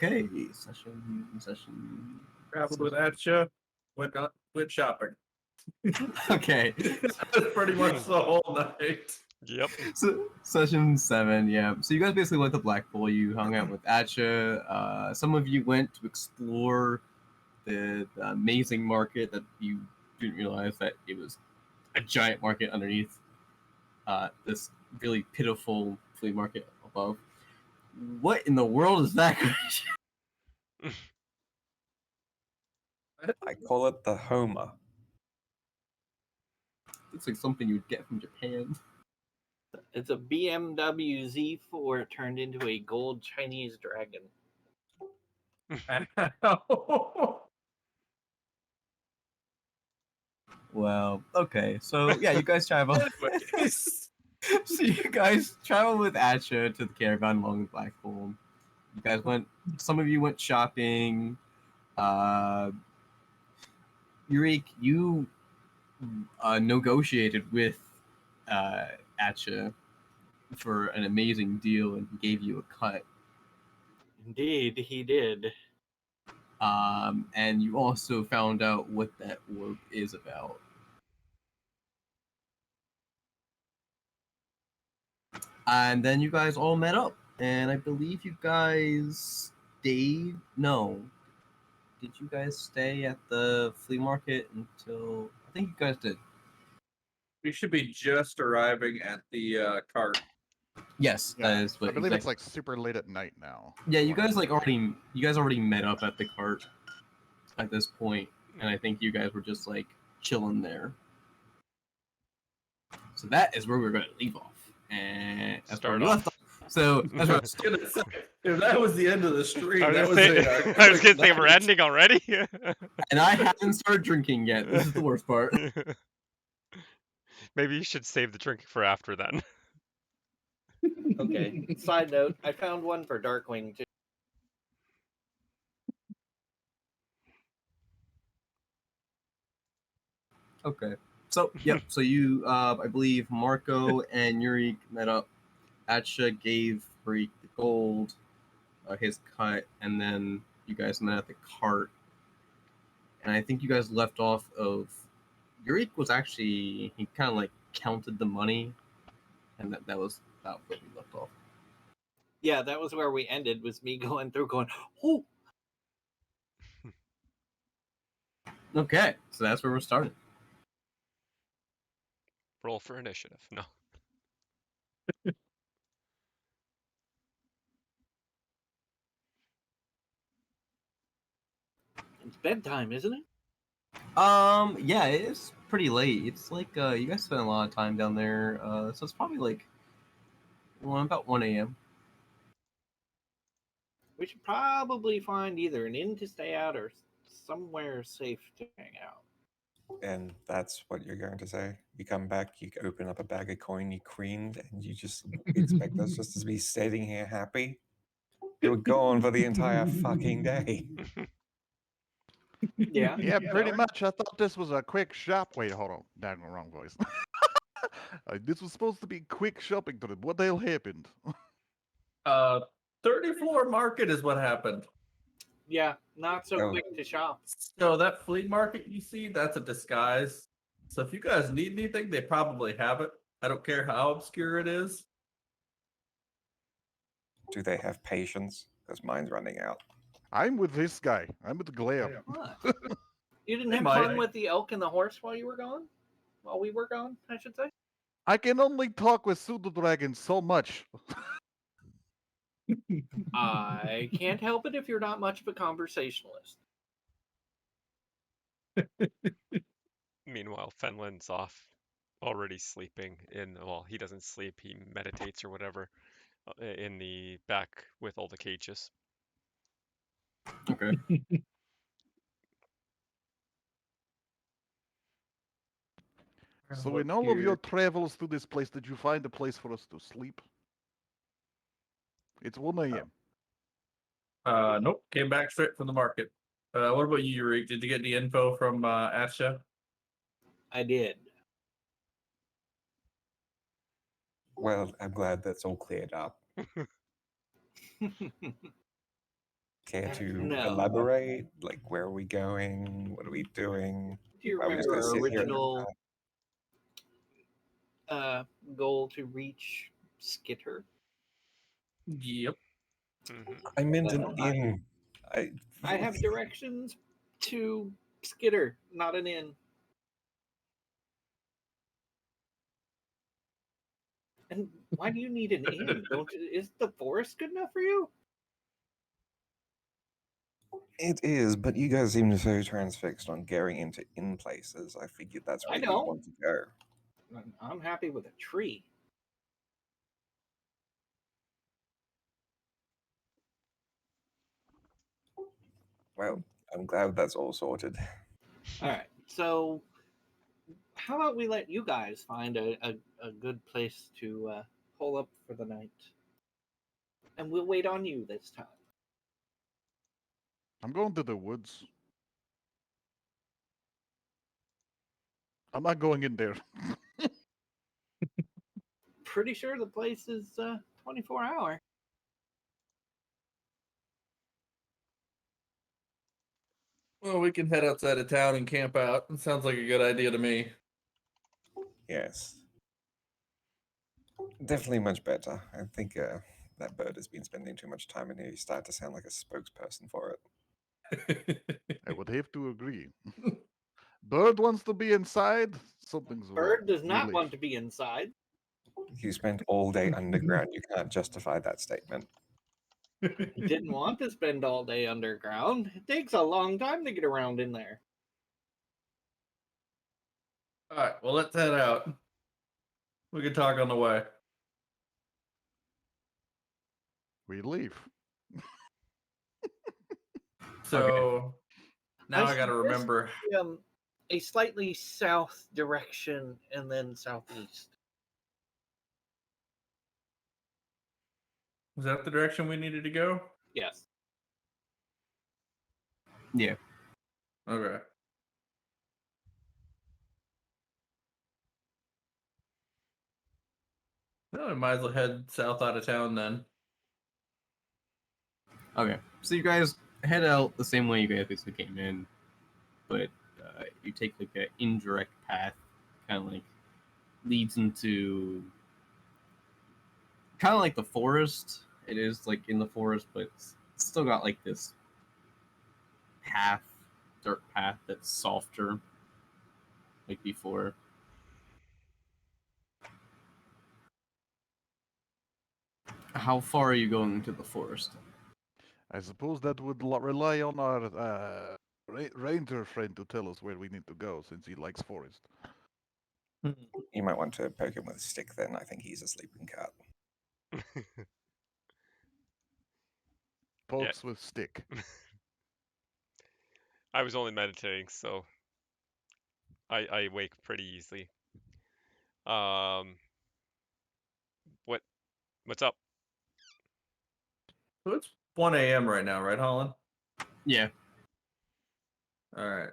Okay, session. Traveled with Atcha, went shopping. Okay. That's pretty much the whole night. Yep. So session 7, yeah. So you guys basically went to Blackpool. You hung out with Atcha. Some of you went to explore the amazing market that you didn't realize that it was a giant market underneath this really pitiful flea market above. What in the world is that? I call it the Homer. Looks like something you'd get from Japan. It's a BMW Z4 turned into a gold Chinese dragon. Well, okay, so yeah, you guys travel. So you guys travel with Atcha to the caravan along with Blackpool. You guys went. Some of you went shopping. Yurik, you negotiated with Atcha for an amazing deal, and he gave you a cut. Indeed, he did. And you also found out what that orb is about. And then you guys all met up, and I believe you guys stayed. No, did you guys stay at the flea market until? I think you guys did. We should be just arriving at the cart. Yes, Yeah, that is what. I believe it's exactly. like super late at night now. Yeah, you guys already met up at the cart at this point, and I think you guys were just like chilling there. So that is where we're going to leave off, and that's where we left off. So that's where If that was the end of the stream, I that was was gonna say we're ending already. And I haven't started drinking yet. This is the worst part. Maybe you should save the drinking for after then. Okay. Side note: I found one for Darkwing too. Okay. So, yep. So you, I believe Marco and Yurik met up. Atcha gave Freak the gold, his cut, and then you guys met at the cart. And I think you guys left off of... Yurik was actually... He kind of like counted the money. And that was about where we left off. Yeah, that was where we ended, was me going through going, oh! Okay. So that's where we're starting. Roll for initiative. No. It's bedtime, isn't it? Yeah, it's pretty late. It's like, you guys spent a lot of time down there. So it's probably like, about 1 a.m. We should probably find either an inn to stay at or somewhere safe to hang out. And that's what you're going to say? You come back, you open up a bag of coin you creamed, and you just expect us just to be sitting here happy? You were gone for the entire fucking day. Yeah. Yeah, pretty much. I thought this was a quick shop. Wait, hold on. That's the wrong voice. This was supposed to be quick shopping trip. What the hell happened? 30th floor market is what happened. Yeah, not so Oh. quick to shop. So that flea market you see, that's a disguise. So if you guys need anything, they probably have it. I don't care how obscure it is. Do they have patience? Because mine's running out. I'm with this guy. I'm with Glam. What? You didn't They have might. fun with the elk and the horse while you were gone? While we were gone, I should say. I can only talk with Pseudo Dragon so much. I can't help it if you're not much of a conversationalist. Meanwhile, Fenlin's off, already sleeping in. Well, he doesn't sleep. He meditates or whatever, in the back with all the cages. Okay. So in all of your travels to this place, did you find a place for us to sleep? It's 1 a.m. Nope. Came back straight from the market. What about you, Yurik? Did you get any info from Asha? I did. Well, I'm glad that's all cleared up. Care to No. elaborate? Like, where are we going? What are we doing? Do you Are we just remember gonna our sit here and original goal to reach Skitter? Yep. Mhm. I meant an Well, inn. I have directions to Skitter, not an inn. And why do you need an inn? Is the forest good enough for you? It is, but you guys seem so transfixed on going into inn places. I figured that's I where you don't. want to go. I'm happy with a tree. Well, I'm glad that's all sorted. All right, so how about we let you guys find a good place to hole up for the night, and we'll wait on you this time. I'm going to the woods. I'm not going in there. Pretty sure the place is 24-hour. Well, we can head outside of town and camp out. It sounds like a good idea to me. Yes. Definitely much better. I think that bird has been spending too much time in here. You start to sound like a spokesperson for it. I would have to agree. Bird wants to be inside. Something's wrong. Bird does We not leave. want to be inside. You spent all day underground. You can't justify that statement. He didn't want to spend all day underground. It takes a long time to get around in there. All right, well, let's head out. We can talk on the way. We leave. So now I got to suggest remember. A slightly south direction and then southeast. Was that the direction we needed to go? Yes. Yeah. Okay. Well, we might as well head south out of town then. Okay. So you guys head out the same way you guys basically came in, but you take like an indirect path, kind of like leads into kind of like the forest. It is like in the forest, but it's still got like this path, dirt path that's softer, like before. How far are you going into the forest? I suppose that would rely on our ranger friend to tell us where we need to go, since he likes forest. You might want to poke him with a stick then. I think he's a sleeping cat. Pokes with stick. I was only meditating, so I wake pretty easily. What's up? So it's 1 a.m. right now, right, Holland? Yeah. All right.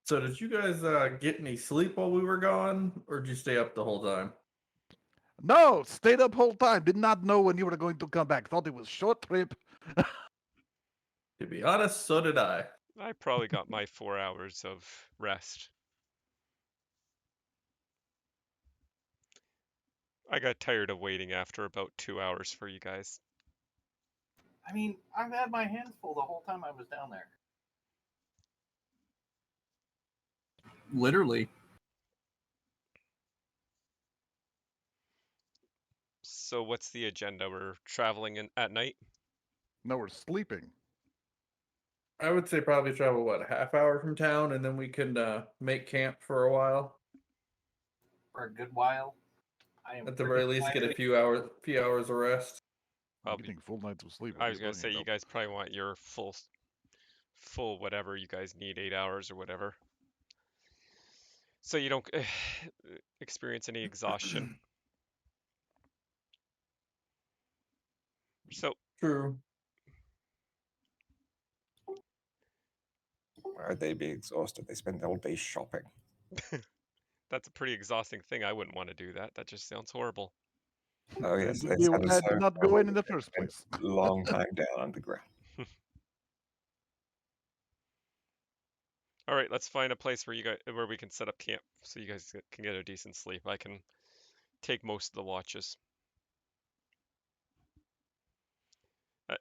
So did you guys get any sleep while we were gone, or did you stay up the whole time? No, stayed up whole time. Did not know when you were going to come back. Thought it was short trip. To be honest, so did I. I probably got my 4 hours of rest. I got tired of waiting after about 2 hours for you guys. I mean, I've had my hands full the whole time I was down there. Literally. So what's the agenda? We're traveling at night? No, we're sleeping. I would say probably travel what, a half hour from town, and then we can make camp for a while. For a good while. I am At the very least, get a few hours of rest. I'm Probably. getting full nights of sleep. I was gonna say you guys probably want your full whatever you guys need, 8 hours or whatever, so you don't experience any exhaustion. So True. Why would they be exhausted? They spend all day shopping. that's a pretty exhausting thing. I wouldn't want to do that. That just sounds horrible. Oh yes, And it we sounded had so not go horrible in the that they first spent place. a long time down underground. All right, let's find a place where we can set up camp so you guys can get a decent sleep. I can take most of the watches.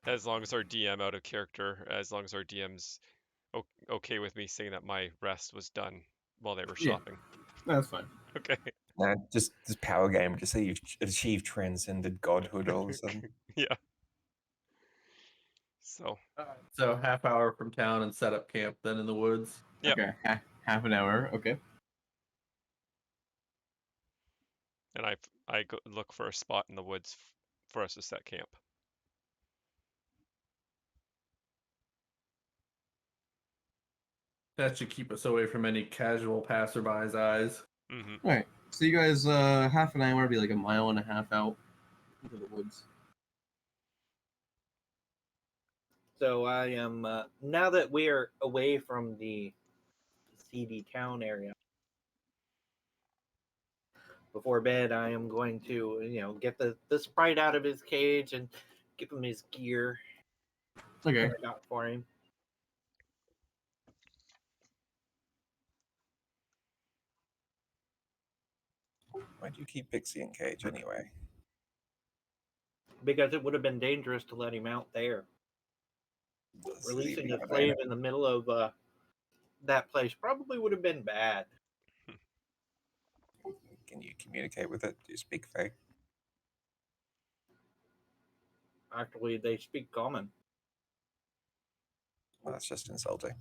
As long as our DM out of character, as long as our DM's okay with me saying that my rest was done while they were Yeah. shopping. That's fine. Okay. Nah, just this power game. Just say you've achieved transcended godhood all of a sudden. Yeah. So, So half hour from town and set up camp then in the woods. Yep. Okay. Half an hour. Okay. and I go look for a spot in the woods for us to set camp. That should keep us away from any casual passerby's eyes. Hmm All right. So you guys, half an hour, be like a mile and a half out into the woods. So I am now that we are away from the seedy town area. Before bed, I am going to, get the sprite out of his cage and give him his gear Okay. that I got for him. Why'd you keep Pixie in cage anyway? Because it would have been dangerous to let him out there. Just Releasing leave a him slave there. in the middle of that place probably would have been bad. Can you communicate with it? Do you speak Fae? Actually, they speak common. Well, that's just insulting.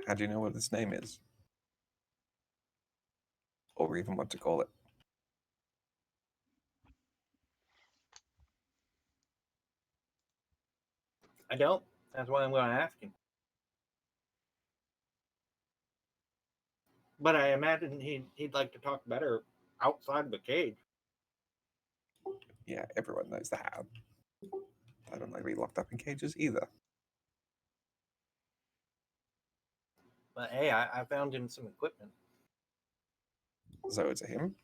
How do you know what its name is? Or even what to call it? I don't. That's why I'm going to ask him. But I imagine he'd like to talk better outside the cage. Yeah, everyone knows that. I don't like to be locked up in cages either. But hey, I found him some equipment. So it's a him?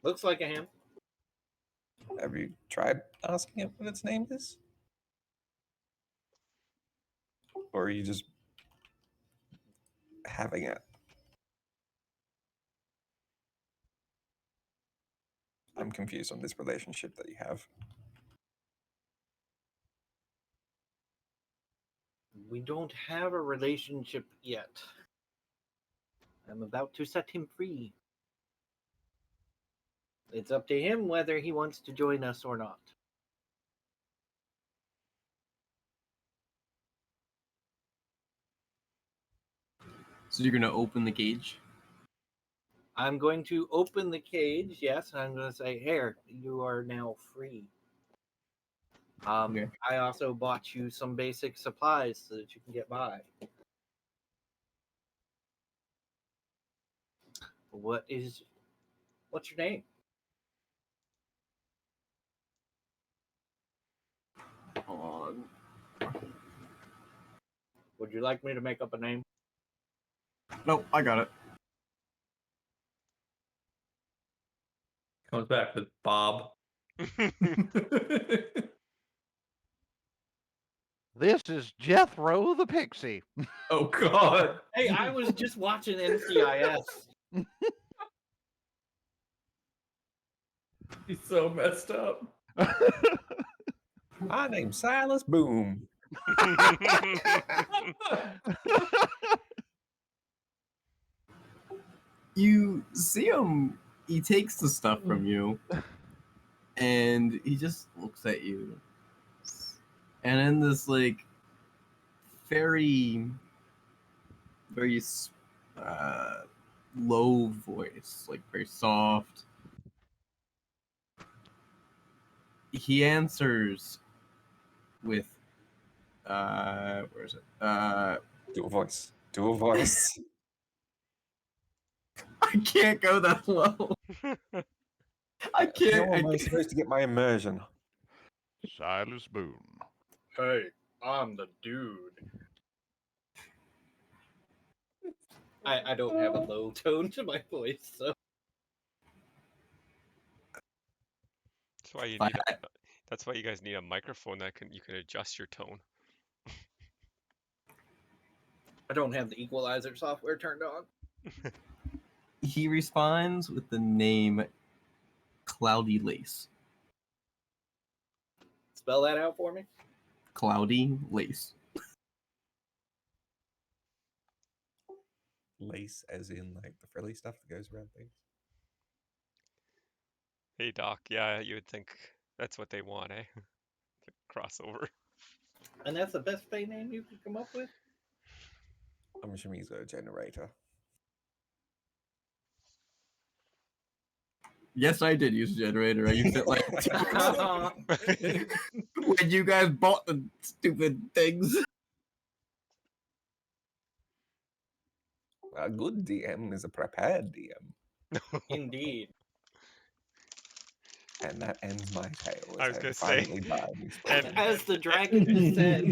Looks like a him. Have you tried asking it what its name is? Or are you just having it? I'm confused on this relationship that you have. We don't have a relationship yet. I'm about to set him free. It's up to him whether he wants to join us or not. So you're gonna open the cage. I'm going to open the cage, yes, and I'm going to say, here, you are now free. Okay. I also bought you some basic supplies so that you can get by. What's your name? Hold on. Would you like me to make up a name? Nope, I got it. Comes back with Bob. This is Jethro the Pixie. Oh God. Hey, I was just watching NCIS. He's so messed up. My name's Silas Boom. You see him. He takes the stuff from you, and he just looks at you. And in this very, very low voice, very soft, he answers with, where is it? Do a voice. Do a voice. I can't go that low. I How can't. am I supposed to get my immersion? Silas Boone. Hey, I'm the dude. I don't have a low tone to my voice, so. That's why you If I need a, had- That's why you guys need a microphone that you can adjust your tone. I don't have the equalizer software turned on. He responds with the name Cloudy Lace. Spell that out for me. Cloudy Lace. Lace, as in like the frilly stuff that goes around things. Hey Doc, yeah, you would think that's what they want, eh? Crossover. And that's the best fake name you could come up with? I'm assuming he's got a generator. Yes, I did use a generator. I used it like when you guys bought the stupid things. A good DM is a prepared DM. Indeed. And that ends my tale. I was gonna say, and- As the dragon just said.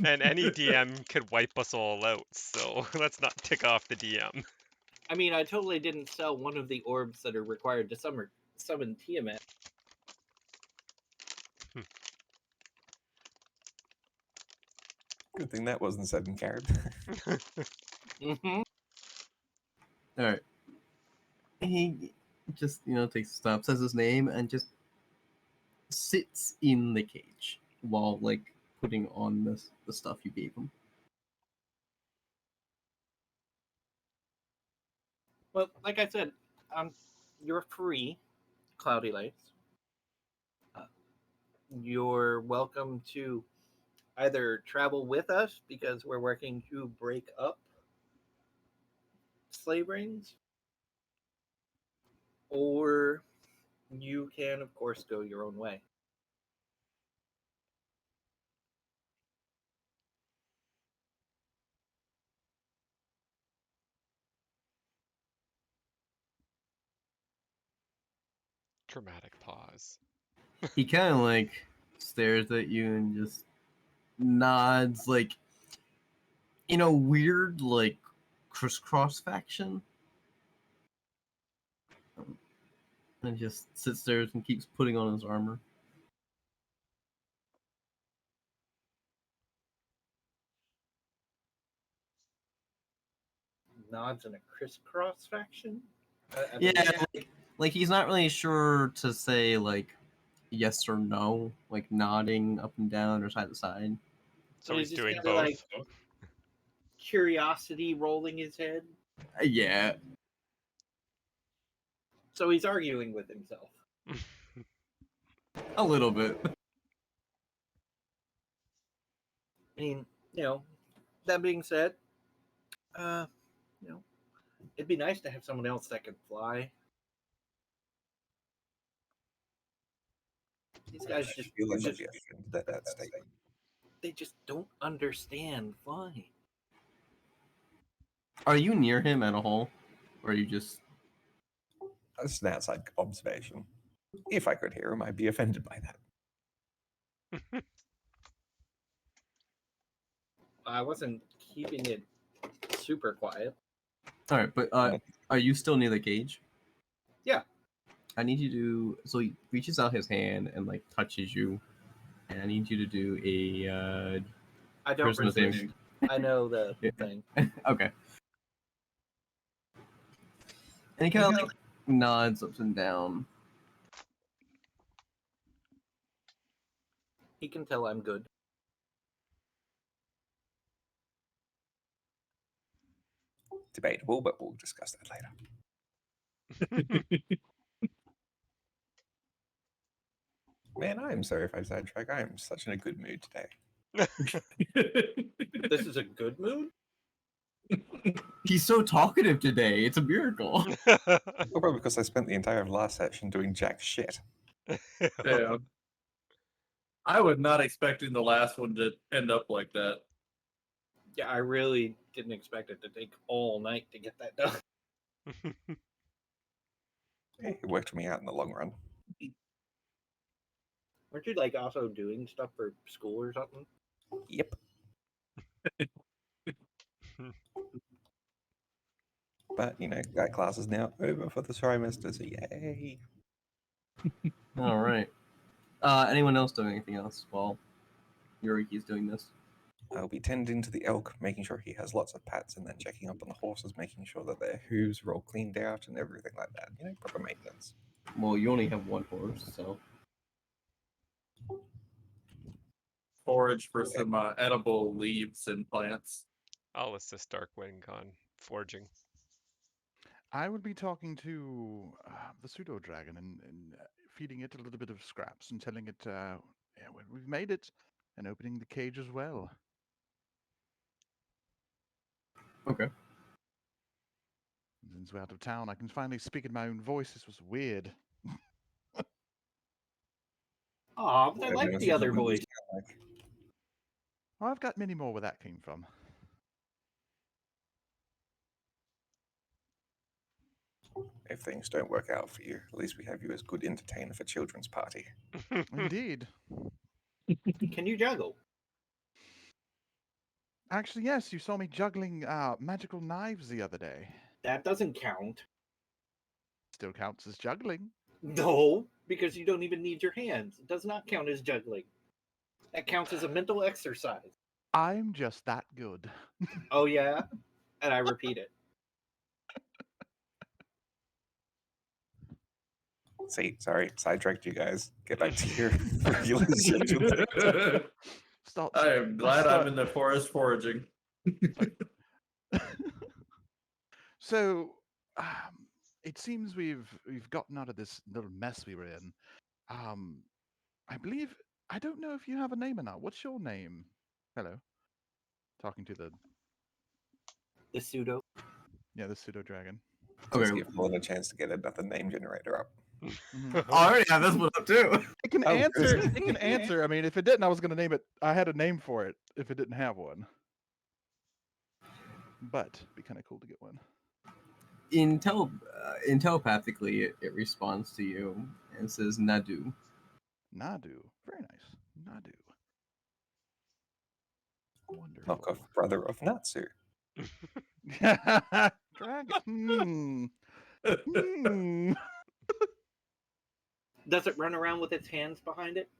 And any DM could wipe us all out, so let's not tick off the DM. I mean, I totally didn't sell one of the orbs that are required to summon Tiamat. Good thing that wasn't said in character. Mm-hmm. All right. He just, takes a stop, says his name, and just sits in the cage while, like, putting on the stuff you gave him. Well, like I said, you're free, Cloudy Lakes. You're welcome to either travel with us because we're working to break up slave rings, or you can, of course, go your own way. Dramatic pause. He kind of, like, stares at you and just nods, like, in a weird, like, crisscross faction. And just sits there and keeps putting on his armor. Nods in a crisscross faction? Yeah, like he's not really sure to say, like, yes or no, like nodding up and down or side to side. So But he's just doing kinda both. like curiosity rolling his head. Yeah. So he's arguing with himself. A little bit. I mean, that being said, it'd be nice to have someone else that could fly. These guys I feel like just I'd be offended at that statement. they just don't understand flying. Are you near him at all? Or are you just... That's an outside observation. If I could hear him, I'd be offended by that. I wasn't keeping it super quiet. Alright, but are you still near the cage? Yeah. I need you to... So he reaches out his hand and, like, touches you. And I need you to do a... I don't Charisma resist. saving. I know the Yeah. thing. Okay. And he kind of, like, nods up and down. He can tell I'm good. Debatable, but we'll discuss that later. Man, I am sorry if I sidetrack. I am such in a good mood today. This is a good mood? He's so talkative today. It's a miracle. Well, probably because I spent the entire last session doing jack shit. Yeah. I was not expecting the last one to end up like that. Yeah, I really didn't expect it to take all night to get that done. It worked me out in the long run. Weren't you like also doing stuff for school or something? Yep. But, that class is now over for the trimester, so yay. All right. Anyone else doing anything else while Yuriki's doing this? I'll be tending to the elk, making sure he has lots of pats, and then checking up on the horses, making sure that their hooves are all cleaned out and everything like that. You know, proper maintenance. Well, you only have one horse, so Forage for some edible leaves and plants. I'll assist Darkwing on foraging. I would be talking to the pseudo dragon and feeding it a little bit of scraps and telling it, yeah, we've made it, and opening the cage as well. okay. Since we're out of town, I can finally speak in my own voice. This was weird. Aw, I like the other voice. Oh, I've got many more where that came from. If things don't work out for you, at least we have you as good entertainer for children's party. Indeed. Can you juggle? Actually, yes, you saw me juggling magical knives the other day. That doesn't count. Still counts as juggling. No, because you don't even need your hands. It does not count as juggling. That counts as a mental exercise. I'm just that good. Oh, yeah? And I repeat it. See, sorry, sidetracked you guys. Get back to your regular schedule. Stop. I am glad I'm in the forest foraging. So, it seems we've gotten out of this little mess we were in. I believe I don't know if you have a name or not. What's your name? Hello. Talking to the pseudo. the pseudo dragon. Let's Okay. give more than a chance to get another name generator up. Mhm. I already have this one up too. It can Oh, answer. good. It can answer. I mean, if it didn't, I was going to name it. I had a name for it if it didn't have one. But it'd be kind of cool to get one. Telepathically, it responds to you and says Nadu. Nadu. Very nice. Nadu. Wonderful. Knockoff brother of Natsu. Dragon. Does it run around with its hands behind it?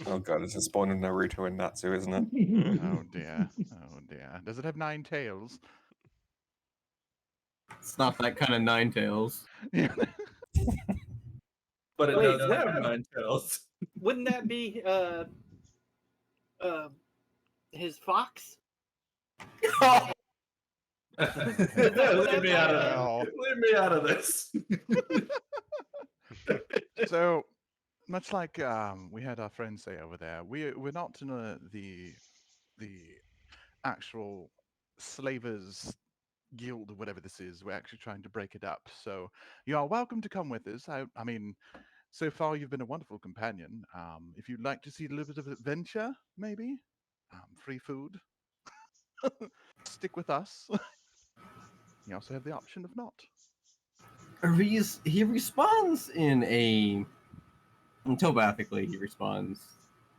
Oh god, it's a spawn of Naruto and Natsu, isn't it? Oh dear. Oh dear. Does it have 9 tails? It's not that kind of nine tails. But it Wait, does what? have 9 tails. Wouldn't that be his fox? Leave me out of Well. Leave me out of this. So, much like we had our friends say over there, we're not in the actual slavers guild, whatever this is. We're actually trying to break it up. So you are welcome to come with us. I mean, so far you've been a wonderful companion. If you'd like to see a little bit of adventure, maybe free food, stick with us. You also have the option of not. He responds telepathically. He responds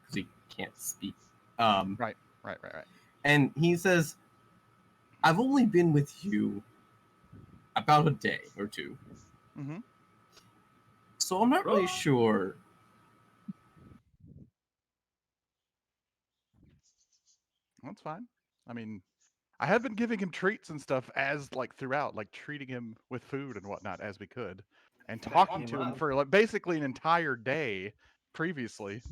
because he can't speak. Right. And he says, "I've only been with you about a day or two, Mm-hmm. so I'm not really sure." That's fine. I mean, I have been giving him treats and stuff as like throughout, like treating him with food and whatnot as we could, and talking to him for like basically an entire day previously,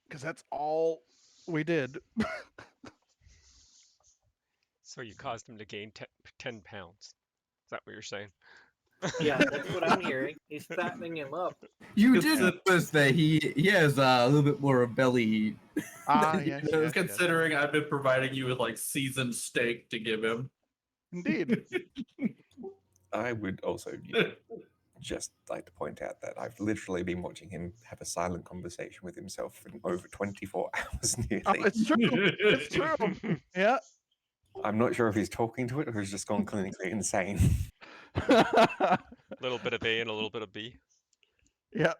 because that's all we did. So you caused him to gain 10 pounds. Is that what you're saying? Yeah, that's what I'm hearing. He's fattening him up. You did notice that he has a little bit more of belly. Yes, yes, Considering I've been providing you with like seasoned steak to give him. indeed. I would also just like to point out that I've literally been watching him have a silent conversation with himself for over 24 hours nearly. Oh, it's true. It's true. Yeah. I'm not sure if he's talking to it or he's just gone clinically insane. A little bit of A and a little bit of B. Yeah.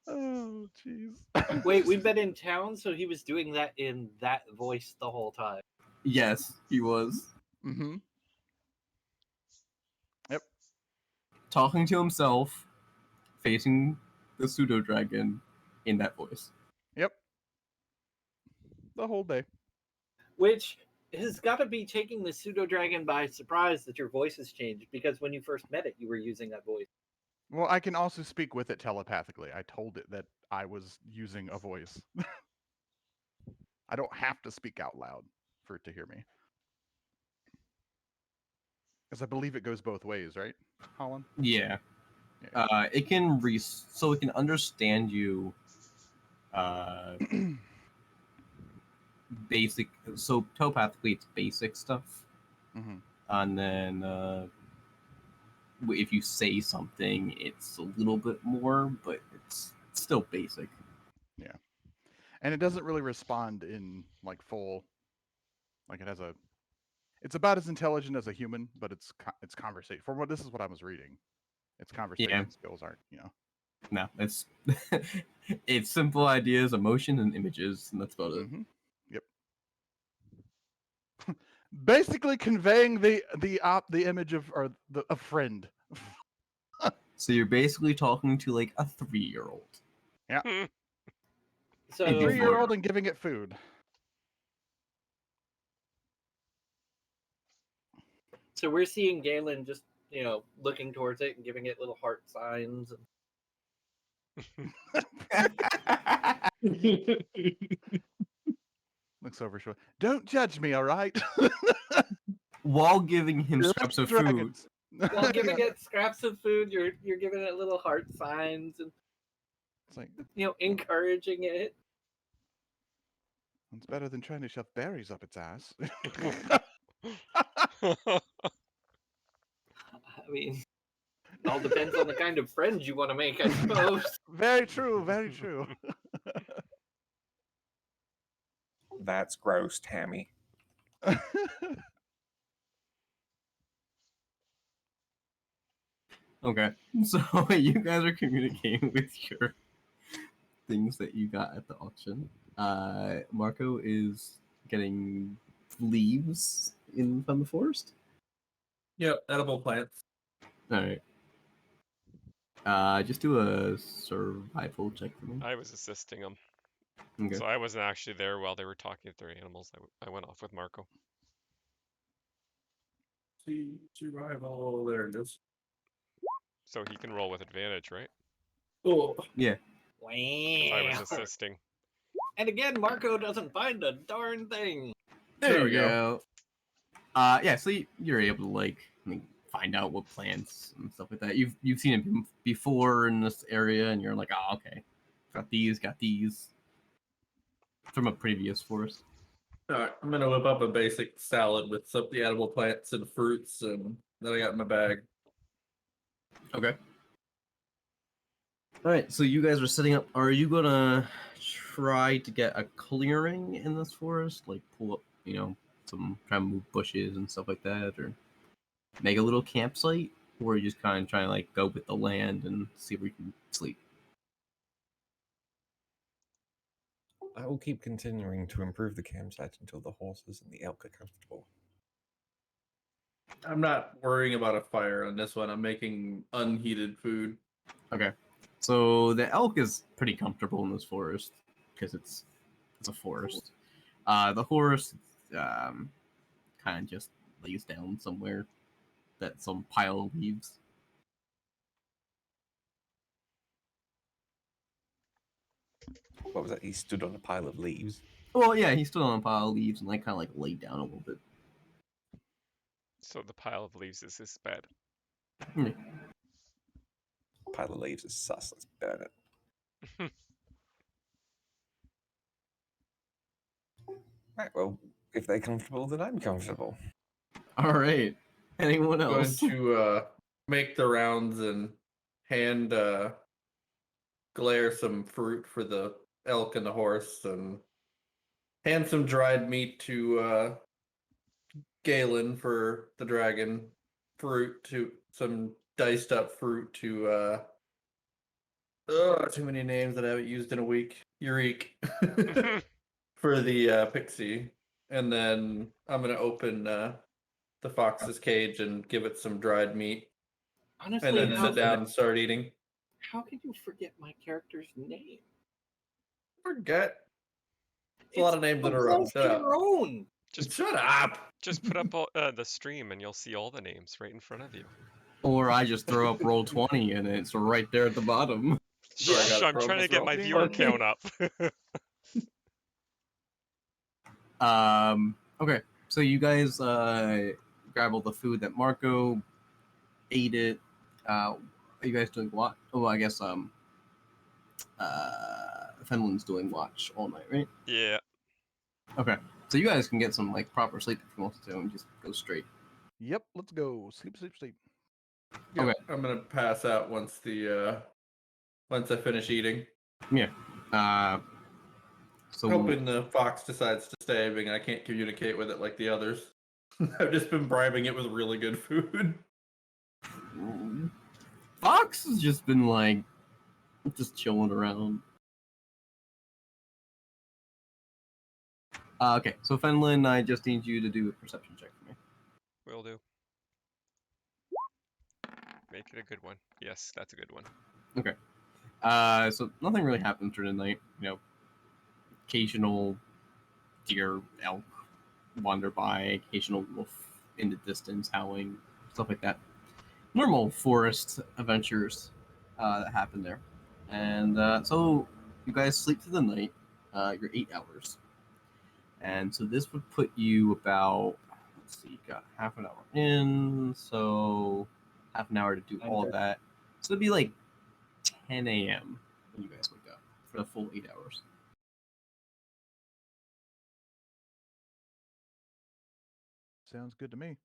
Oh, jeez. Wait, we've been in town, so he was doing that in that voice the whole time. Yes, he was. Mm-hmm. talking to himself, facing the pseudo dragon in that voice. Yep. The whole day. Which has got to be taking the pseudo dragon by surprise that your voice has changed, because when you first met it, you were using that voice. Well, I can also speak with it telepathically. I told it that I was using a voice. I don't have to speak out loud for it to hear me. Because I believe it goes both ways, right, Holland? Yeah. Yeah. It can so it can understand you. Basic. So telepathically, it's basic stuff, Mhm. and then if you say something, it's a little bit more, but it's still basic. Yeah. And it doesn't really respond in like full, like it has a, it's about as intelligent as a human, but it's conversation. For what this is what I was reading, its conversation skills aren't, No, it's it's simple ideas, emotion, and images, and that's about it. Mhm. Yep. Basically conveying the image of a friend. So you're basically talking to like a 3-year-old. So A If you 3-year-old and giving it food. So we're seeing Galen just, looking towards it and giving it little heart signs. Looks over short. Don't judge me, all right? While giving him Let's scraps of dragons. While giving it scraps of food, you're giving it little heart signs and It's like, encouraging it. it's better than trying to shove berries up its ass. I mean, it all depends on the kind of friends you want to make, I suppose. Very true, very true. That's gross, Tammy. Okay, so you guys are communicating with your things that you got at the auction. Marco is getting leaves from the forest. Yep, edible plants. All right. Just do a survival check for me. I was assisting them. Okay. So I wasn't actually there while they were talking to their animals. I went off with Marco. See, survival, there it is. So he can roll with advantage, right? Oh, Yeah. 'Cause I was Wow. assisting. And again, Marco doesn't find a darn thing. There we you go. Yeah. So you're able to find out what plants and stuff like that. You've seen it before in this area, and you're like, oh, okay, got these from a previous forest. alright, I'm gonna whip up a basic salad with some of the edible plants and fruits and that I got in my bag. Okay. All right. So you guys are setting up. Are you gonna try to get a clearing in this forest, like pull up, try to move bushes and stuff like that, or make a little campsite, or you just kind of try to go with the land and see where you can sleep? I will keep continuing to improve the campsite until the horses and the elk are comfortable. I'm not worrying about a fire on this one. I'm making unheated food. Okay. So the elk is pretty comfortable in this forest because it's a forest. The horse kind of just lays down somewhere. That's some pile of leaves. What was that? He stood on a pile of leaves. Well, yeah, he stood on a pile of leaves and kind of laid down a little bit. So the pile of leaves is his bed. Pile of leaves is sus. Let's burn it. Right, well, if they're comfortable, then I'm comfortable. All right. Anyone I'm going else? to make the rounds and hand Glare some fruit for the elk and the horse, and hand some dried meat to Galen for the dragon, fruit to some diced up fruit to too many names that I haven't used in a week. Eureka for the pixie, and then I'm gonna open the fox's cage and give it some dried meat. Honestly, And then how, sit down and start eating. how could you forget my character's name? Forget. It's a lot of names in a row. close Shut to up. your own. Shut up. Just put up the stream and you'll see all the names right in front of you. Or I just throw up roll 20 and it's right there at the bottom. So I Shh, gotta I'm throw trying to this get roll. my viewer count up. Okay, so you guys grab all the food that Marco ate it. Are you guys doing what? Oh, I guess Fenlin's doing watch all night, right? Yeah. Okay, so you guys can get some like proper sleep if you want to, and just go straight. Yep, let's go. Sleep, sleep, sleep. Yep, Okay. I'm gonna pass out once I finish eating. Yeah. So Hoping the fox decides to stay, being I can't communicate with it like the others. I've just been bribing it with really good food. Fox has just been like just chilling around. Okay, so Fenlin, I just need you to do a perception check for me. Will do. Make it a good one. Yes, that's a good one. Okay. So nothing really happens during the night. You know, occasional deer, elk wander by, occasional wolf in the distance howling, stuff like that. Normal forest adventures that happen there. And so you guys sleep through the night. You're 8 hours. And so this would put you about, let's see, you got half an hour in, so half an hour to do all of that. So it'd be like 10 a.m. when you guys wake up for the full 8 hours. Sounds good to me.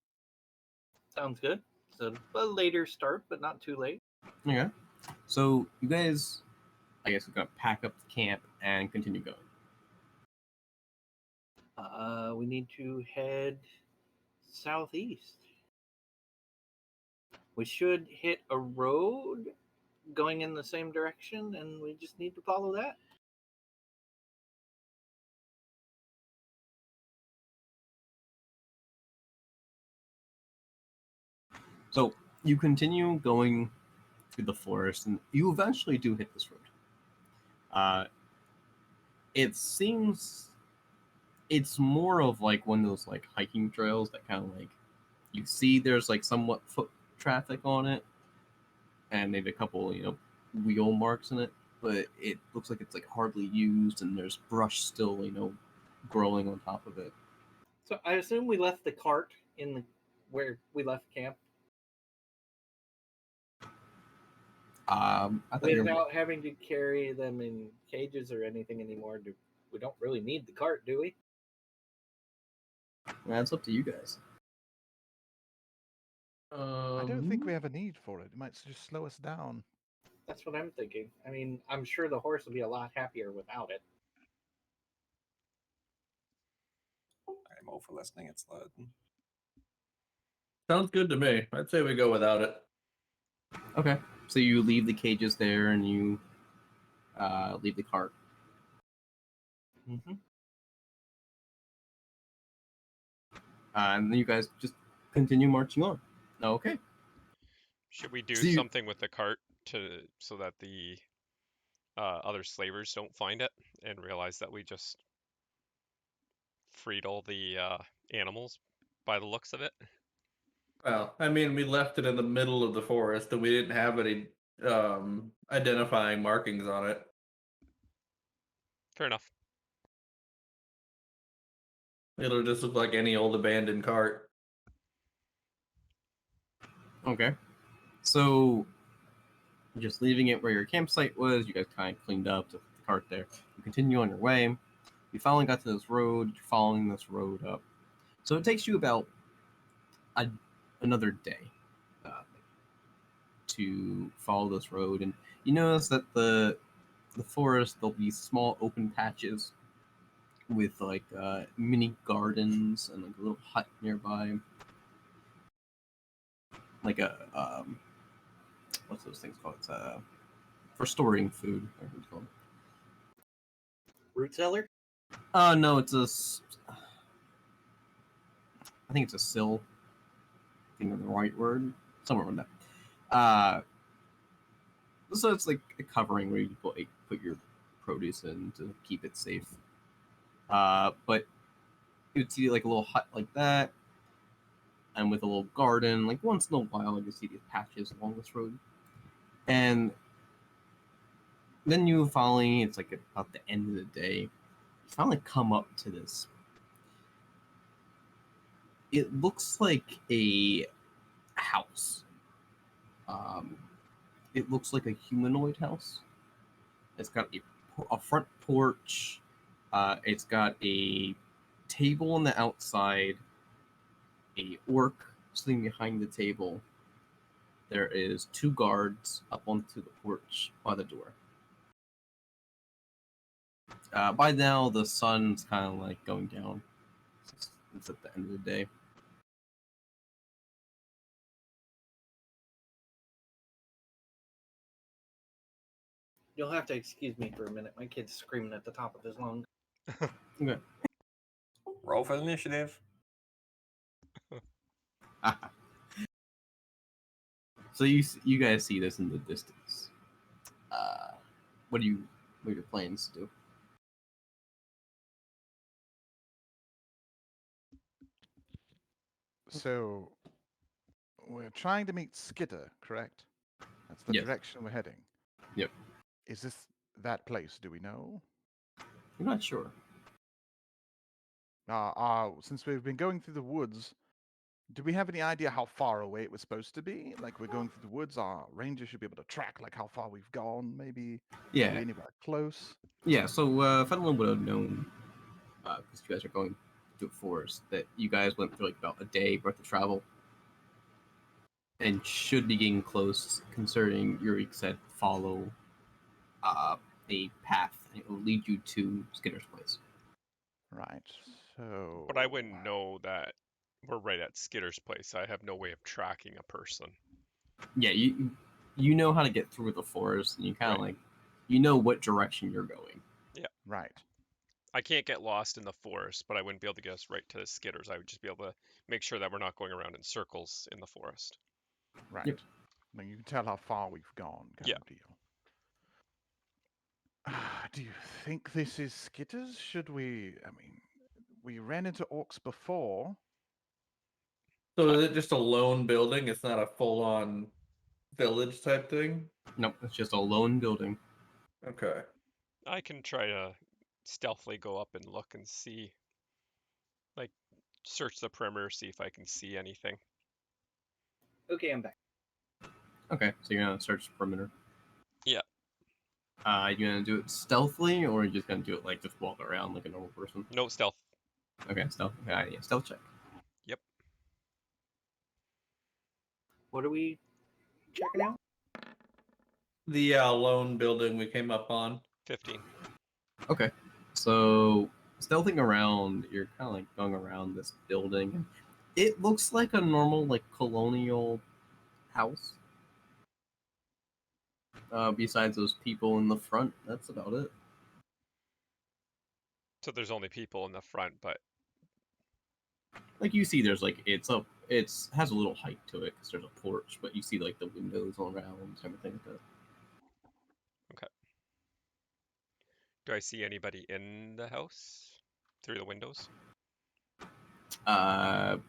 Sounds good. So a later start, but not too late. Okay. So you guys, I guess, are gonna pack up the camp and continue going. We need to head southeast. We should hit a road going in the same direction, and we just need to follow that. So you continue going through the forest, and you eventually do hit this road. It seems it's more of like one of those like hiking trails that kind of like you see there's like somewhat foot traffic on it, and maybe a couple wheel marks in it, but it looks like it's like hardly used, and there's brush still growing on top of it. So I assume we left the cart in the where we left camp I thought you were, without having to carry them in cages or anything anymore. We don't really need the cart, do we? that's up to you guys. I don't think we have a need for it. It might just slow us down. That's what I'm thinking. I mean, I'm sure the horse would be a lot happier without it. I'm all for listening. It's loud. Sounds good to me. I'd say we go without it. Okay, so you leave the cages there, and you leave the cart. Mm-hmm. And then you guys just continue marching on. Okay. Should we do So something with the cart so that the other slavers don't find it and realize that we just freed all the animals by the looks of it? Well, I mean, we left it in the middle of the forest, and we didn't have any identifying markings on it. Fair enough. It'll just look like any old abandoned cart. Okay. So, just leaving it where your campsite was, you guys kind of cleaned up the cart there. You continue on your way. You finally got to this road. You're following this road up. So it takes you about another day to follow this road, and you notice that the forest, there'll be small open patches with like mini gardens and like a little hut nearby, like a what's those things called? It's for storing food. Whatever it's called. Root cellar? No, it's I think it's a sill. I think of the right word. Somewhere around that. So it's like a covering where you put your produce in to keep it safe. But you would see like a little hut like that, and with a little garden. Like once in a while, you see these patches along this road, and then you finally, it's like about the end of the day, you finally come up to this. It looks like a house. It looks like a humanoid house. It's got a front porch. It's got a table on the outside, a orc sitting behind the table. There is 2 guards up onto the porch by the door. By now, the sun's kind of like going down. It's at the end of the day. You'll have to excuse me for a minute. My kid's screaming at the top of his lungs. Okay. Roll for initiative. So you guys see this in the distance. What are your plans to do? So we're trying to meet Skitter, correct? That's the Yes. direction we're heading. Yep. Is this that place? Do we know? I'm not sure. Since we've been going through the woods, do we have any idea how far away it was supposed to be? Like we're going through the woods, our ranger should be able to track like how far we've gone, maybe. Are we Yeah. anywhere close? Yeah. So Fenelon would have known, because you guys are going to a forest, that you guys went through like about a day worth of travel, and should be getting close. Concerning Yurik said, follow a path, and it will lead you to Skitter's place. Right. So But I wouldn't know that we're right at Skitter's place. I have no way of tracking a person. Yeah, you know how to get through the forest, and you kind of Right. like, you know what direction you're going. right. I can't get lost in the forest, but I wouldn't be able to get us right to Skitter's. I would just be able to make sure that we're not going around in circles in the forest. Right. Yep. Now you can tell how far we've gone, kind Yeah. of deal. Do you think this is Skitter's? Should we? I mean, we ran into orcs before. So is it just a lone building? It's not a full-on village type thing? Nope, it's just a lone building. Okay. I can try to stealthily go up and look and see, like, search the perimeter, see if I can see anything. Okay, I'm back. Okay, so you're gonna search the perimeter. Yeah. You gonna do it stealthily, or are you just gonna do it like just walk around like a normal person? No stealth. Okay, stealth. Okay, yeah, stealth check. Yep. What are we checking out? The lone building we came up on. 15. Okay, so stealthing around, you're kind of like going around this building. It looks like a normal like colonial house. Besides those people in the front, that's about it. So there's only people in the front, but Like you see, there's like it's has a little height to it because there's a porch, but you see like the windows all around and everything like that. do I see anybody in the house through the windows? How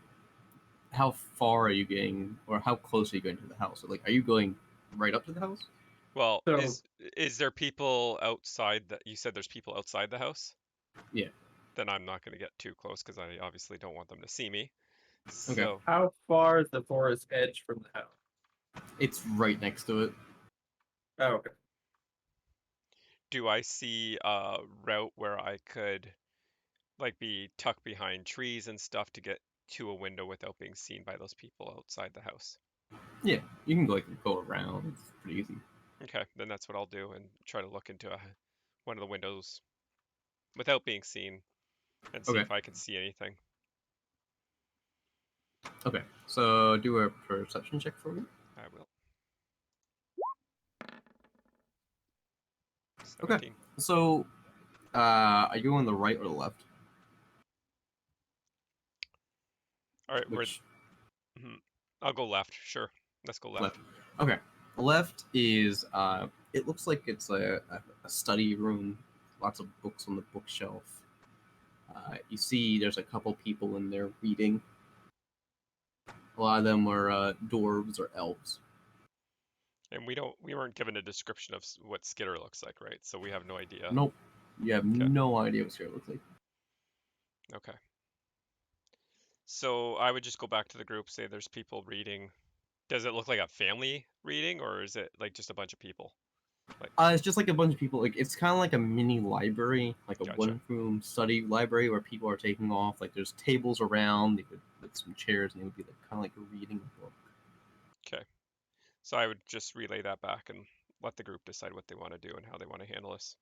far are you getting, or how close are you going to the house? Like, are you going right up to the house? Well, So- is there people outside that you said there's people outside the house? Yeah. Then I'm not going to get too close because I obviously don't want them to see me. Okay. So How far is the forest edge from the house? It's right next to it. Oh, okay. do I see a route where I could like be tucked behind trees and stuff to get to a window without being seen by those people outside the house? Yeah, you can go around. It's pretty easy. Okay, then that's what I'll do and try to look into one of the windows without being seen and see Okay. if I can see anything. Okay, so do a perception check for me. I will. Okay. 17. So, are you on the right or the left? All right, Which I'll go left. Sure, let's go left. left? Okay. Left is it looks like it's a study room, lots of books on the bookshelf. You see there's a couple people in there reading. A lot of them are dwarves or elves. And we weren't given a description of what Skitter looks like, right? So we have no idea. Nope. You have Okay. no idea what Skitter looks like. Okay. So I would just go back to the group, say there's people reading. Does it look like a family reading, or is it like just a bunch of people? It's just like a bunch of people. Like it's kind of like a mini library, like a Gotcha. one-room study library where people are taking off. Like there's tables around, they could with some chairs, and it would be like, kind of like reading a book. Okay. So I would just relay that back and let the group decide what they want to do and how they want to handle this.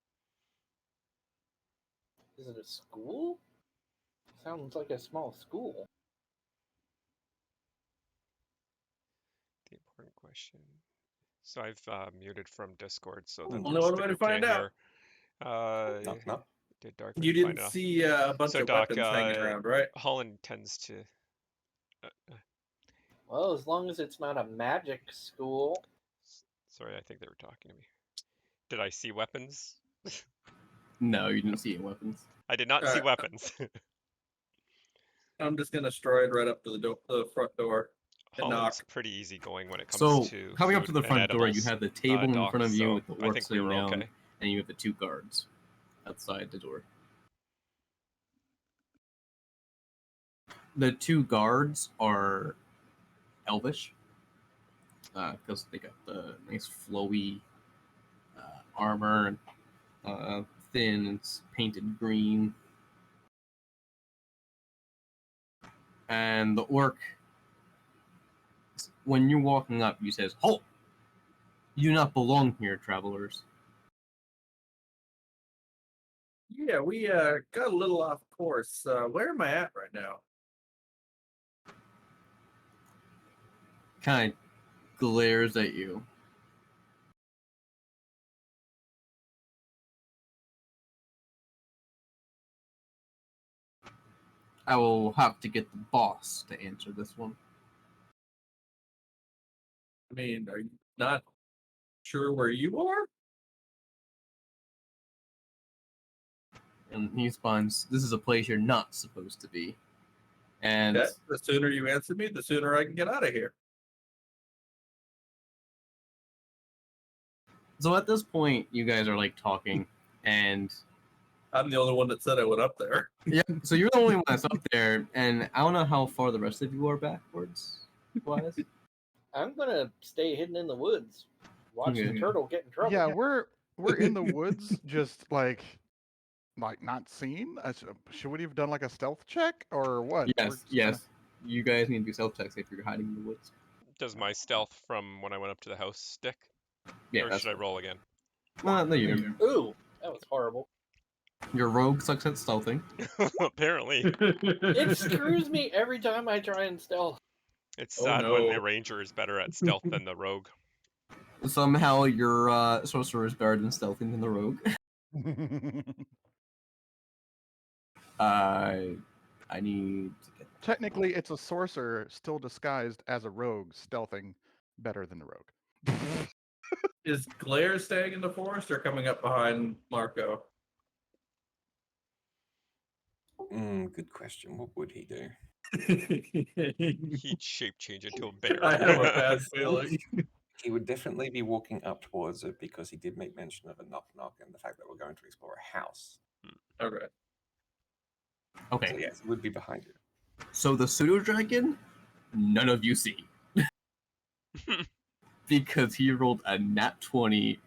Is it a school? Sounds like a small school. The important question. So I've muted from Discord, so that Well, the no way to group find can't out. hear. Knock, knock. Did Dark You find didn't enough? see a bunch So of Doc, weapons hanging around, right? Holland tends to. Well, as long as it's not a magic school. Sorry, I think they were talking to me. Did I see weapons? No, you didn't see any weapons. I did not see Alright. weapons. I'm just gonna stride right up to the front door and knock. Holland's pretty easygoing when it comes So to coming up food to the and front door, you edibles, have the table in Doc, front of you so with the I orc think we sitting were down, okay. and you have the two guards outside the door. The two guards are elvish, because they got the nice flowy armor and thin and painted green. And the orc, when you're walking up, he says, "Halt! You do not belong here, travelers." Yeah, we got a little off course. Where am I at right now? Kind of glares at you. I will have to get the boss to answer this one. I mean, are you not sure where you are? And he responds, "This is a place you're not supposed to be." And Okay. The sooner you answer me, the sooner I can get out of here. so at this point, you guys are like talking, and I'm the only one that said I went up there. yeah, so you're the only one that's up there, and I don't know how far the rest of you are backwards, wise. I'm gonna stay hidden in the woods. Watch the Okay. turtle get in trouble. Yeah, we're in the woods, just like not seen. Should we have done like a stealth check or what? We're Yes, just yes. You guys need to do self checks if you're hiding in the woods. Does my stealth from when I went up to the house stick? Yeah, Or that's should I roll again? no, you don't. Ooh, that was horrible. Your rogue sucks at stealthing. Apparently. It screws me every time I try and stealth. It's Oh, sad when the no. ranger is better at stealth than the rogue. Somehow your sorcerer is better than stealthing than the rogue. I need to get Technically, it's a sorcerer still disguised as a rogue, stealthing better than the rogue. Is Glare staying in the forest or coming up behind Marco? Good question. What would he do? He'd shape change into a bear. I have a bad feeling. He would definitely be walking up towards it because he did make mention of a knock knock and the fact that we're going to explore a house. Okay. Okay, So yes, he would be behind you. so the pseudo dragon, none of you see. Because he rolled a nat 20.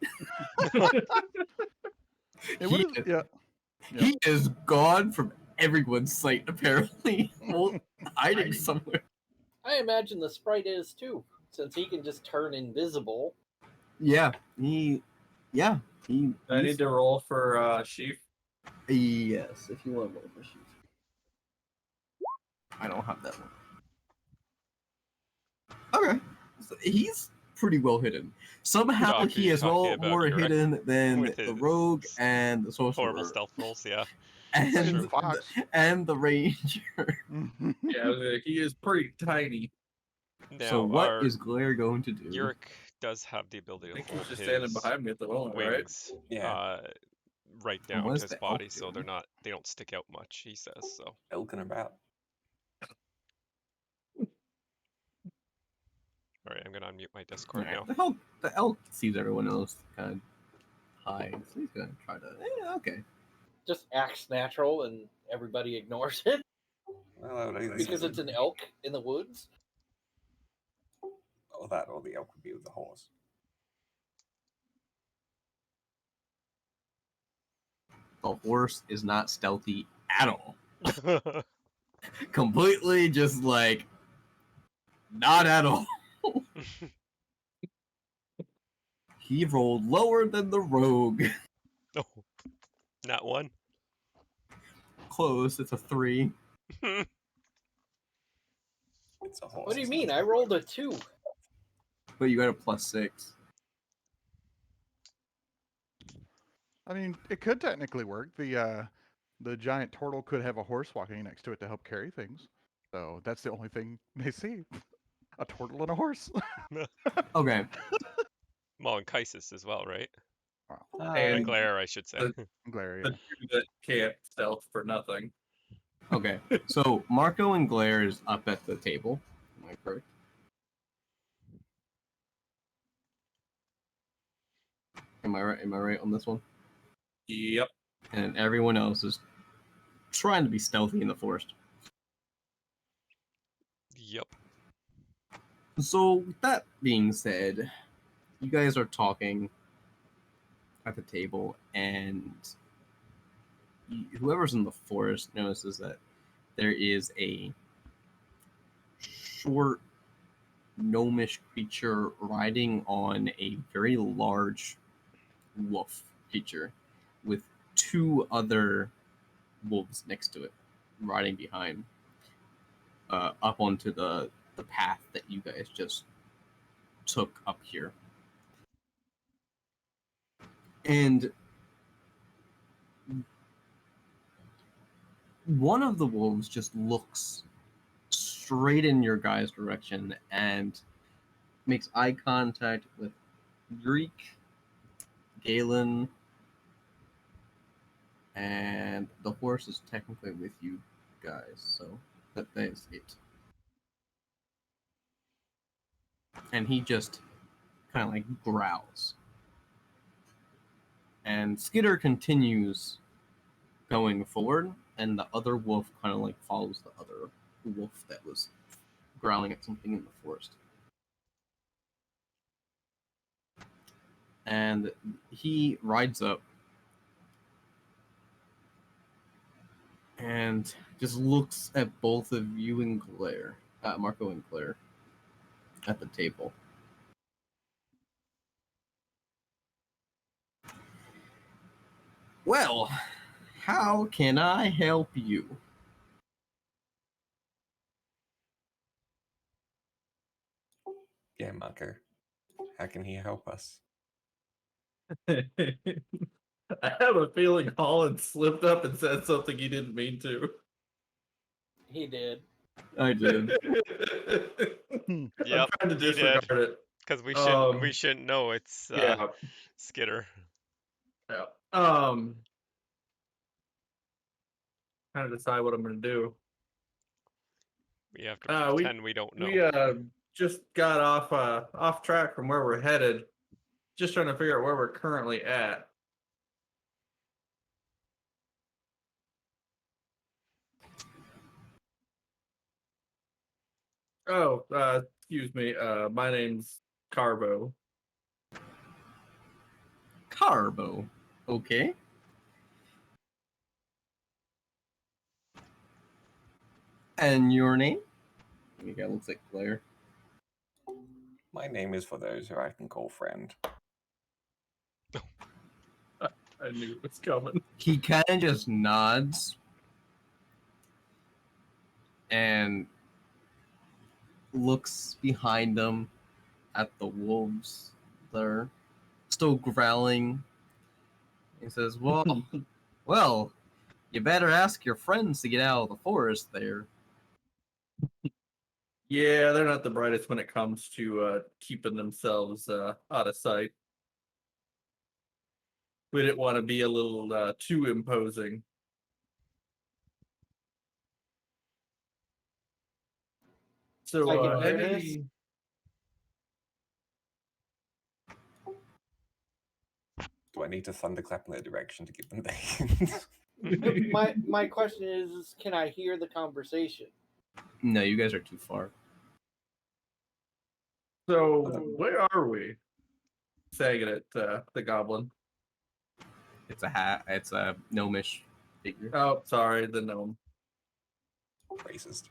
Yeah. He is gone from everyone's sight, apparently. Well, hiding somewhere. I imagine the sprite is too, since he can just turn invisible. Yeah, I need to roll for Sheaf. Yes, if you want to roll for shoes. I don't have that one. Okay, so he's pretty well hidden. Somehow Doc, he are is you talking all about more Yurek hidden than with the his rogue and the sorcerer. Horrible stealth rolls, yeah. and, Sure. Fox. and the ranger. Yeah, he is pretty tiny. Now, So what is Glare going to do? Yurik does have the ability I to think hold he's just his standing behind me at the moment, right? wings Yeah. right And down what to is his the elk body, so doing? they don't stick out much. He says so. Elking about. All right, I'm gonna unmute my Discord Alright, now. the elk sees everyone else kind of high, so he's gonna try to. Okay. Just acts natural and everybody ignores it Well, because it's an elk in the woods. Or that, or the elk would be with the horse. The horse is not stealthy at all. Completely just like not at all. He rolled lower than the rogue. Oh, not one. Close. It's a 3. It's a horse. What do you it's mean? not I rolled a 2. But you got a +6. I mean, it could technically work. The giant turtle could have a horse walking next to it to help carry things. So that's the only thing they see. A turtle and a horse. Okay. Well, and Kaisis as well, right? Wow. And And Glare, I should say. the- Glare, The yeah. two that can't stealth for nothing. Okay. So Marco and Glare is up at the table. Am I correct? Am I right? Am I right on this one? Yep. And everyone else is trying to be stealthy in the forest. Yep. So with that being said, you guys are talking at the table, and whoever's in the forest notices that there is a short gnomish creature riding on a very large wolf creature with 2 other wolves next to it riding behind up onto the path that you guys just took up here. And one of the wolves just looks straight in your guys' direction and makes eye contact with Greek, Galen, and the horse is technically with you guys, so that is it. And he just kind of like growls. And Skitter continues going forward, and the other wolf kind of like follows the other wolf that was growling at something in the forest. And he rides up and just looks at both of you and Claire, Marco and Claire, at the table. Well, how can I help you? Yeah, Marco. How can he help us? I have a feeling Holland slipped up and said something he didn't mean to. He did. I did. I'm Yep, trying to he did. disregard it. Because we Um, shouldn't know it's Yeah. Skitter. Yeah. Trying to decide what I'm gonna do. We have to We pretend we don't know. we just got off track from where we're headed. Just trying to figure out where we're currently at. Oh, excuse me. My name's Carbo. Carbo. Okay. And your name? The guy looks like Claire. My name is for those who I can call friend. I knew it was coming. He kind of just nods and looks behind him at the wolves that are still growling. He says, well, you better ask your friends to get out of the forest there. Yeah, they're not the brightest when it comes to keeping themselves out of sight. We didn't want to be a little too imposing. So, I can hear this. any Do I need to thunderclap in their direction to give them names? My question is, can I hear the conversation? No, you guys are too far. So, where are we? Saying it at the goblin. It's a hat. It's a gnomish figure. Oh, sorry, the gnome. Racist.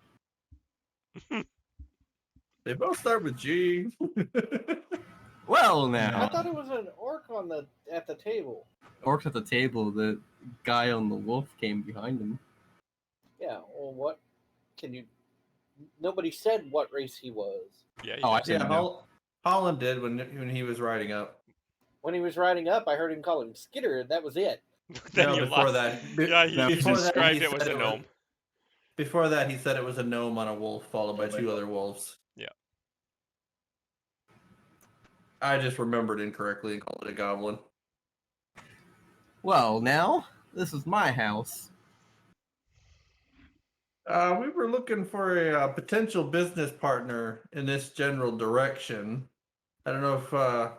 They both start with G. Well, I now thought it was an orc at the table. orcs at the table. The guy on the wolf came behind him. Yeah. Well, what can you? Nobody said what race he was. Yeah, you Oh, I did. didn't Yeah, know. Holland did when he was riding up. When he was riding up, I heard him call him Skitter, and that was it. Then No, you before lost. that. Yeah, he before that, described he it was said a gnome. Before that, he said it was a gnome on a wolf, followed by two other wolves. Yeah. I just remembered incorrectly and called it a goblin. Well, now this is my house. We were looking for a potential business partner in this general direction. I don't know if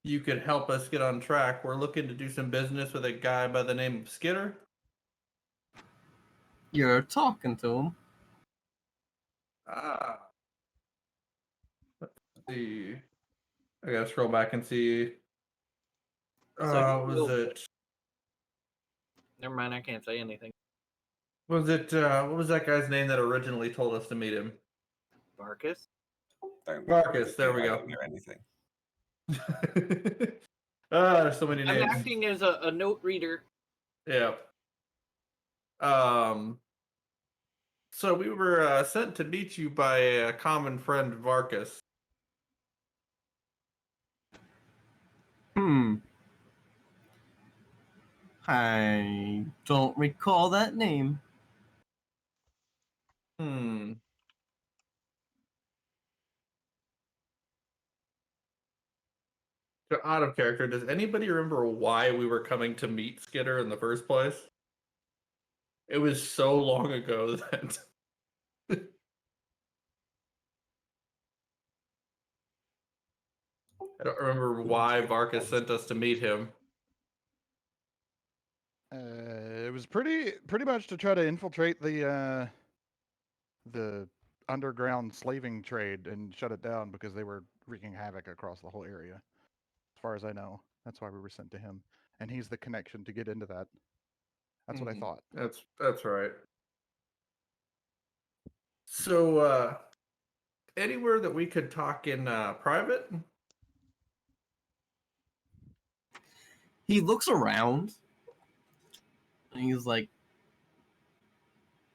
you could help us get on track. We're looking to do some business with a guy by the name of Skitter. You're talking to him. Ah. Let's see. I gotta scroll back and see. So Was it? Never mind. I can't say anything. Was it? What was that guy's name that originally told us to meet him? Barkus. Don't Marcus, there we I go. don't know anything. There's so many I'm names. acting as a note reader. Yeah. So we were sent to meet you by a common friend, Varkas. I don't recall that name. Hmm. So out of character, does anybody remember why we were coming to meet Skitter in the first place? It was so long ago that I don't remember why Varkas sent us to meet him. It was pretty much to try to infiltrate the underground slaving trade and shut it down because they were wreaking havoc across the whole area. As far as I know, that's why we were sent to him, and he's the connection to get into that. That's what I thought. That's right. So anywhere that we could talk in private? He looks around and he's like,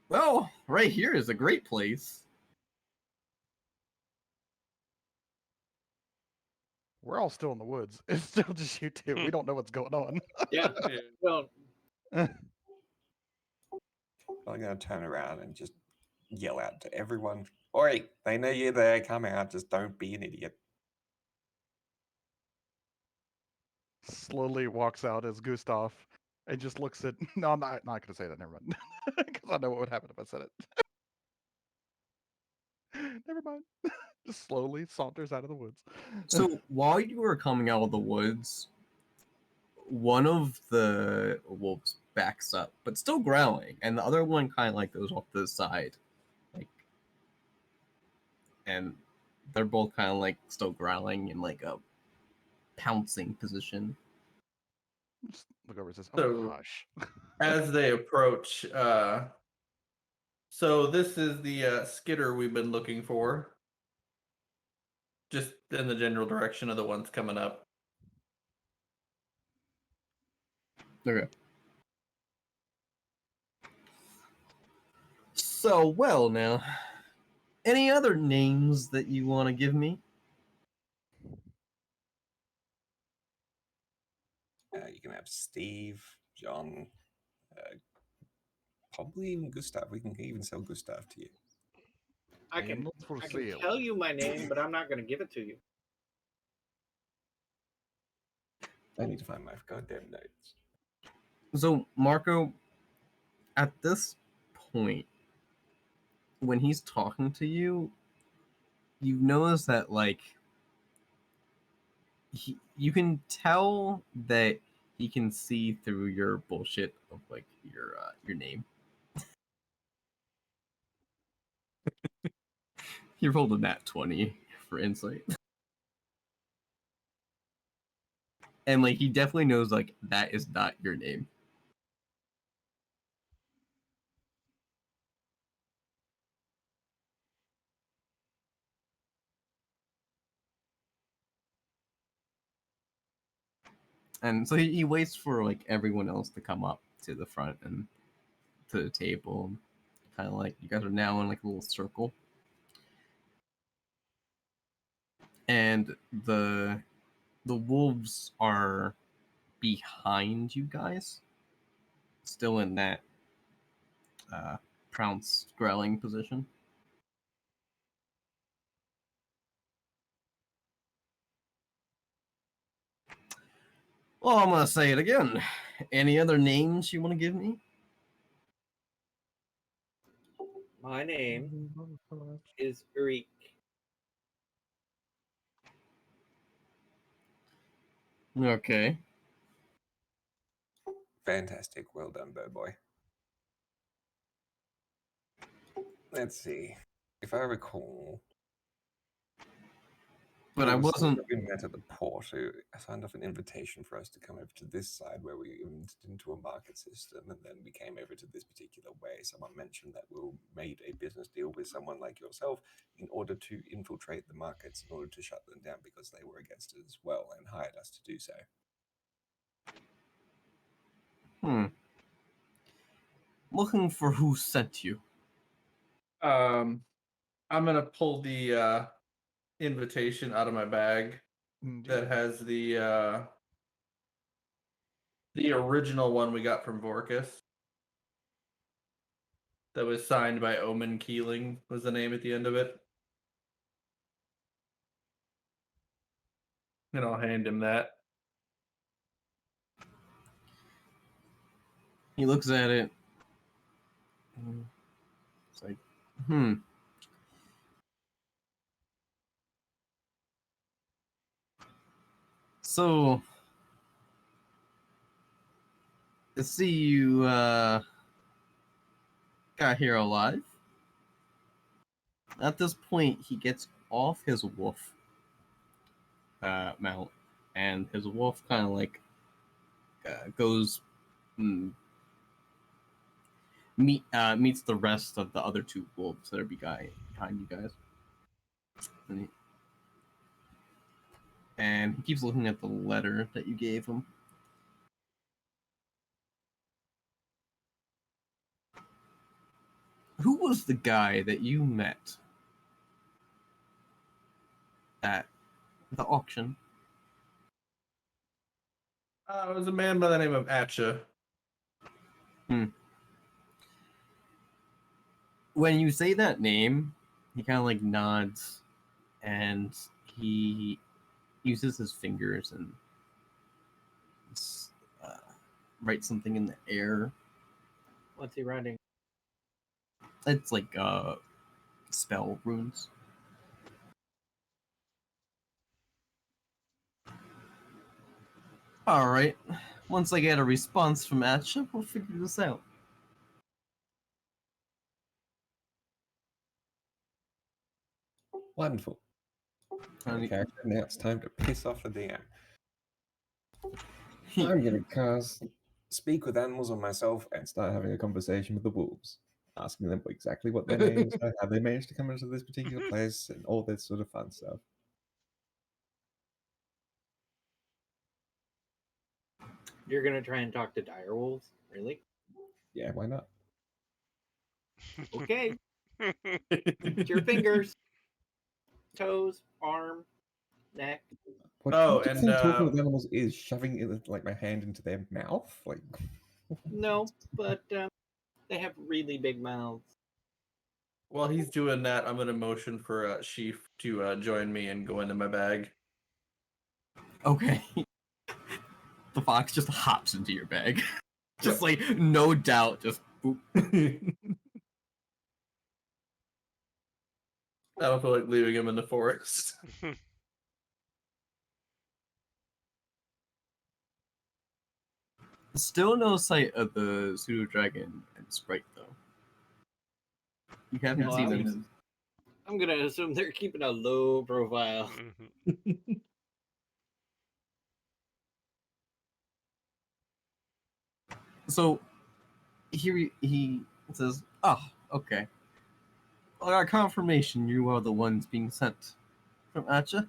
well, right here is a great place. We're all still in the woods. It's still just you two. We don't know what's going on. Yeah. Well, I'm going to turn around and just yell out to everyone, oi, they know you're there, come out, just don't be an idiot. Slowly walks out as Gustav and just looks at. No, I'm not going to say that. Never mind. Because I know what would happen if I said it. Never mind. Just slowly saunters out of the woods. So while you were coming out of the woods, one of the wolves backs up, but still growling, and the other one kind of like goes off to the side, like, and they're both kind of like still growling in like a pouncing position. Just look over and says, So- "Oh, hush." As they approach, so this is the Skitter we've been looking for. Just in the general direction of the ones coming up. Okay. So, well, now, any other names that you want to give me? You can have Steve, John, probably even Gustav. We can even sell Gustav to you. I can Not for I can sale. tell you my name, but I'm not going to give it to you. I need to find my goddamn notes. So, Marco, at this point, when he's talking to you, you notice that, like, you can tell that he can see through your bullshit of, like, your name. He rolled a nat 20 for insight. And, like, he definitely knows, like, that is not your name. And so he waits for, like, everyone else to come up to the front and to the table. Kind of like, you guys are now in, like, a little circle. And the wolves are behind you guys, still in that prounce growling position. Well, I'm gonna say it again. Any other names you want to give me? My name is Urique. Okay. Fantastic. Well done, bird boy. Let's see. If I recall, But there I was someone wasn't. that we met at the port who signed off an invitation for us to come over to this side where we went into a market system, and then we came over to this particular way. Someone mentioned that we made a business deal with someone like yourself in order to infiltrate the markets, in order to shut them down because they were against it as well, and hired us to do so. Looking for who sent you. I'm gonna pull the invitation out of my bag that has the original one we got from Vorkus. That was signed by Omen Keeling, was the name at the end of it. And I'll hand him that. He looks at it. It's like, So, I see you got here alive. At this point, he gets off his wolf mount, and his wolf kind of like goes meets the rest of the other two wolves that are behind you guys. And he keeps looking at the letter that you gave him. Who was the guy that you met at the auction? It was a man by the name of Atcha. When you say that name, he kind of like nods, and he uses his fingers and writes something in the air. What's he writing? It's like spell runes. All right. Once I get a response from Atcha, we'll figure this out. Wonderful. Okay, now it's time to piss off the DM. I'm going to speak with animals on myself and start having a conversation with the wolves, asking them exactly what their names are, how they managed to come into this particular place, and all this sort of fun stuff. You're gonna try and talk to direwolves? Really? Yeah, why not? Okay. It's your fingers, toes, arm, neck. What Oh, do you and, think talking with animals is shoving it, like my hand into their mouth? Like, No, but they have really big mouths. While he's doing that, I'm gonna motion for Sheaf to join me and go into my bag. Okay. The fox just hops into your bag. Just Yep. like, no doubt, just boop. I don't feel like leaving him in the forest. Still no sight of the pseudo dragon and sprite though. You haven't Well, seen them. I'm gonna assume they're keeping a low profile. Mhm. So here he says, "Oh, okay. Well, I got confirmation you are the ones being sent from Atcha.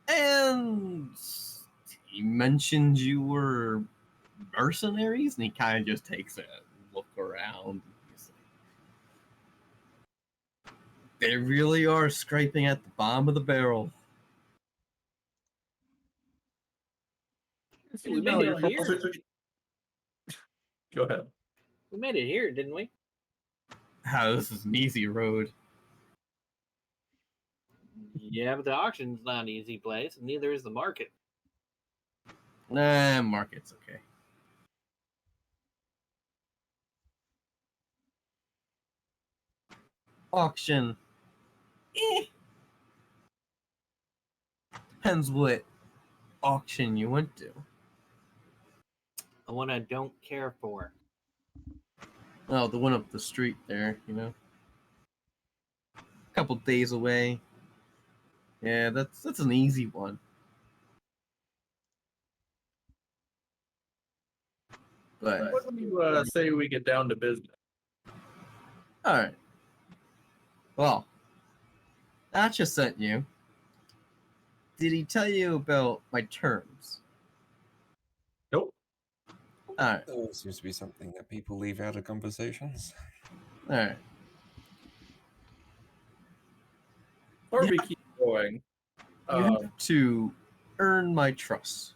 And he mentioned you were mercenaries, and he kind of just takes a look around. He's like, they really are scraping at the bottom of the barrel. We made it here. Go ahead. We made it here, didn't we? This is an easy road. Yeah, but the auction's not an easy place, and neither is the market. Nah, market's okay. Auction. Depends what auction you went to. The one I don't care for. Oh, the one up the street there, you know. A couple days away. Yeah, that's an easy one. But What do you say we get down to business? all right. Well, I just sent you. Did he tell you about my terms? Nope. All right. That always seems to be something that people leave out of conversations. All right. Or we Yeah. keep going. You have to earn my trust.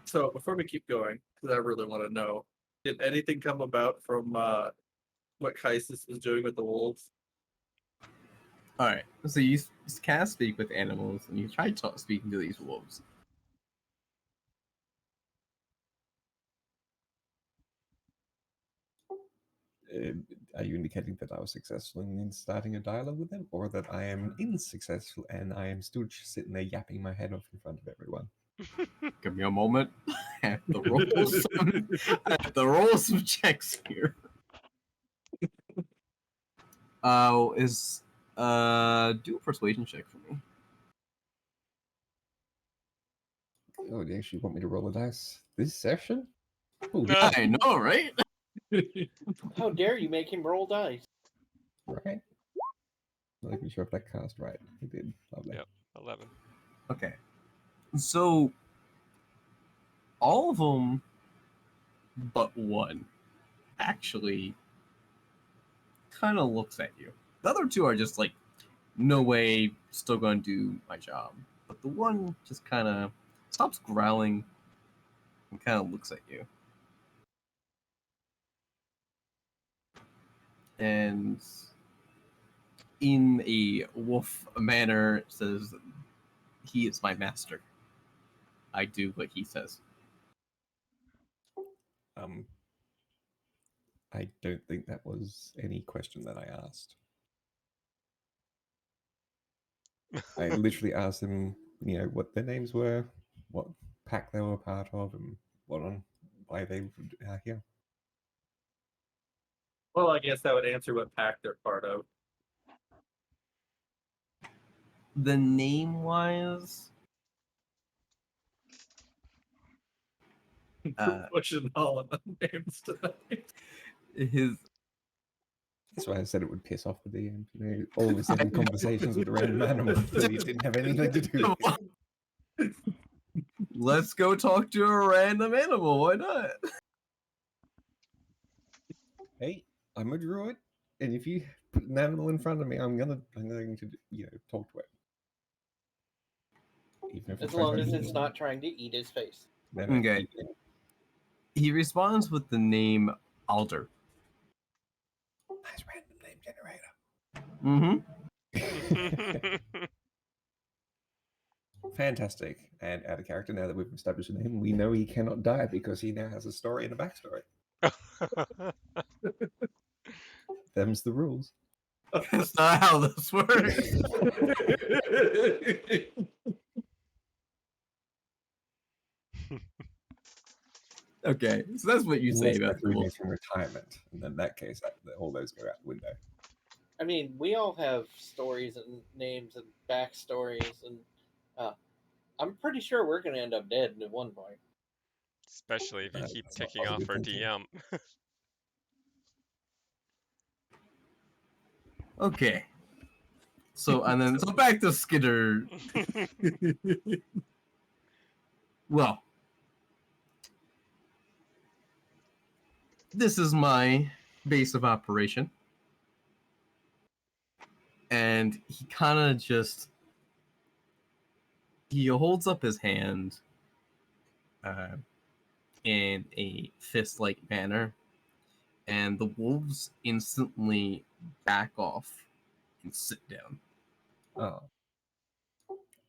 So before we keep going, because I really want to know, did anything come about from what Kaisis was doing with the wolves? All right. So you can speak with animals, and you try speaking to these wolves. Are you indicating that I was successful in starting a dialogue with them, or that I am unsuccessful and I am still just sitting there yapping my head off in front of everyone? Give me a moment. I have to roll some checks here. Do a persuasion check for me. Oh, you actually want me to roll a dice this session? Oh, Yeah, I know, right? How dare you make him roll dice? right. Not even sure if that cast right. It did. Lovely. Yep, 11. Okay. So all of them but one actually kind of looks at you. The other two are just like, no way, still gonna do my job. But the one just kind of stops growling and kind of looks at you. And in a wolf manner says, he is my master. I do what he says. I don't think that was any question that I asked. I literally asked them, what their names were, what pack they were part of, and why they are here. Well, I guess that would answer what pack they're part of. The name wise, Pushing all of the names tonight. his That's why I said it would piss off the DM. All of a sudden, conversations with a random animal that he didn't have anything to do with. Let's go talk to a random animal. Why not? Hey, I'm a druid, and if you put an animal in front of me, I'm going to talk to it. Even if As tries long to as eat it's me. not trying to eat his face. Then I Okay. eat it. He responds with the name Alder. Nice random name generator. Mm-hmm. Fantastic. And out of character, now that we've established a name, we know he cannot die because he now has a story and a backstory. Them's the rules. That's not how this works. Okay, so that's what you say Unless about that's the wolf. remakes from retirement. And in that case, all those go out the window. I mean, we all have stories and names and backstories, and I'm pretty sure we're going to end up dead at one point. Especially if you keep That's not ticking off positive our thinking. DM. Okay. So back to Skitter. Well, this is my base of operation. And he kind of just he holds up his hand in a fist-like manner, and the wolves instantly back off and sit down. Oh.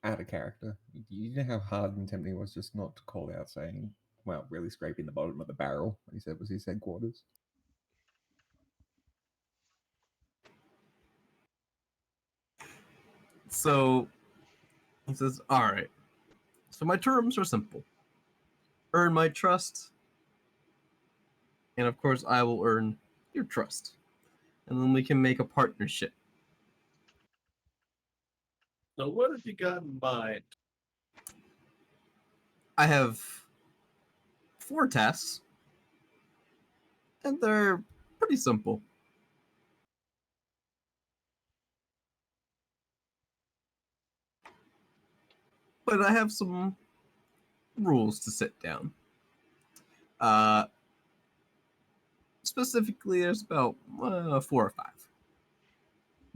Out of character. You know how hard and tempting it was just not to call out saying, well, really scraping the bottom of the barrel, he said was his headquarters. So he says, all right, so my terms are simple. Earn my trust, and of course I will earn your trust. And then we can make a partnership. So what have you got in mind? I have 4 tasks, and they're pretty simple. But I have some rules to set down. Specifically, there's about 4 or 5.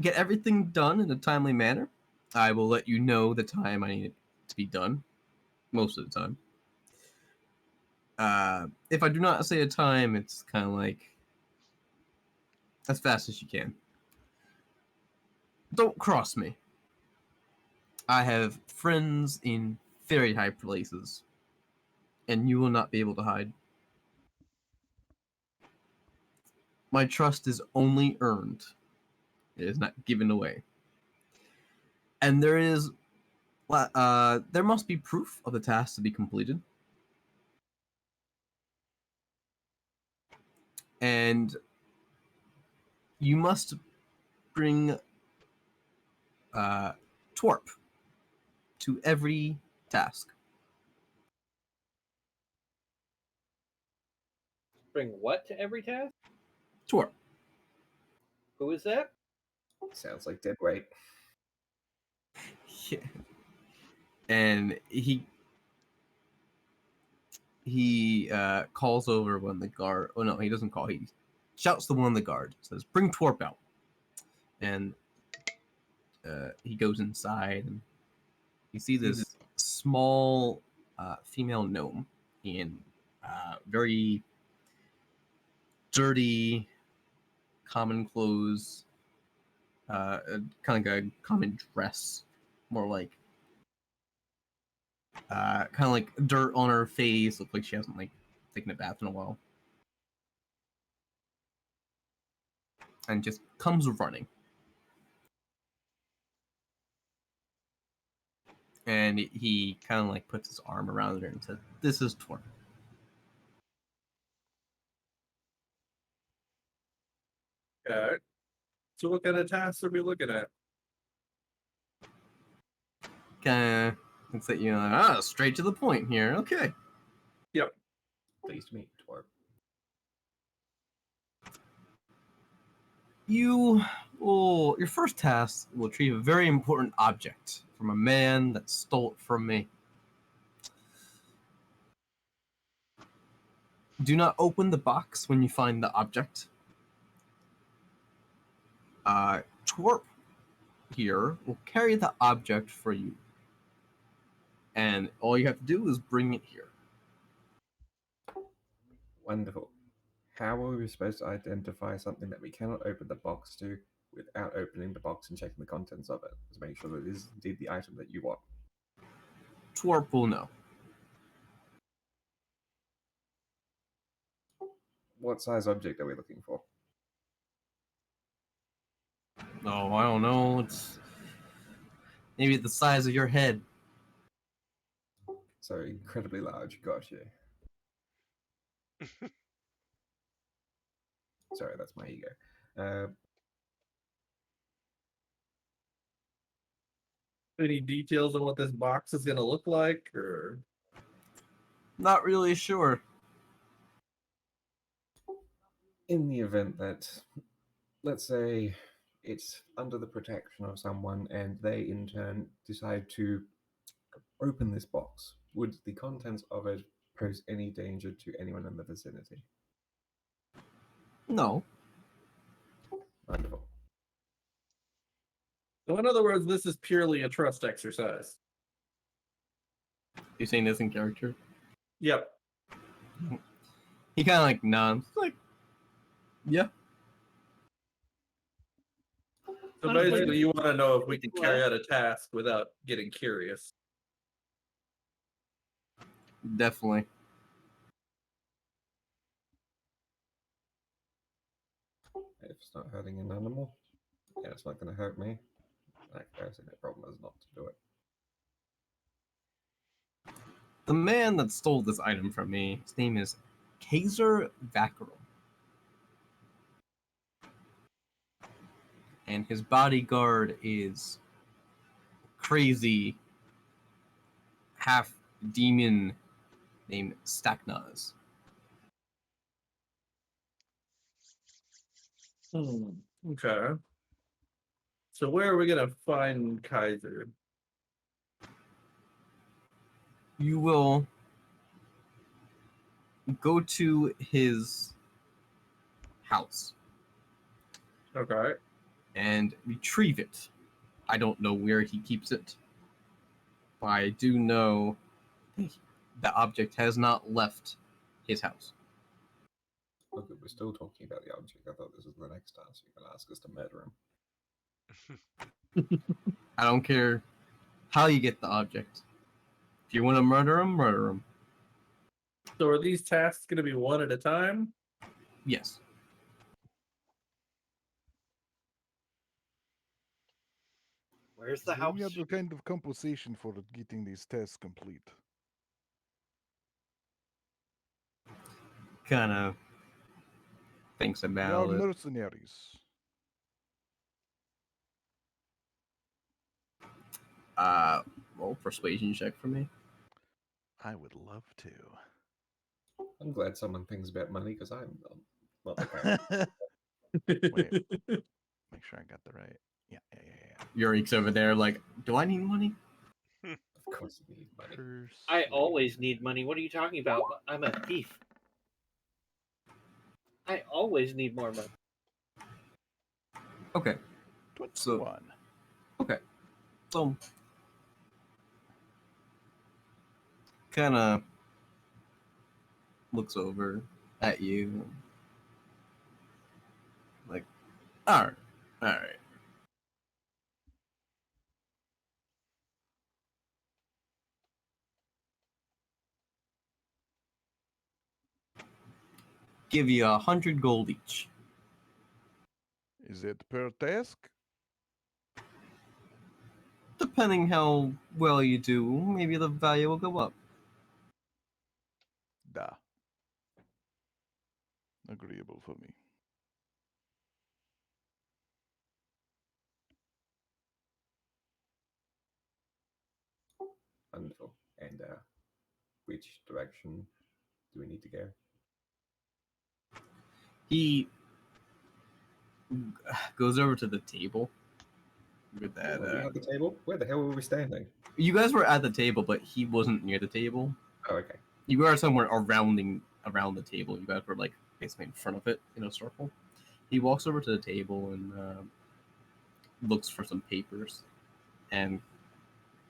Get everything done in a timely manner. I will let you know the time I need it to be done, most of the time. If I do not say a time, it's kind of like as fast as you can. Don't cross me. I have friends in very high places, and you will not be able to hide. My trust is only earned. It is not given away. And there must be proof of the task to be completed. And you must bring twerp to every task. Bring what to every task? Twerp. Who is that? Sounds like dead weight. Yeah. And he calls over one of the guard. Oh no, he doesn't call. He shouts to one of the guard. Says, "Bring twerp out." And he goes inside, and you see this small female gnome in very dirty, common clothes, kind of like a common dress, more like kind of like dirt on her face. Looks like she hasn't like taken a bath in a while, and just comes running. And he kind of like puts his arm around her and says, "This is twerp." Okay. So what kind of tasks are we looking at? Kind of, it's like, straight to the point here. Okay. Pleased to meet you, twerp. Your first task will retrieve a very important object from a man that stole it from me. Do not open the box when you find the object. Twerp here will carry the object for you. And all you have to do is bring it here. Wonderful. How are we supposed to identify something that we cannot open the box to without opening the box and checking the contents of it to make sure that it is indeed the item that you want? Twerp will know. What size object are we looking for? Oh, I don't know. It's maybe the size of your head. So incredibly large. Gotcha. Sorry, that's my ego. Any details on what this box is gonna look like, or Not really sure. In the event that, let's say, it's under the protection of someone and they in turn decide to open this box, would the contents of it pose any danger to anyone in the vicinity? No. Wonderful. so in other words, this is purely a trust exercise. You're saying this in character? Yep. He kind of like nods. Like, yeah. So What if we- basically, you want to know if we can carry out a task without getting curious. Definitely. If it's not hurting an animal, yeah, it's not going to hurt me. I don't see no problem as not to do it. The man that stole this item from me, his name is Kaiser Vacarum. And his bodyguard is crazy half demon named Staknaz. Okay. So where are we gonna find Kaiser? You will go to his house Okay. and retrieve it. I don't know where he keeps it, but I do know the object has not left his house. Okay, we're still talking about the object. I thought this was the next task. You're going to ask us to murder him. I don't care how you get the object. If you want to murder him, murder him. So are these tasks gonna be one at a time? Yes. Where's the Is there any house? other kind of compensation for getting these tests complete? Kind of thinks We are about it. mercenaries. Roll persuasion check for me. I would love to. I'm glad someone thinks about money because I'm not the kind. Wait, make sure I got the right. Yeah. Yurik's over there like, do I need money? Of course you need money. I always need money. What are you talking about? I'm a thief. I always need more money. Okay. 21. Okay. So kind of looks over at you like, all right. Give you 100 gold each. Is it per task? Depending how well you do, maybe the value will go up. Da. Agreeable for me. Wonderful. And which direction do we need to go? He goes over to the table with that. Were we at the table? Where the hell were we standing? You guys were at the table, but he wasn't near the table. Oh, okay. You were somewhere around the table. You guys were like basically in front of it in a circle. He walks over to the table and looks for some papers and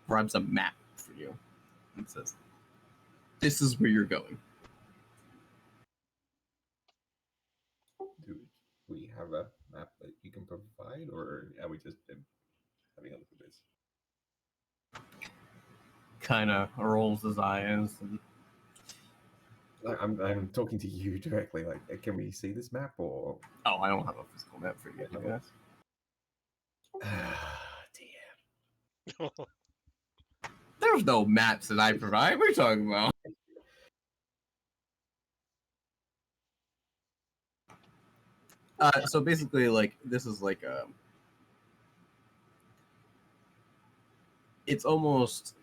grabs a map for you and says, "This is where you're going." we have a map that you can provide, or are we just having a look at this? Kind of rolls his eyes. And... I'm talking to you directly. Like, can we see this map, or? Oh, I don't have a physical map for you guys. Damn. There's no maps that I provide. What are you talking about? So basically, like, this is like it's almost,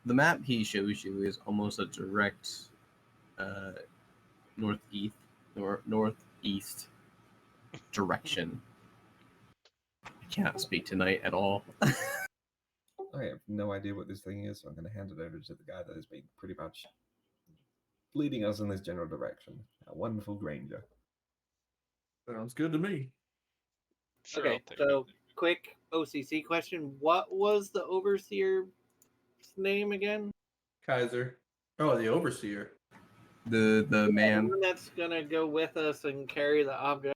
the map he shows you is almost a direct northeast direction. I can't speak tonight at all. I have no idea what this thing is, so I'm going to hand it over to the guy that has been pretty much leading us in this general direction. A wonderful Granger. Sounds good to me. Sure, Okay, I'll take so quick OCC question. What was the overseer's name again? Kaiser. Oh, the overseer. The The man. one that's gonna go with us and carry the object.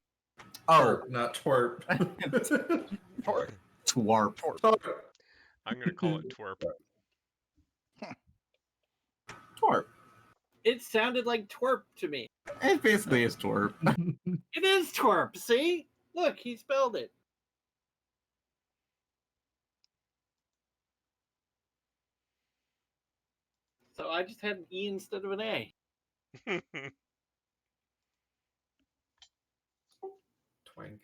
Oh, Twerp, not twerp. twarp. Twerp. I'm gonna call it twerp. Twarp. It sounded like twerp to me. It basically is twerp. It is twerp. See, look, he spelled it. So I just had an E instead of an A. Twank.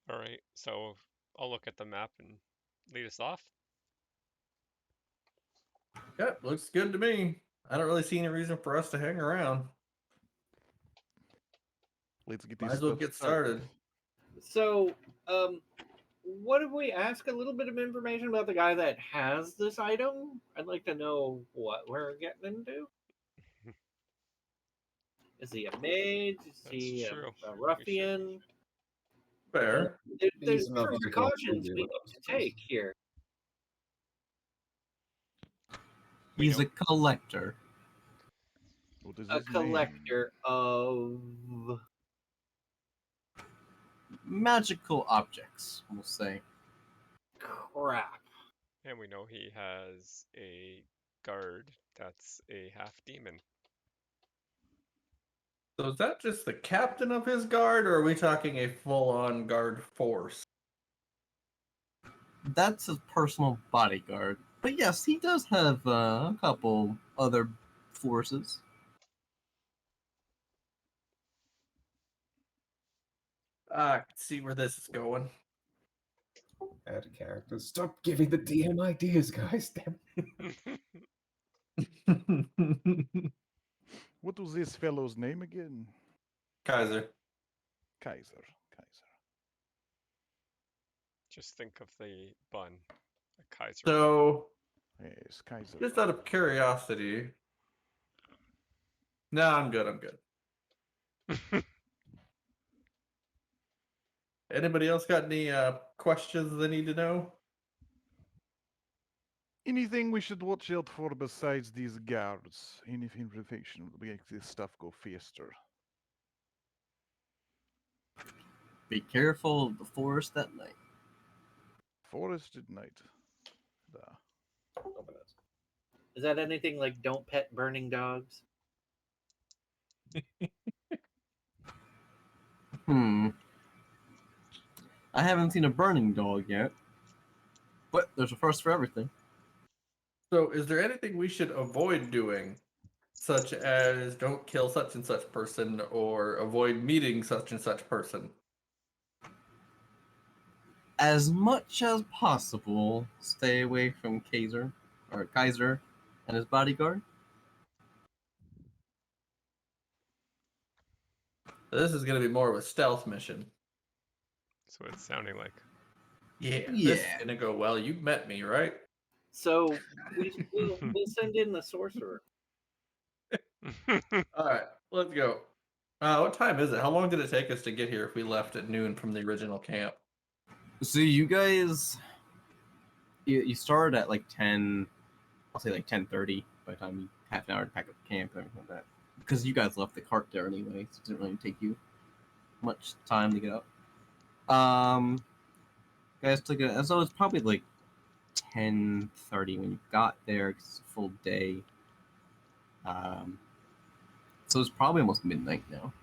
All right, so I'll look at the map and lead us off. Yep, looks good to me. I don't really see any reason for us to hang around. Let's get Might these as well stuff get started. So, what if we ask a little bit of information about the guy that has this item? I'd like to know what we're getting into. Is he a mage? Is That's he true. a ruffian? Fair. There's He's not different very precautions comfortable we with need us. to take here. We He's a don't- collector. What is A his name? collector of Magical objects, we'll say. crap. And we know he has a guard that's a half demon. So is that just the captain of his guard, or are we talking a full-on guard force? That's his personal bodyguard. But yes, he does have a couple other forces. I can see where this is going. Add characters. Stop giving the DM ideas, guys. Damn. What was this fellow's name again? Kaiser. Kaiser. Just think of the bun, a Kaiser. So, Yes, Kaiser. just out of curiosity. No, I'm good. Anybody else got any questions they need to know? Anything we should watch out for besides these guards? Any information will make this stuff go faster. Be careful of the forest at night. Forest at night. Is that anything like don't pet burning dogs? I haven't seen a burning dog yet. But there's a first for everything. So, is there anything we should avoid doing, such as don't kill such and such person, or avoid meeting such and such person? As much as possible, stay away from Kaiser and his bodyguard. This is going to be more of a stealth mission. That's what it's sounding like. Yeah, this is Yeah. going to go well. You met me, right? So we'll send in the sorcerer. All right, let's go. What time is it? How long did it take us to get here if we left at noon from the original camp? So you guys, you started at like 10, I'll say like 10:30 by the time you half an hour to pack up camp and everything like that. Because you guys left the cart there anyway, so it didn't really take you much time to get up. Guys took it. So it's probably like 10:30 when you got there. 'Cause it's a full day. So it's probably almost midnight now.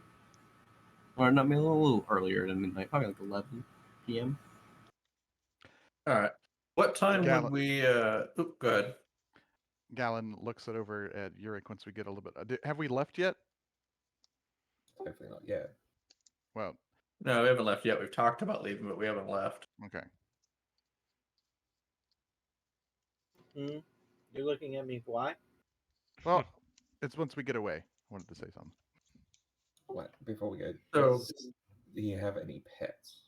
Or not, maybe a little earlier than midnight. Probably like 11 p.m. All right. What time Gallon. would we? Go ahead. Gallon looks it over at Yurik once we get a little bit. Have we left yet? Hopefully not yet. Well, No, we haven't left yet. We've talked about leaving, but we haven't left. okay. You're looking at me. Why? Well, it's once we get away. I wanted to say something. What? Before we go, So- do you have any pets?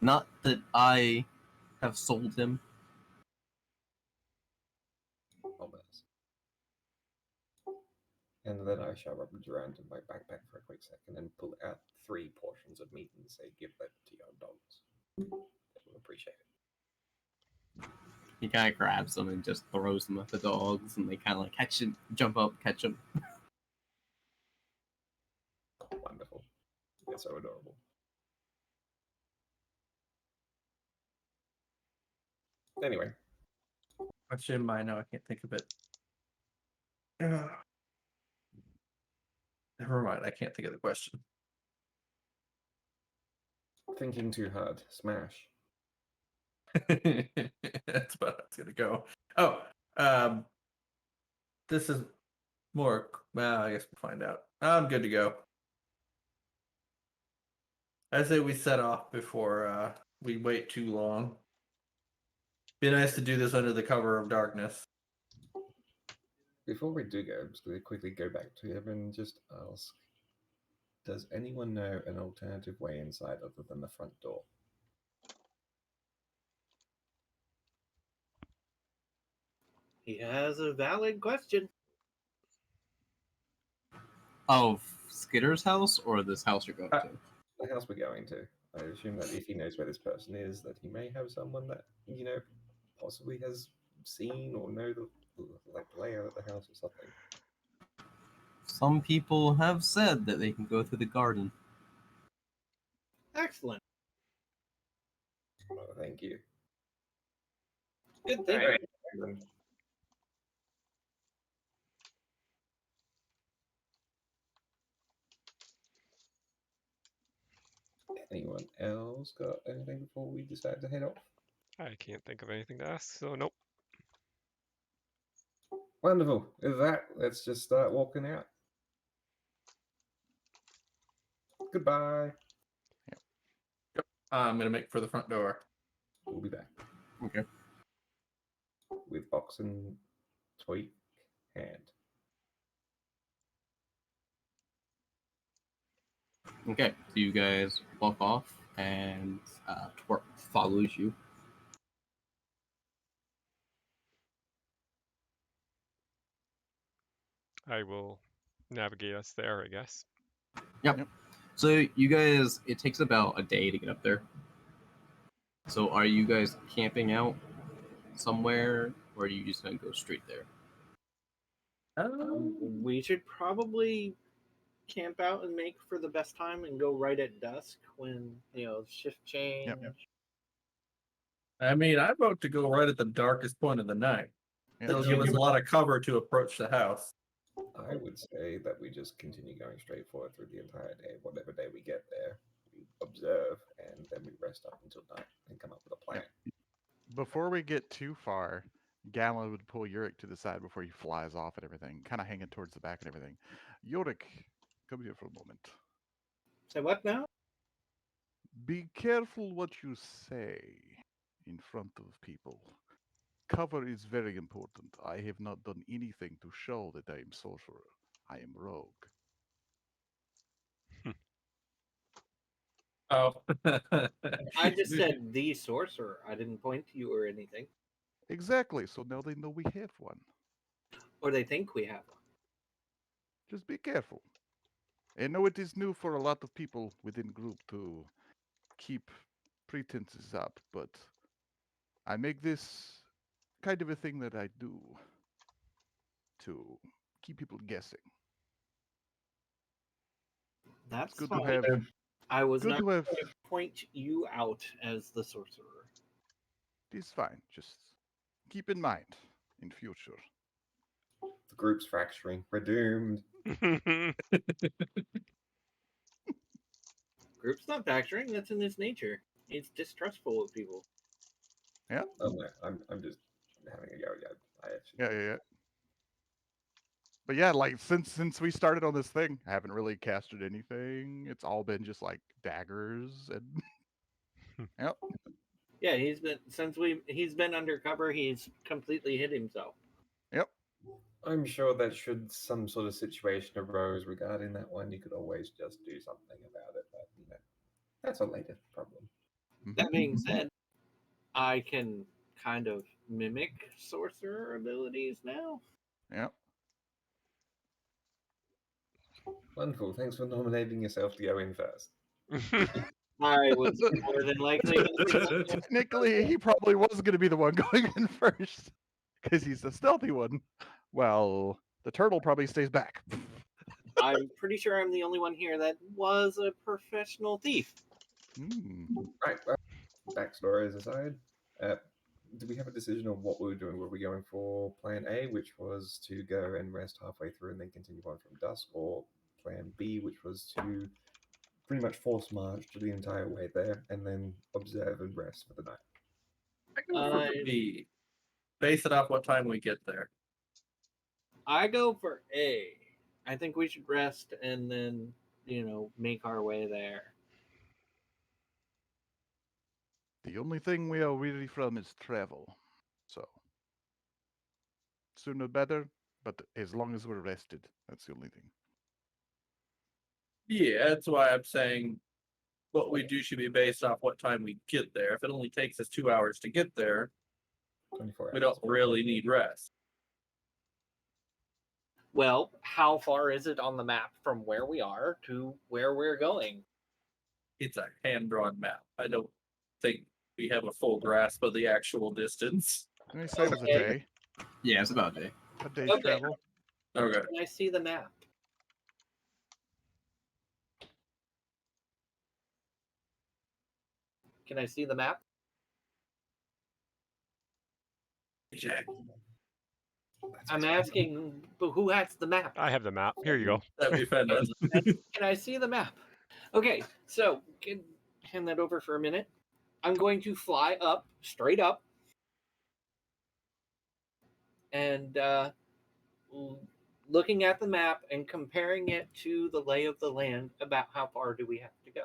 Not that I have sold him. Ominous. And then I shall rummage around in my backpack for a quick second and pull out 3 portions of meat and say, give that to your dogs. They will appreciate it. He kind of grabs them and just throws them at the dogs, and they kind of like catch him, jump up, catch him. Wonderful. It's so adorable. Anyway, What's in mind now? I can't think of it. Ugh. Never mind. I can't think of the question. thinking too hard. Smash. That's about how it's gonna go. Oh, this is more. Well, I guess we'll find out. I'm good to go. I say we set off before we wait too long. Be nice to do this under the cover of darkness. Before we do go, I'm just going to quickly go back to him and just ask, does anyone know an alternative way inside other than the front door? He has a valid question. Of Skitter's house or this house you're going to? The house we're going to. I assume that if he knows where this person is, that he may have someone that, possibly has seen or know the layout of the house or something. Some people have said that they can go through the garden. Excellent. Oh, thank you. Good thing. Alright. Anyone else got anything before we decide to head off? I can't think of anything to ask, so nope. Wonderful. With that, let's just start walking out. Goodbye. I'm gonna make for the front door. We'll be back. Okay. With box and toy hand. Okay, so you guys walk off, and Twerk follows you. I will navigate us there, I guess. Yep. So you guys, it takes about a day to get up there. So are you guys camping out somewhere, or are you just gonna go straight there? We should probably camp out and make for the best time and go right at dusk when shift change. Yep. I mean, I vote to go right at the darkest point of the night. Yeah, It'll so give us a lot of cover to approach the house. I would say that we just continue going straight forward through the entire day. Whatever day we get there, we observe, and then we rest up until night and come up with a plan. before we get too far, Gallon would pull Yurik to the side before he flies off and everything, kind of hanging towards the back and everything. Yurik, come here for a moment. Say what now? Be careful what you say in front of people. Cover is very important. I have not done anything to show that I am sorcerer. I am rogue. Oh. I just said the sorcerer. I didn't point to you or anything. Exactly. So now they know we have one. Or they think we have one. Just be careful. I know it is new for a lot of people within group to keep pretenses up, but I make this kind of a thing that I do to keep people guessing. That's Good fine. to have. I was Good not to have. going to point you out as the sorcerer. It's fine. Just keep in mind in future. The group's fracturing. We're doomed. Group's not factoring. That's in his nature. He's distrustful of people. Yeah. Oh no, I'm just having a go. Yeah, I actually. Yeah. But yeah, like since we started on this thing, I haven't really casted anything. It's all been just like daggers and yep. Yeah, he's been undercover. He's completely hid himself. Yep. I'm sure that should some sort of situation arose regarding that one, you could always just do something about it. But that's a later problem. That being said, I can kind of mimic sorcerer abilities now. Yep. Wonderful. Thanks for nominating yourself to go in first. I was more than likely. Technically, he probably was going to be the one going in first because he's the stealthy one. Well, the turtle probably stays back. I'm pretty sure I'm the only one here that was a professional thief. Right. Well, backstories aside, do we have a decision on what we were doing? Were we going for Plan A, which was to go and rest halfway through and then continue on from dusk, or Plan B, which was to pretty much force march to the entire way there and then observe and rest for the night? I go for B. Base it off what time we get there. I go for A. I think we should rest and then, make our way there. The only thing we are weary from is travel. So, sooner better, but as long as we're rested, that's the only thing. Yeah, that's why I'm saying what we do should be based off what time we get there. If it only takes us 2 hours to get there, 24 hours. we don't really need rest. Well, how far is it on the map from where we are to where we're going? It's a hand-drawn map. I don't think we have a full grasp of the actual distance. Let me say it was a day. Yeah, it's about a day. A day's Okay. travel. Okay. Can I see the map? Can I see the map? Jack. I'm asking, but who has the map? I have the map. Here you go. That'd be fantastic. Can I see the map? Okay, so hand that over for a minute. I'm going to fly up, straight up, and looking at the map and comparing it to the lay of the land. About how far do we have to go?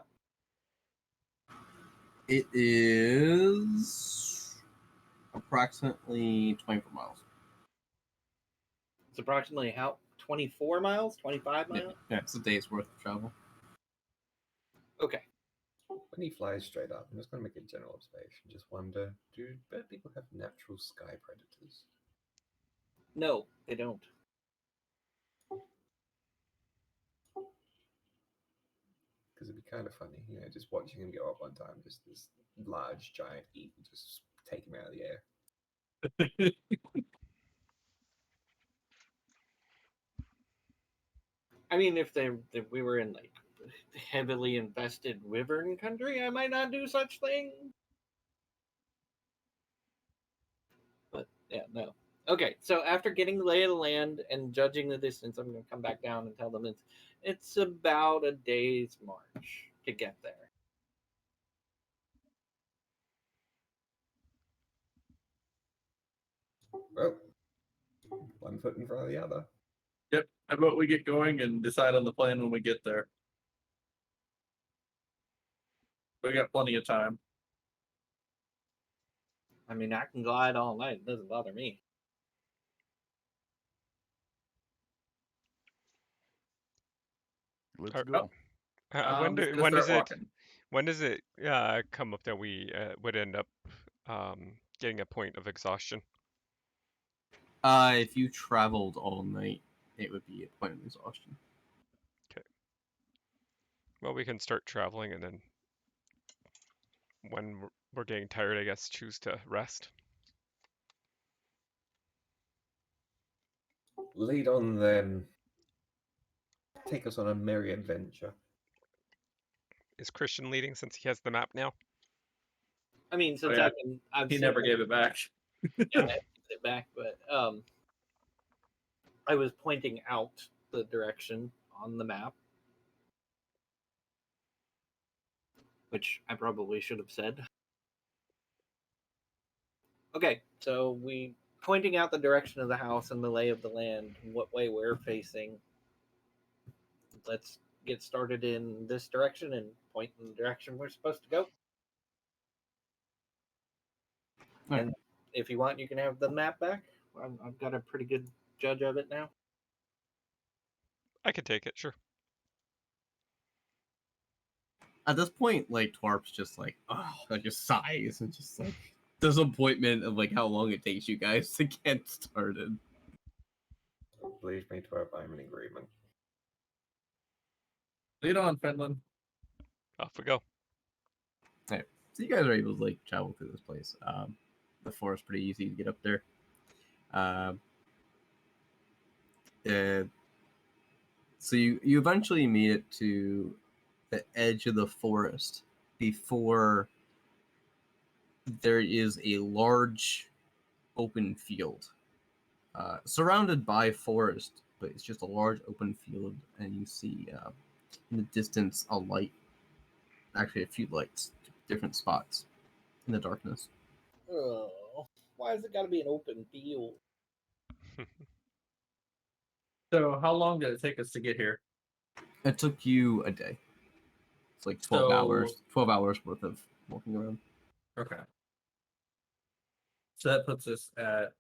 It is approximately 24 miles. It's approximately how 24 miles, 25 miles. Yeah, it's a day's worth of travel. Okay. When he flies straight up, I'm just going to make a general observation. Just wonder, do bird people have natural sky predators? No, they don't. Because it'd be kind of funny, just watching him go up one time, just this large, giant eagle just take him out of the air. I mean, if we were in like heavily invested wyvern country, I might not do such thing. But yeah, no. Okay, so after getting the lay of the land and judging the distance, I'm going to come back down and tell them it's about a day's march to get there. Well, one foot in front of the other. Yep. How about we get going and decide on the plan when we get there? We got plenty of time. I mean, I can glide all night. It doesn't bother me. Let's go. When does it come up that we would end up getting a point of exhaustion? If you traveled all night, it would be a point of exhaustion. Okay. Well, we can start traveling and then when we're getting tired, I guess, choose to rest. Lead on then. Take us on a merry adventure. Is Christian leading since he has the map now? I mean, since yeah. I've He seen never gave it back. yeah, I have to get it back, but I was pointing out the direction on the map, which I probably should have said. Okay, so we pointing out the direction of the house and the lay of the land, what way we're facing. Let's get started in this direction and point in the direction we're supposed to go. Alright. And if you want, you can have the map back. I've got a pretty good judge of it now. I could take it, sure. At this point, like Twarp's just like, oh, like just sighs and just like disappointment of like how long it takes you guys to get started. Believe me, Twerp, I'm in agreement. Lead on, Finland. Off we go. Alright, so you guys are able to like travel through this place. The forest's pretty easy to get up there. So you eventually made it to the edge of the forest before there is a large open field surrounded by forest, but it's just a large open field, and you see in the distance a light, actually a few lights, different spots in the darkness. Oh, why has it got to be an open field? So how long did it take us to get here? It took you a day. It's like 12 So- hours. 12 hours worth of walking around. Okay. So that puts us at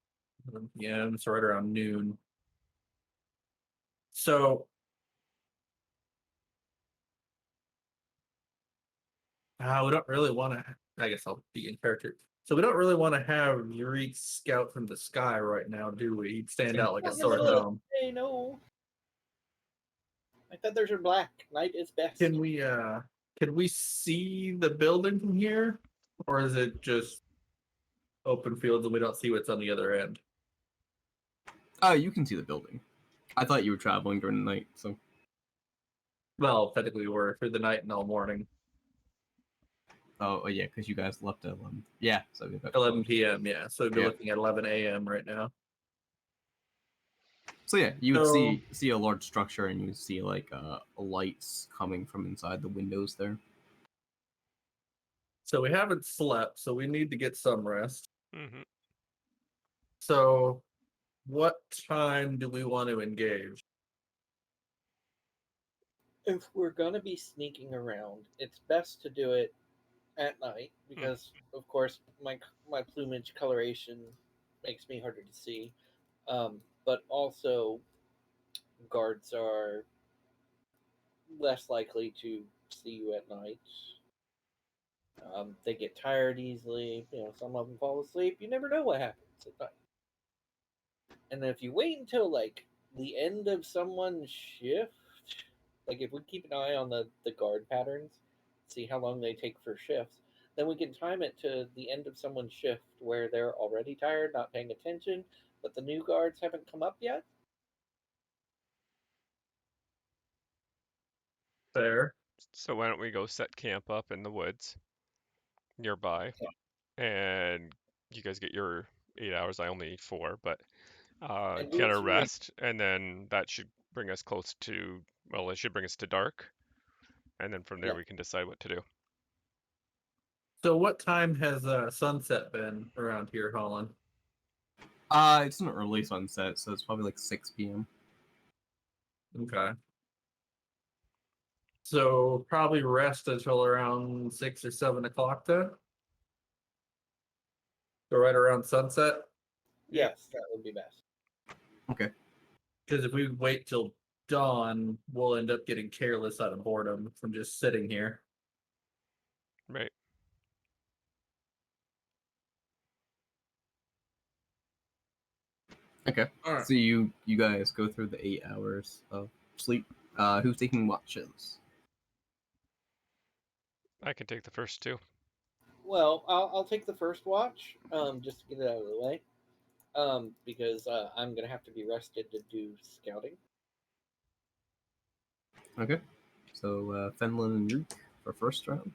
1 p.m., so right around noon. So we don't really want to. I guess I'll be in character. So we don't really want to have Yurik scout from the sky right now, do we? He'd stand out like a Not in the sore middle of thumb. the day, no. My feathers are black. Night is best. Can we see the building from here, or is it just open fields and we don't see what's on the other end? You can see the building. I thought you were traveling during the night, so. Well, technically we're through the night and all morning. Oh yeah, because you guys left at 11. Yeah, so we've got 11 p.m. Yeah, so we'd be Yeah. looking at 11 a.m. right now. So yeah, you would So- see a large structure, and you would see like lights coming from inside the windows there. So we haven't slept, so we need to get some rest. Hmm. So, what time do we want to engage? If we're gonna be sneaking around, it's best to do it at night because, of course, my plumage coloration makes me harder to see. But also, guards are less likely to see you at night. They get tired easily. You know, some of them fall asleep. You never know what happens at night. And if you wait until like the end of someone's shift, like if we keep an eye on the guard patterns, see how long they take for shifts, then we can time it to the end of someone's shift where they're already tired, not paying attention, but the new guards haven't come up yet. Fair. So why don't we go set camp up in the woods nearby, and you guys get your 8 hours. I only need 4, but And get a once we- rest, and then that should bring us close to. Well, it should bring us to dark, and then from there Yeah. we can decide what to do. So, what time has sunset been around here, Holland? It's an early sunset, so it's probably like 6 p.m. Okay. So, probably rest until around 6 or 7 o'clock then? So, right around sunset? Yes, that would be best. Okay. Because if we wait till dawn, we'll end up getting careless out of boredom from just sitting here. Right. Okay. All right. So you guys go through the 8 hours of sleep. Who's taking watches? I can take the first 2. Well, I'll take the first watch, just to get it out of the way, because I'm gonna have to be rested to do scouting. Okay. So Fenlin and Yurik for first round.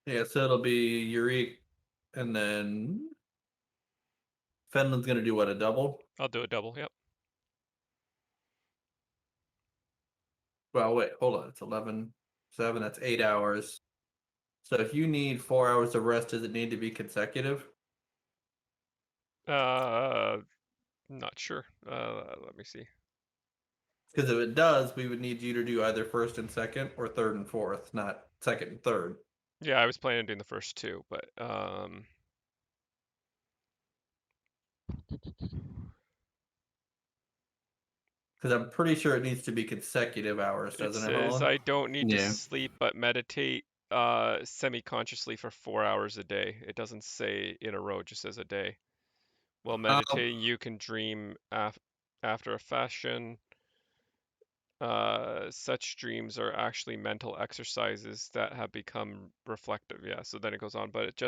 Yeah, so it'll be Yurik, and then Fenlin's gonna do what, a double? I'll do a double. Yep. Well, wait, hold on. It's 11, 7, that's 8 hours. So if you need 4 hours of rest, does it need to be consecutive? Not sure. Let me see. Because if it does, we would need you to do either first and second or third and fourth, not second and third. Yeah, I was planning on doing the first two, but Because I'm pretty sure it needs to be consecutive hours, it doesn't it, says Holland? I don't need to Yeah. sleep but meditate semi-consciously for 4 hours a day. It doesn't say in a row, it just says a day. While meditating, you can dream after a fashion. Such dreams are actually mental exercises that have become reflective. Yeah, so then it goes on, but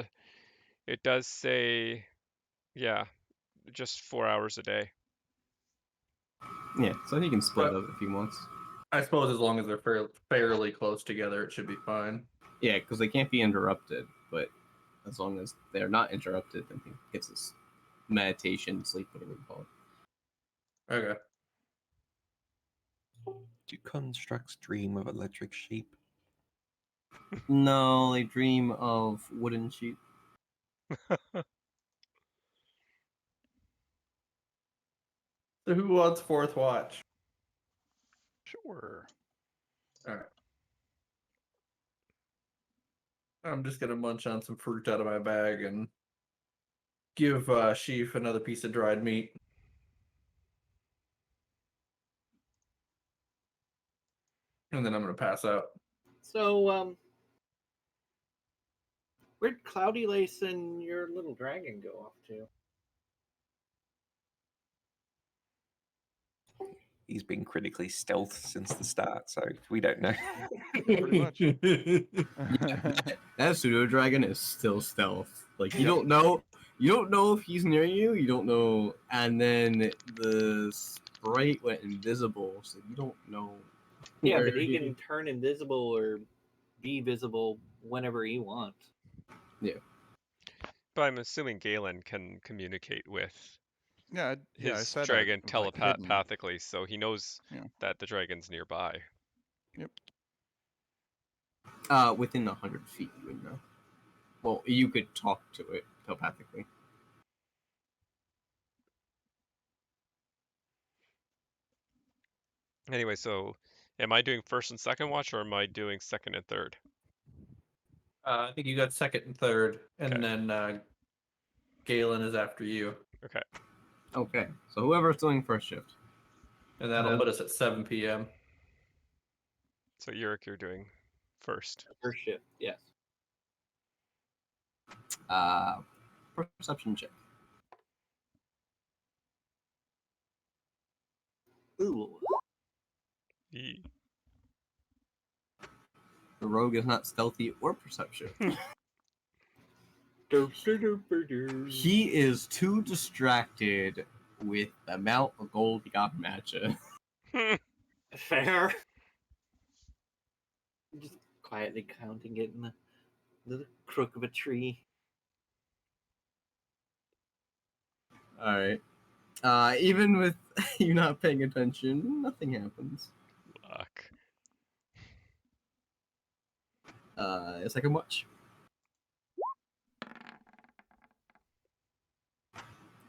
it does say, yeah, just 4 hours a day. Yeah, so he can split But- up if he wants. I suppose as long as they're fairly close together, it should be fine. Yeah, because they can't be interrupted, but as long as they're not interrupted, then he gets his meditation, sleep, whatever you call it. Okay. Do constructs dream of electric sheep? No, they dream of wooden sheep. So who wants fourth watch? Sure. All right. I'm just gonna munch on some fruit out of my bag and give Sheaf another piece of dried meat. And then I'm gonna pass out. So, where'd Cloudy Lace and your little dragon go off to? He's been critically stealth since the start, so we don't know. Pretty much. That pseudo dragon is still stealth. Like you Yep. don't know if he's near you. You don't know, and then the sprite went invisible, so you don't know. Yeah, where but he can turn invisible or be visible whenever he wants. But I'm assuming Galen can communicate with Yeah, I his said dragon it was, like, hidden. telepathically, so he knows Yeah. that the dragon's nearby. Within 100 feet, you would know. Well, you could talk to it telepathically. Anyway, so am I doing first and second watch, or am I doing second and third? I think you got second and third, and Okay. then Galen is after you. Okay. Okay, so whoever's doing first shift. And that'll put us at 7 p.m. So Yurik, you're doing first. First shift, yes. Perception check. Ooh, Yee. the rogue is not stealthy or perception. He is too distracted with the amount of gold he got from Atcha. Fair. Just quietly counting it in the crook of a tree. Alright. Even with you not paying attention, nothing happens. Luck. Second watch.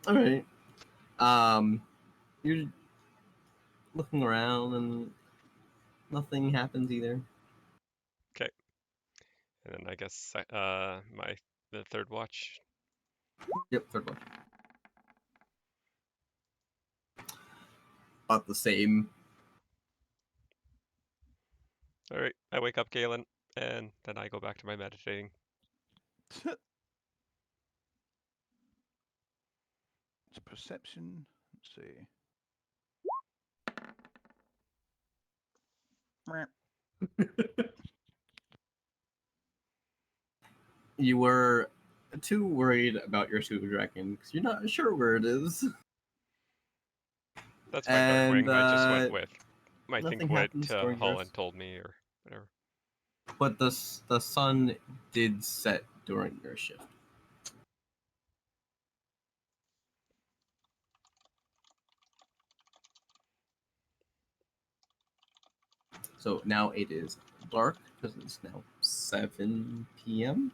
Alright. You're looking around and nothing happens either. And then I guess the third watch. Yep, third watch. About the same. All right, I wake up Galen, and then I go back to my meditating. It's perception. Let's see. You were too worried about your pseudo dragon because you're not sure where it is. That's my third And wing. I just went with, I nothing think, what happens during Holland yours. told me or whatever. But the sun did set during your shift. So now it is dark because it's now 7 p.m.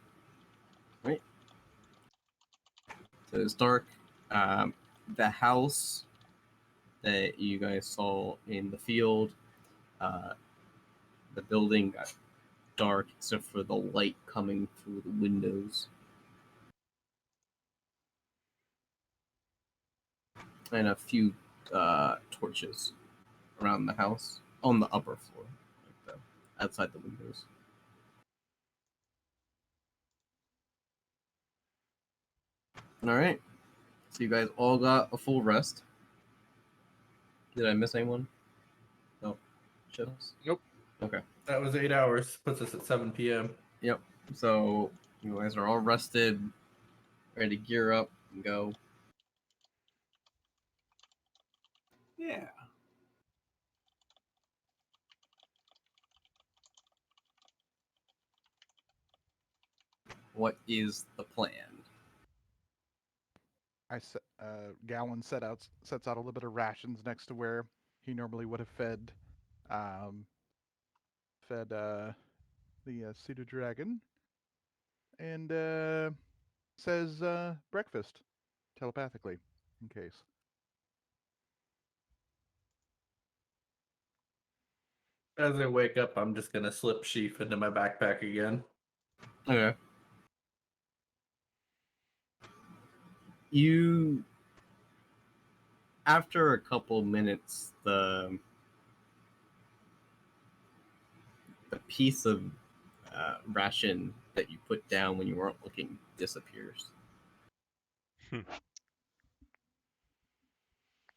Right? So it's dark. The house that you guys saw in the field, the building got dark except for the light coming through the windows. And a few torches around the house on the upper floor, like outside the windows. All right. So you guys all got a full rest. Did I miss anyone? No. Shifts? Nope. Okay. That was 8 hours. Puts us at 7 p.m. Yep. So you guys are all rested, ready to gear up and go. Yeah. What is the plan? Gowan sets out a little bit of rations next to where he normally would have fed the pseudo dragon, and says breakfast telepathically, in case. As I wake up, I'm just gonna slip sheaf into my backpack again. Okay. You, after a couple minutes, the piece of ration that you put down when you weren't looking disappears.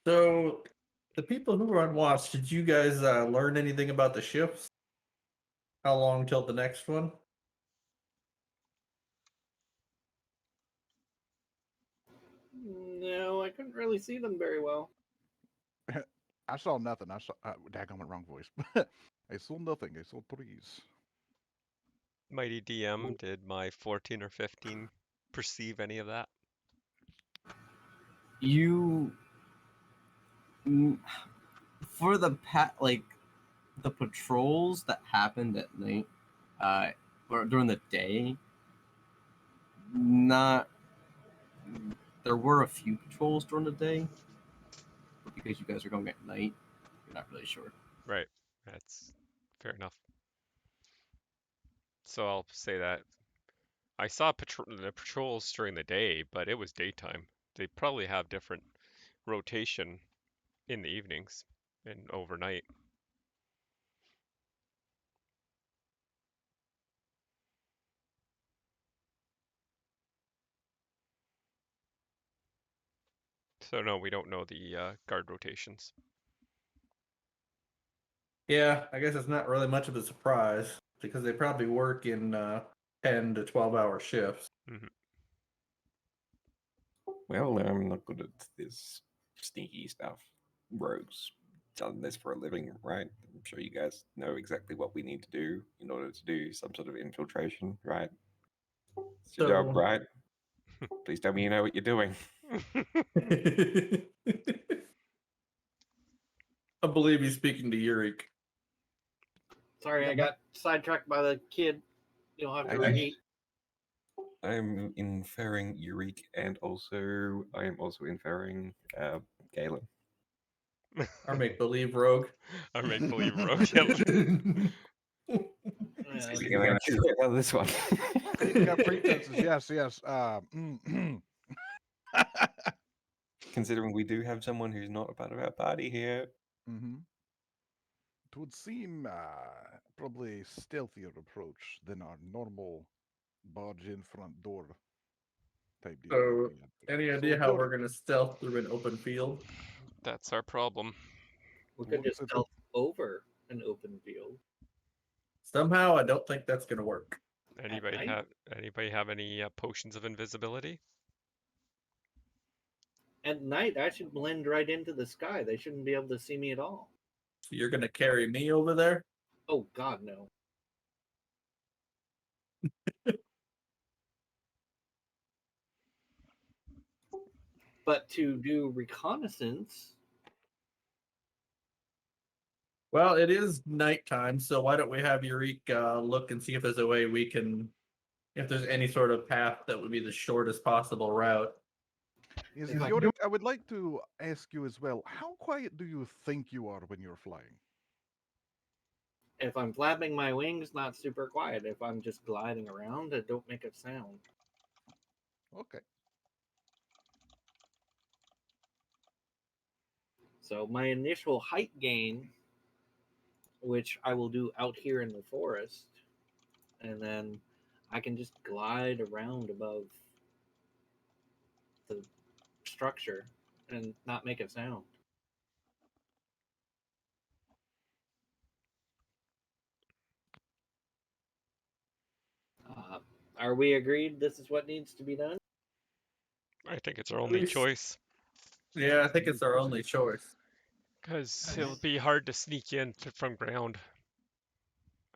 So, the people who were on watch, did you guys learn anything about the shifts? How long till the next one? No, I couldn't really see them very well. I saw nothing. I saw. Daggone, wrong voice. I saw nothing. I saw trees. Mighty DM, did my 14 or 15 perceive any of that? You, for the the patrols that happened at night, or during the day, not. There were a few patrols during the day, but because you guys are going at night, you're not really sure. Right. That's fair enough. So I'll say that I saw the patrols during the day, but it was daytime. They probably have different rotation in the evenings and overnight. So no, we don't know the guard rotations. Yeah, I guess it's not really much of a surprise because they probably work in 10 to 12-hour shifts. Mm-hmm. Well, I'm not good at this sneaky stuff. Rogues done this for a living, right? I'm sure you guys know exactly what we need to do in order to do some sort of infiltration, right? It's your job, So- right? Please tell me you know what you're doing. I believe he's speaking to Yurik. Sorry, Yeah, I got sidetracked by the kid. You'll have to Okay. repeat. I'm inferring Eurik, and also I am also inferring Galen. Our make-believe rogue. Our make-believe rogue. Yep. We're gonna get out of this one. Keeping up pretenses. Yes, yes. Considering we do have someone who's not a part of our party here. Mm-hmm. It would seem probably a stealthier approach than our normal barge in front door type deal. So, any idea how we're Dory, going to stealth through an open field? That's our problem. We could just stealth over an open field. Somehow, I don't think that's going to work. Anybody night? have any potions of invisibility? At night, I should blend right into the sky. They shouldn't be able to see me at all. So you're gonna carry me over there? Oh, God, no. But to do reconnaissance, Well, it is nighttime, so why don't we have Eureka look and see if there's a way we can, if there's any sort of path that would be the shortest possible route. Yes, If I Yorick, I would like to ask you as well, how quiet do you think you are when you're flying? if I'm flapping my wings, not super quiet. If I'm just gliding around, I don't make a sound. Okay. So my initial height gain, which I will do out here in the forest, and then I can just glide around above the structure and not make a sound. Uh, are we agreed this is what needs to be done? I think it's our only Please. choice, Yeah, I think it's our only choice. because it'll be hard to sneak in from ground.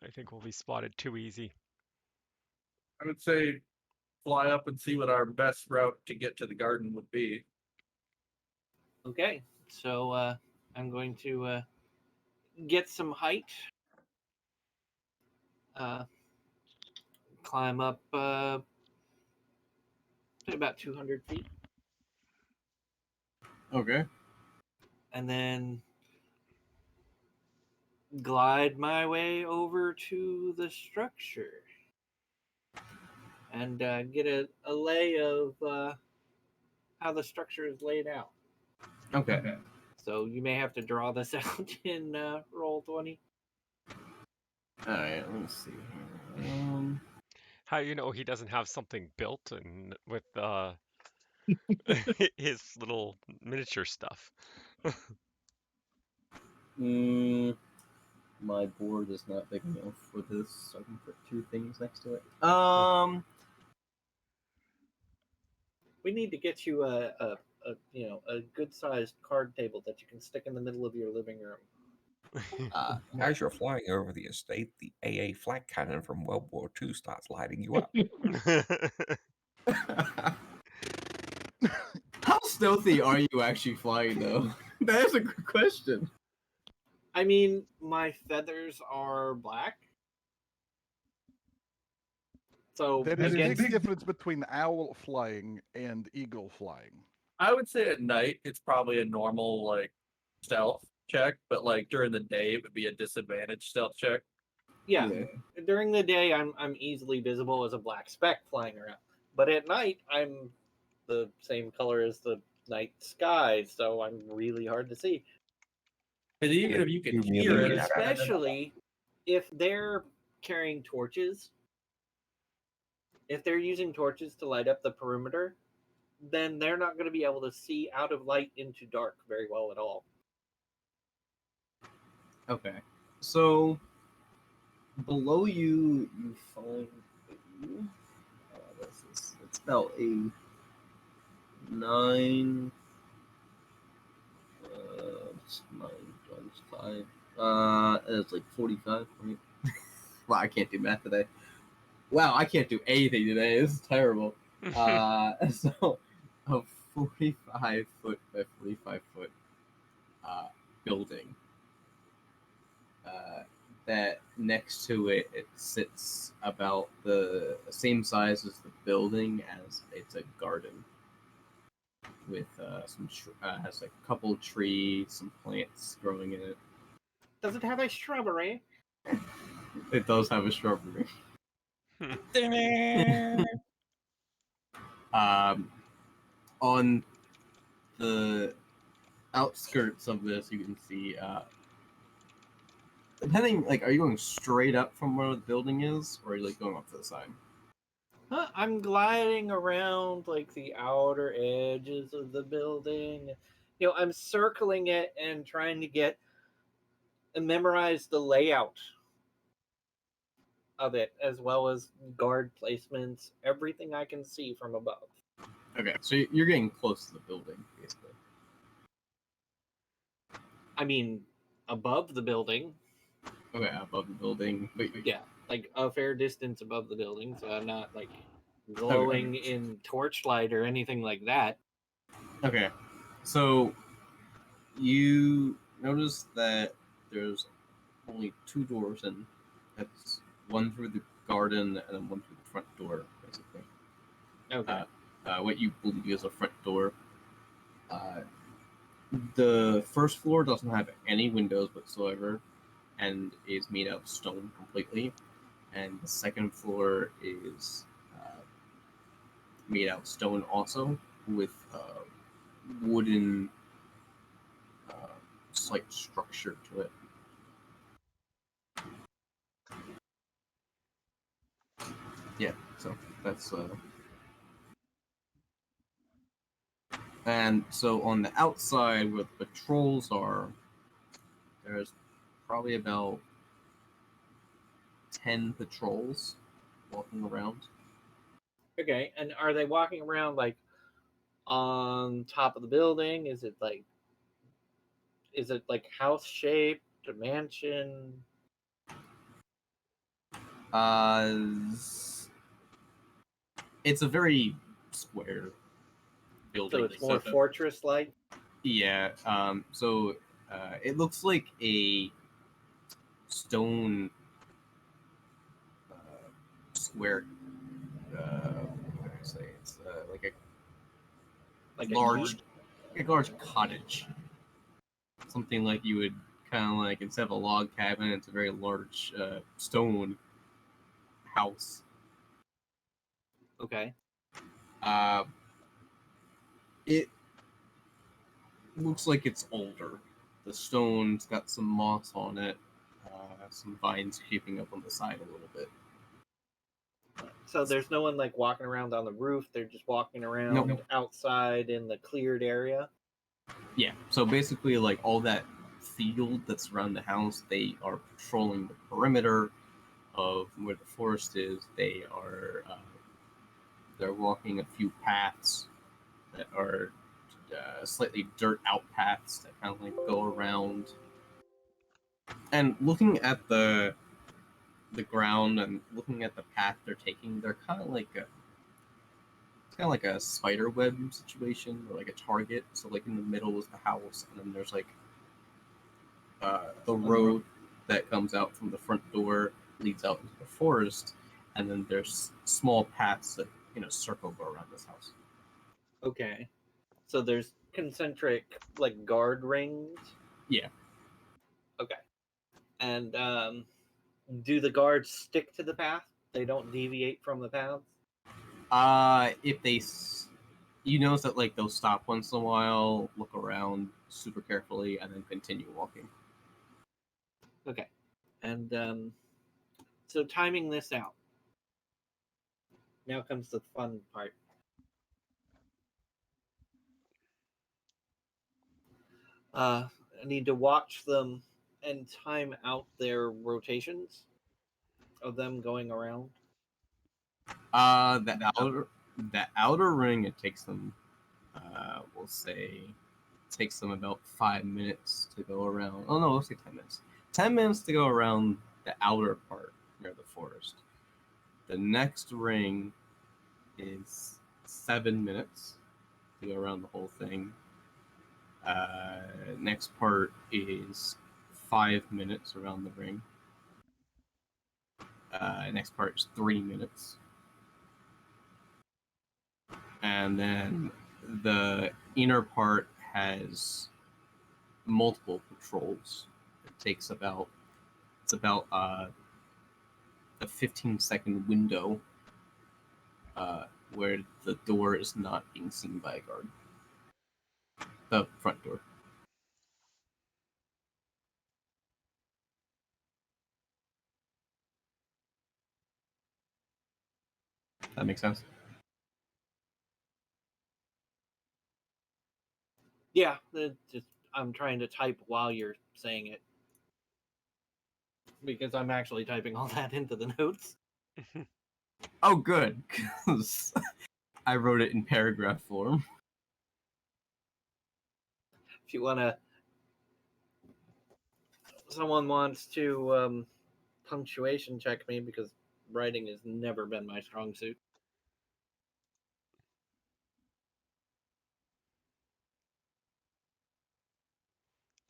I think we'll be spotted too easy. I would say fly up and see what our best route to get to the garden would be. Okay, so I'm going to get some height, climb up to about 200 feet, Okay. and then glide my way over to the structure and get a lay of how the structure is laid out. Okay. So you may have to draw this out in roll 20. All right. Let's see here. How do you know he doesn't have something built and with his little miniature stuff? My board is not big enough for this, so I can put two things next to it. We need to get you a good sized card table that you can stick in the middle of your living room. As you're flying over the estate, the AA flak cannon from World War II starts lighting you up. How stealthy are you actually flying, though? That is a good question. I mean, my feathers are black. So There is a against big difference between owl flying and eagle flying. I would say at night it's probably a normal like stealth check, but like during the day it would be a disadvantage stealth check. yeah, during the day I'm easily visible as a black speck flying around, but at night I'm the same color as the night sky, so I'm really hard to see. And even if you can You hear really it, have- Especially if they're carrying torches. If they're using torches to light up the perimeter, then they're not going to be able to see out of light into dark very well at all. Okay. So below you, you find. What's this? It's about a 9. 9 times 5. It's like 45, right? Wow, I can't do math today. Wow, I can't do anything today. This is terrible. So a 45 foot by 45 foot building. That next to it, it sits about the same size as the building, as it's a garden with has a couple trees, some plants growing in it. Does it have a shrubbery? It does have a shrubbery. On the outskirts of this, you can see, depending, like, are you going straight up from where the building is, or are you, like, going up to the side? I'm gliding around, like, the outer edges of the building. You know, I'm circling it and trying to get and memorize the layout of it, as well as guard placements, everything I can see from above. Okay, so you're getting close to the building, basically. I mean, above the building. Okay, above the building. Wait. Yeah, like a fair distance above the building, so I'm not like glowing in torchlight or anything like that. Okay, so you notice that there's only 2 doors in. That's one through the garden and then one through the front door, basically. Okay. What you believe is a front door. The first floor doesn't have any windows whatsoever and is made out of stone completely. And the second floor is made out of stone also, with wooden slight structure to it. Yeah, so that's and so on the outside where the patrols are, there's probably about 10 patrols walking around. Okay, and are they walking around like on top of the building? Is it like house shaped, a mansion? It's a very square building. So it's more fortress like? Yeah. So it looks like a stone square. What can I say? It's like a large cottage. Something like you would kind of like, instead of a log cabin, it's a very large stone house. Okay. It looks like it's older. The stone's got some moss on it, some vines creeping up on the side a little bit. So there's no one like walking around on the roof. They're just walking around outside in the cleared area. Yeah. So basically, like all that field that's around the house, they are patrolling the perimeter of where the forest is. They are they're walking a few paths that are slightly dirt out paths that kind of like go around. And looking at the ground and looking at the path they're taking, they're kind of like it's kind of like a spider web situation, or like a target. So like in the middle is the house, and then there's like the road that comes out from the front door leads out into the forest, and then there's small paths that circle go around this house. Okay. So there's concentric like guard rings. Yeah. Okay. And do the guards stick to the path? They don't deviate from the paths? If they, you notice that like they'll stop once in a while, look around super carefully, and then continue walking. Okay. And so timing this out. Now comes the fun part. I need to watch them and time out their rotations of them going around. The outer ring, it takes them, we'll say, it takes them about 5 minutes to go around. Oh no, let's say 10 minutes. 10 minutes to go around the outer part near the forest. The next ring is 7 minutes to go around the whole thing. Next part is 5 minutes around the ring. Next part is 3 minutes. And then the inner part has multiple patrols. It's about a 15-second window where the door is not being seen by a guard. The front door. That makes sense. Yeah, I'm trying to type while you're saying it. Because I'm actually typing all that into the notes. Oh, good, because I wrote it in paragraph form. If you want to, someone wants to punctuation check me because writing has never been my strong suit.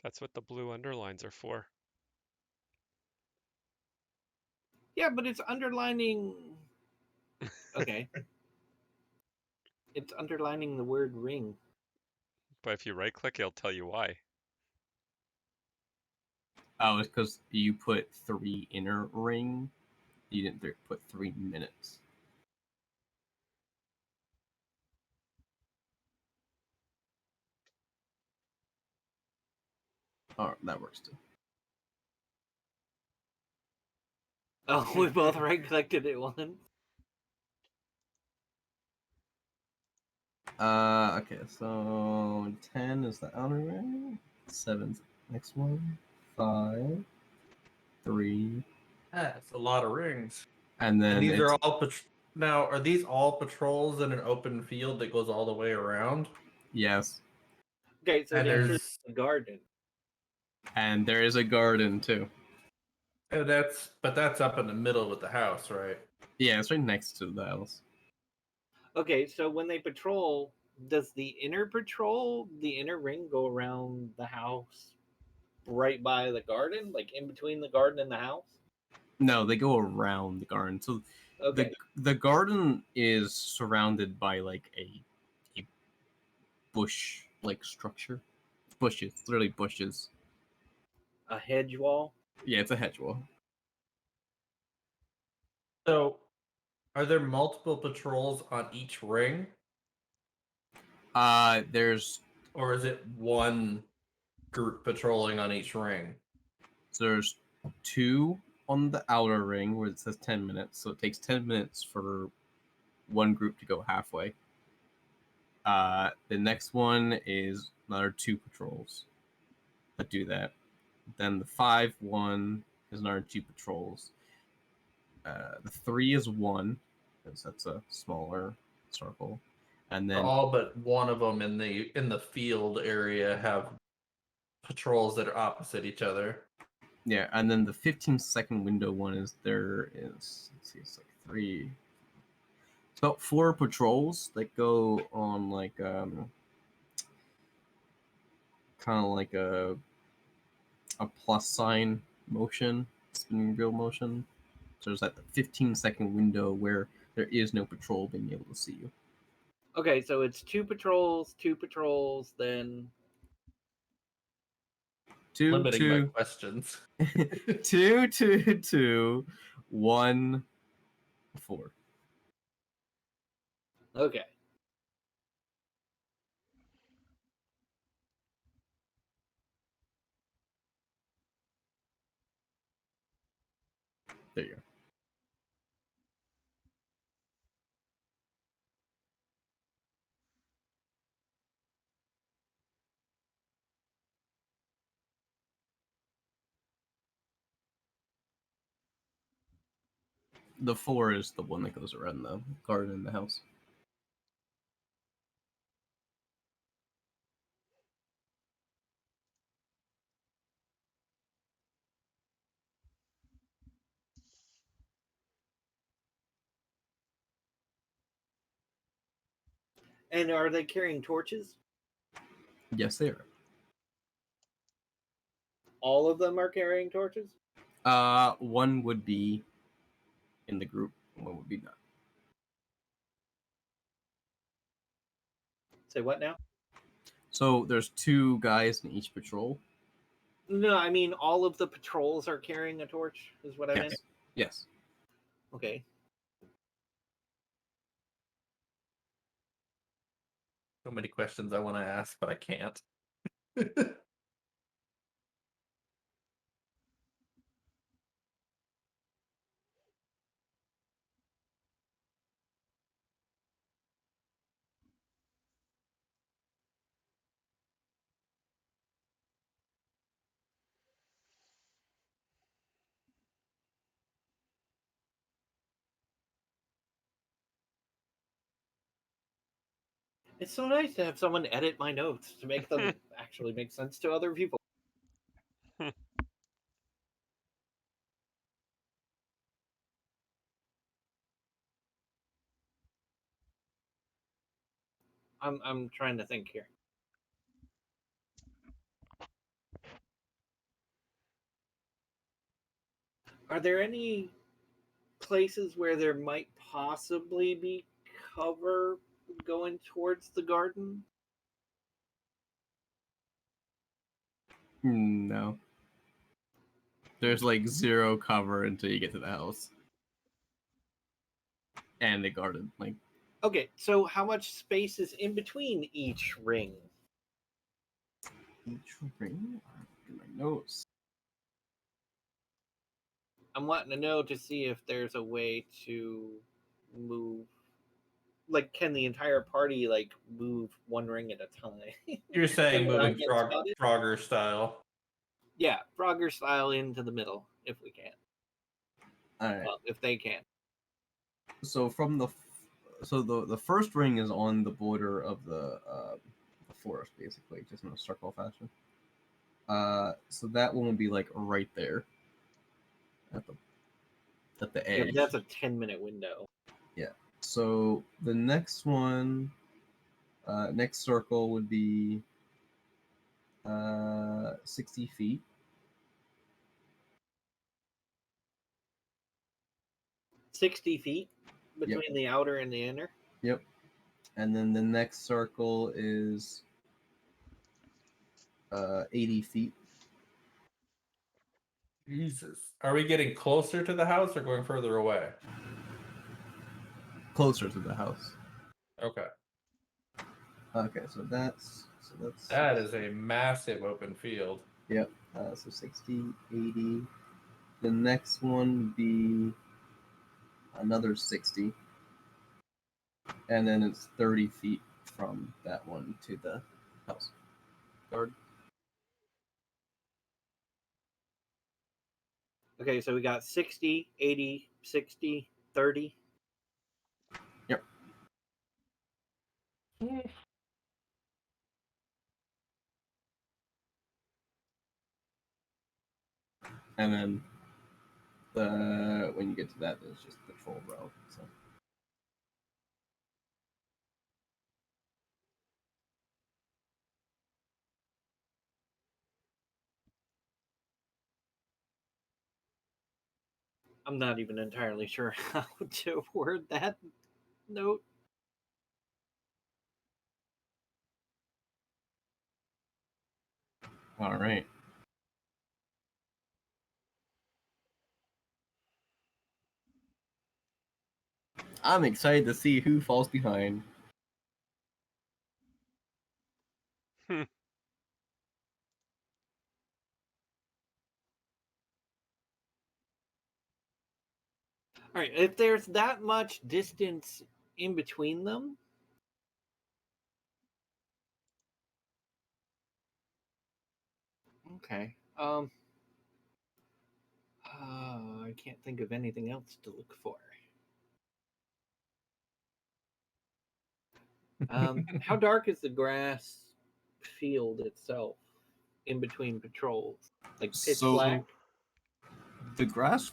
That's what the blue underlines are for. Yeah, but it's underlining. Okay. It's underlining the word ring. But if you right click, it'll tell you why. Oh, it's because you put 3 inner ring. You didn't put 3 minutes. Oh, that works too. Oh, we both right clicked it at once. Okay, so 10 is the outer ring. 7's the next one. 5, 3, That's a lot of rings. and then And these it's, are all now. Are these all patrols in an open field that goes all the way around? yes, Okay, so And it enters there's the garden. and there is a garden too. that's up in the middle with the house, right? Yeah, it's right next to the house. Okay, so when they patrol, does the inner patrol, the inner ring, go around the house right by the garden, like in between the garden and the house? No, they go around the garden. So Okay, the garden is surrounded by like a bush like structure. Bushes, literally bushes. a hedge wall. Yeah, it's a hedge wall. So, are there multiple patrols on each ring, There's or is it one group patrolling on each ring? So there's 2 on the outer ring where it says 10 minutes. So it takes 10 minutes for one group to go halfway. The next one is another 2 patrols that do that. Then the 5 one is another 2 patrols. The 3 is 1 because that's a smaller circle. And then All but one of them in the field area have patrols that are opposite each other. yeah, and then the 15-second window one is let's see, it's like 3. It's about 4 patrols that go on like kind of like a plus sign motion, spinning wheel motion. So there's like the 15-second window where there is no patrol being able to see you. Okay, so it's 2 patrols, then Limiting my Two, questions. 2, 2, 2, 1, 4. okay. There you go. The 4 is the one that goes around the garden in the house. And are they carrying torches? Yes, they are. All of them are carrying torches? One would be in the group, one would be not. Say what now? So there's 2 guys in each patrol. No, I mean all of the patrols are carrying a torch, is what I meant. Yes. Okay. So many questions I want to ask, but I can't. It's so nice to have someone edit my notes to make them actually make sense to other people. I'm trying to think here. Are there any places where there might possibly be cover going towards the garden? No. There's like zero cover until you get to the house. And the garden. Like, Okay, so how much space is in between each ring? each ring? Look at my notes. I'm wanting to know to see if there's a way to move. Like, can the entire party like move one ring at a time? You're saying Without moving getting frog, spotted? Frogger style. Yeah, Frogger style into the middle if we can. Alright. Well, if they can. So from the first ring is on the border of the forest, basically, just in a circle fashion. So that one will be like right there at the Yeah, edge. that's a 10-minute window. Yeah. So the next one, next circle would be 60 feet. 60 feet between the outer and the inner. Yep. And then the next circle is 80 feet. Jesus. Are we getting closer to the house or going further away? Closer to the house. Okay. Okay, so that's That is a massive open field. Yep. So 60, 80. The next one would be another 60. And then it's 30 feet from that one to the house. Guard. Okay, so we got 60, 80, 60, 30. Yep. And then when you get to that, there's just patrol row. So I'm not even entirely sure how to word that note. all right. I'm excited to see who falls behind. All right, if there's that much distance in between them, okay. I can't think of anything else to look for. How dark is the grass field itself in between patrols? Like pitch black? The grass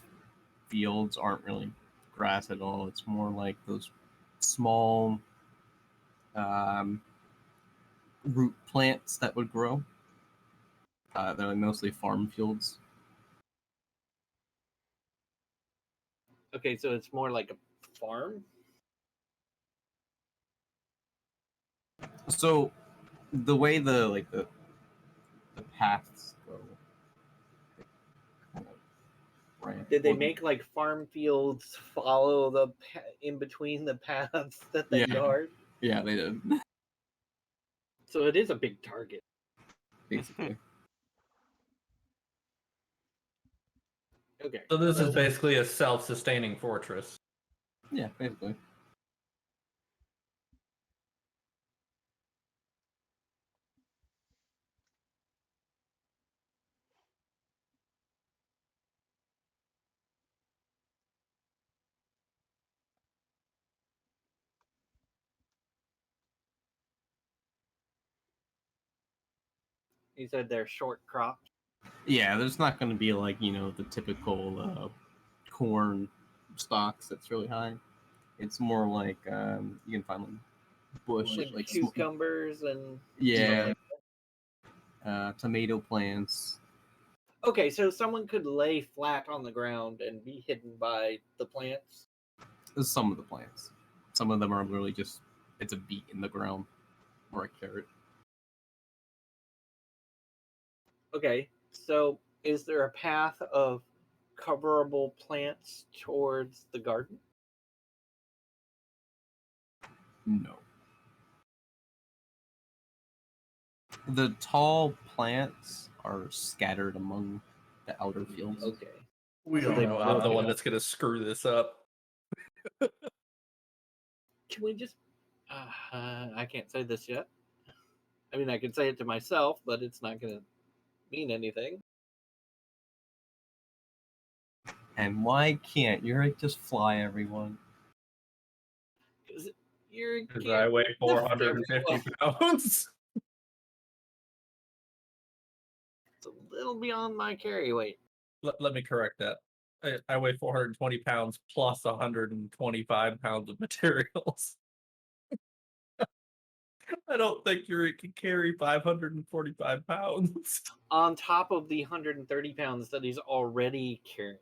fields aren't really grass at all. It's more like those small root plants that would grow. They're mostly farm fields. Okay, so it's more like a farm? So the way the paths go, kind of branch. Did they make like farm fields follow the in between the paths that they Yeah. guard? Yeah, they did. So it is a big target. Basically. Okay. So this is basically a self-sustaining fortress. Yeah, basically. You said they're short cropped. Yeah, there's not going to be like the typical corn stalks that's really high. It's more like you can find like bush, Like sm- cucumbers and yeah, tomato plants. Okay, so someone could lay flat on the ground and be hidden by the plants. Some of the plants. Some of them are literally just it's a beet in the ground or a carrot. Okay, so is there a path of coverable plants towards the garden? No. The tall plants are scattered among the outer fields. Okay. We So don't they know. I'm the broke one it that's gonna screw this up. Can we just... I can't say this yet. I mean, I can say it to myself, but it's not going to mean anything. And why can't you just fly, everyone? Because you're... Because I weigh 450 pounds. It's a little beyond my carry weight. Let me correct that. I weigh 420 pounds plus 125 pounds of materials. I don't think Yuri can carry 545 pounds. On top of the 130 pounds that he's already carrying.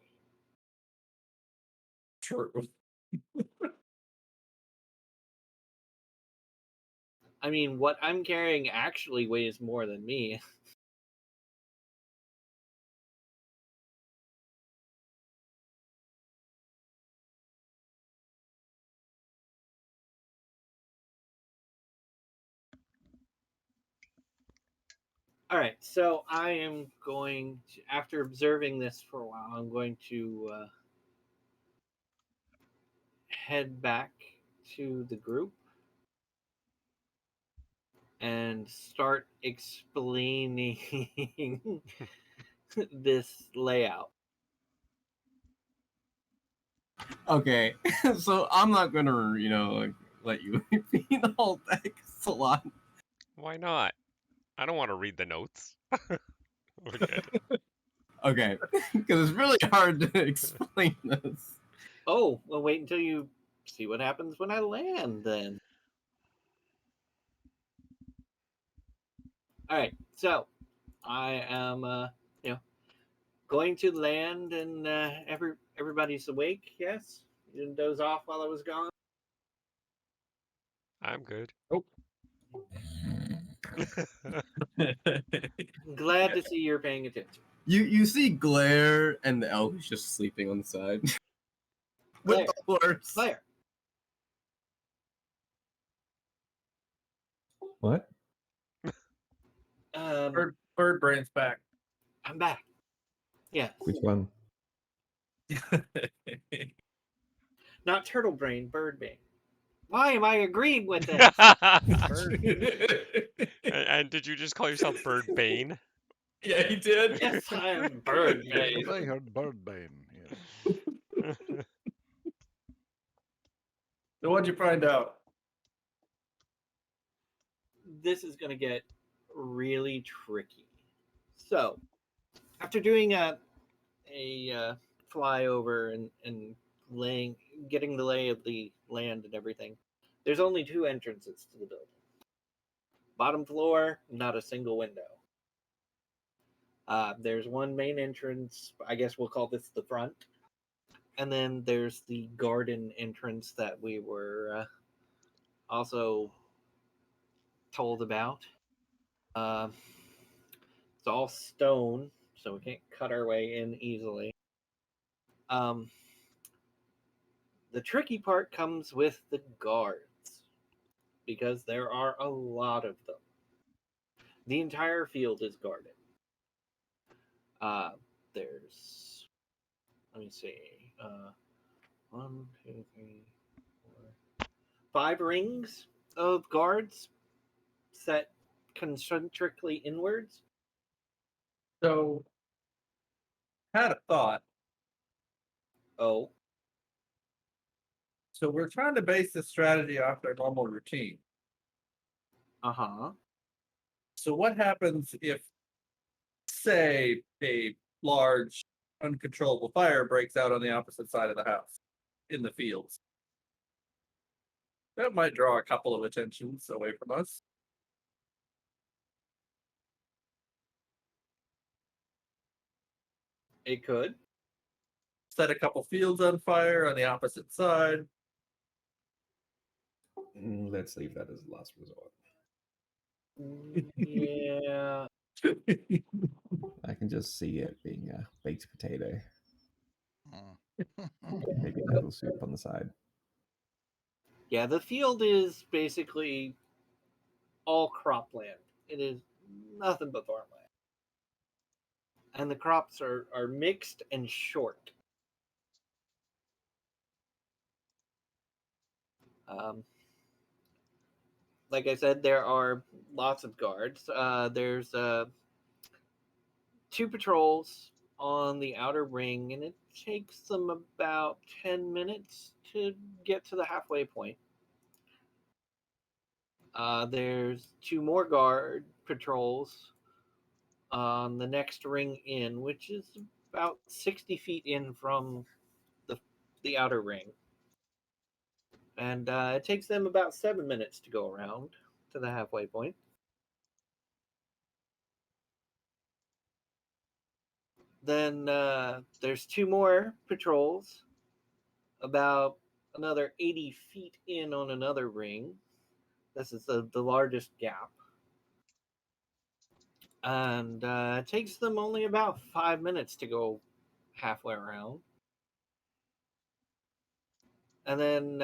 True. I mean, what I'm carrying actually weighs more than me. All right, so I am going to, after observing this for a while, I'm going to head back to the group and start explaining this layout. Okay, so I'm not gonna, like, let you repeat the whole thing. It's a lot. Why not? I don't want to read the notes. We're good. Okay, because it's really hard to explain this. Oh, well, wait until you see what happens when I land, then. All right, so I am, going to land, and everybody's awake. Yes, you didn't doze off while I was gone. I'm good. Oh. I'm glad to see you're paying attention. You see Glare and the elf is just sleeping on the side. With the horse. Claire, What? Bird brain's back. I'm back. Yes, Which one? not turtle brain, bird brain. Why am I agreeing with this? And did you just call yourself Bird Bane? Yeah, he did. Yes, I am bird brain. I heard Birdbane. Yes. So what'd you find out? This is going to get really tricky. So, after doing a flyover and getting the lay of the land and everything, there's only two entrances to the building. Bottom floor, not a single window. There's one main entrance. I guess we'll call this the front. And then there's the garden entrance that we were also told about. It's all stone, so we can't cut our way in easily. The tricky part comes with the guards, because there are a lot of them. The entire field is guarded. There's, let me see, 1, 2, 3, 4, 5 rings of guards set concentrically inwards. So, had a thought. Oh, So we're trying to base this strategy off their normal routine. uh-huh. So what happens if say a large, uncontrollable fire breaks out on the opposite side of the house, in the fields. That might draw a couple of attentions away from us. It could. Set a couple fields on fire on the opposite side. Let's leave that as the last resort. Yeah. I can just see it being a baked potato, Mm. maybe noodle soup on the side. Yeah, the field is basically all cropland. It is nothing but farmland. And the crops are mixed and short. Like I said, there are lots of guards. There's 2 patrols on the outer ring, and it takes them about 10 minutes to get to the halfway point. There's 2 more guard patrols on the next ring in, which is about 60 feet in from the outer ring. And it takes them about 7 minutes to go around to the halfway point. Then there's 2 more patrols about another 80 feet in on another ring. This is the largest gap. And it takes them only about 5 minutes to go halfway around. And then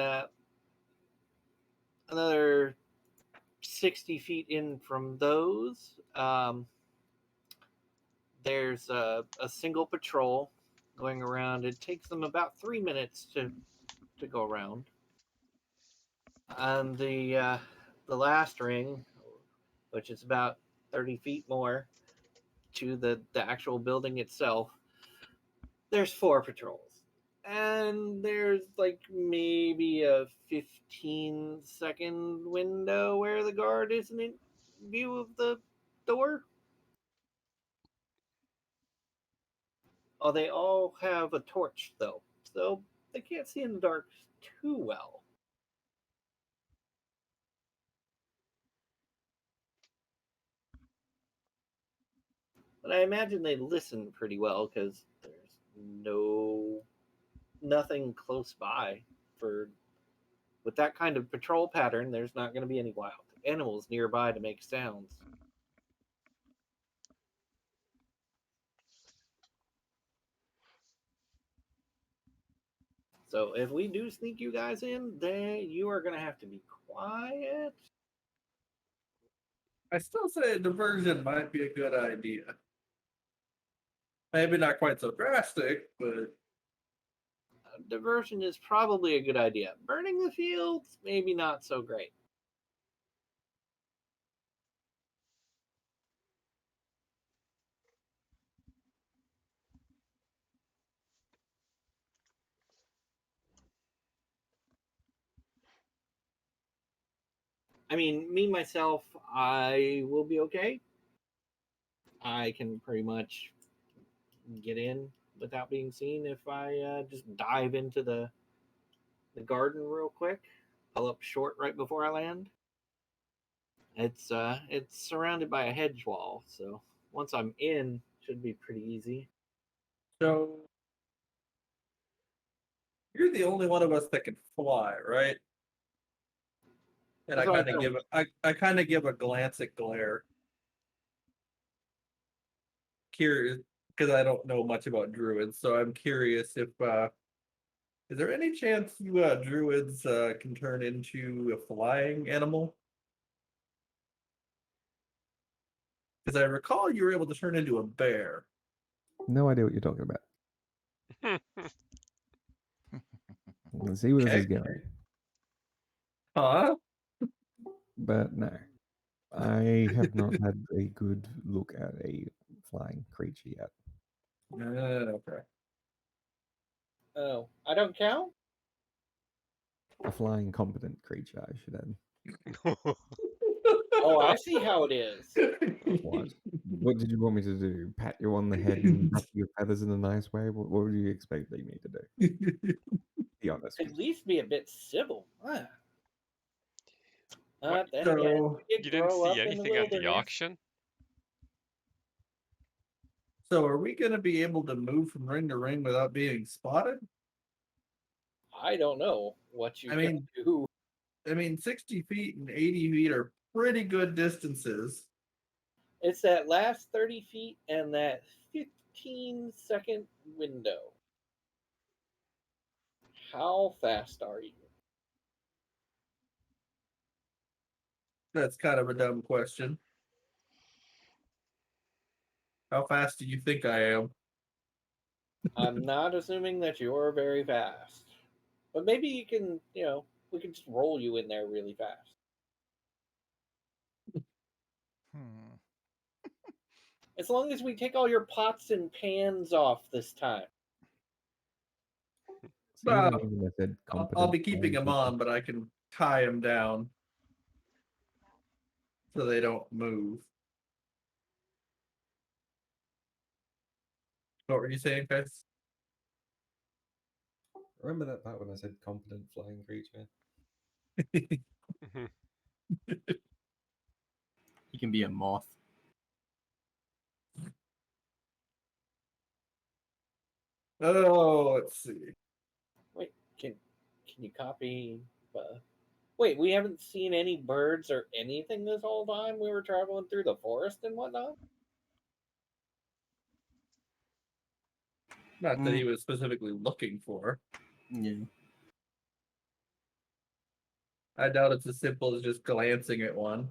another 60 feet in from those, there's a single patrol going around. It takes them about 3 minutes to go around. And the last ring, which is about 30 feet more to the actual building itself, there's 4 patrols. And there's like maybe a 15-second window where the guard isn't in view of the door. Oh, they all have a torch though, so they can't see in the dark too well. But I imagine they listen pretty well because there's nothing close by. With that kind of patrol pattern, there's not going to be any wild animals nearby to make sounds. So if we do sneak you guys in, then you are going to have to be quiet. I still say a diversion might be a good idea. Maybe not quite so drastic, but Diversion is probably a good idea. Burning the fields, maybe not so great. I mean, me myself, I will be okay. I can pretty much get in without being seen if I just dive into the garden real quick. Pull up short right before I land. It's surrounded by a hedge wall, so once I'm in, should be pretty easy. so you're the only one of us that can fly, right? And That's I what I kind of felt. give I kind of give a glance at Glare. Curious because I don't know much about druids, so I'm curious if is there any chance you druids can turn into a flying animal? Because I recall you were able to turn into a bear. No idea what you're talking about. Let's see where this is going. Huh? But no, I have not had a good look at a flying creature yet. Okay. Oh, I don't count? A flying competent creature, I should add. Oh, I see how it is. What? What did you want me to do? Pat you on the head and ruffle your feathers in a nice way? What were you expecting me to do? Be honest. At least be a bit civil. What? Then again, So, we did You didn't grow see up in the anything at the wilderness. auction? so are we going to be able to move from ring to ring without being spotted? I don't know what you I can mean- do. 60 feet and 80 feet are pretty good distances. It's that last 30 feet and that 15-second window. How fast are you? That's kind of a dumb question. How fast do you think I am? I'm not assuming that you're very fast. But maybe you can, we can just roll you in there really fast. Hmm. As long as we take all your pots and pans off this time. So you know Well, when I said I'll be competent keeping them flying on, but I can tie them down so they don't move. What were you saying, guys? Remember that part when I said competent flying creature? Mhm. He can be a moth. Oh, let's see. Wait, can you copy? Wait, we haven't seen any birds or anything this whole time we were traveling through the forest and whatnot? Not that he was specifically looking for. Yeah. I doubt it's as simple as just glancing at one.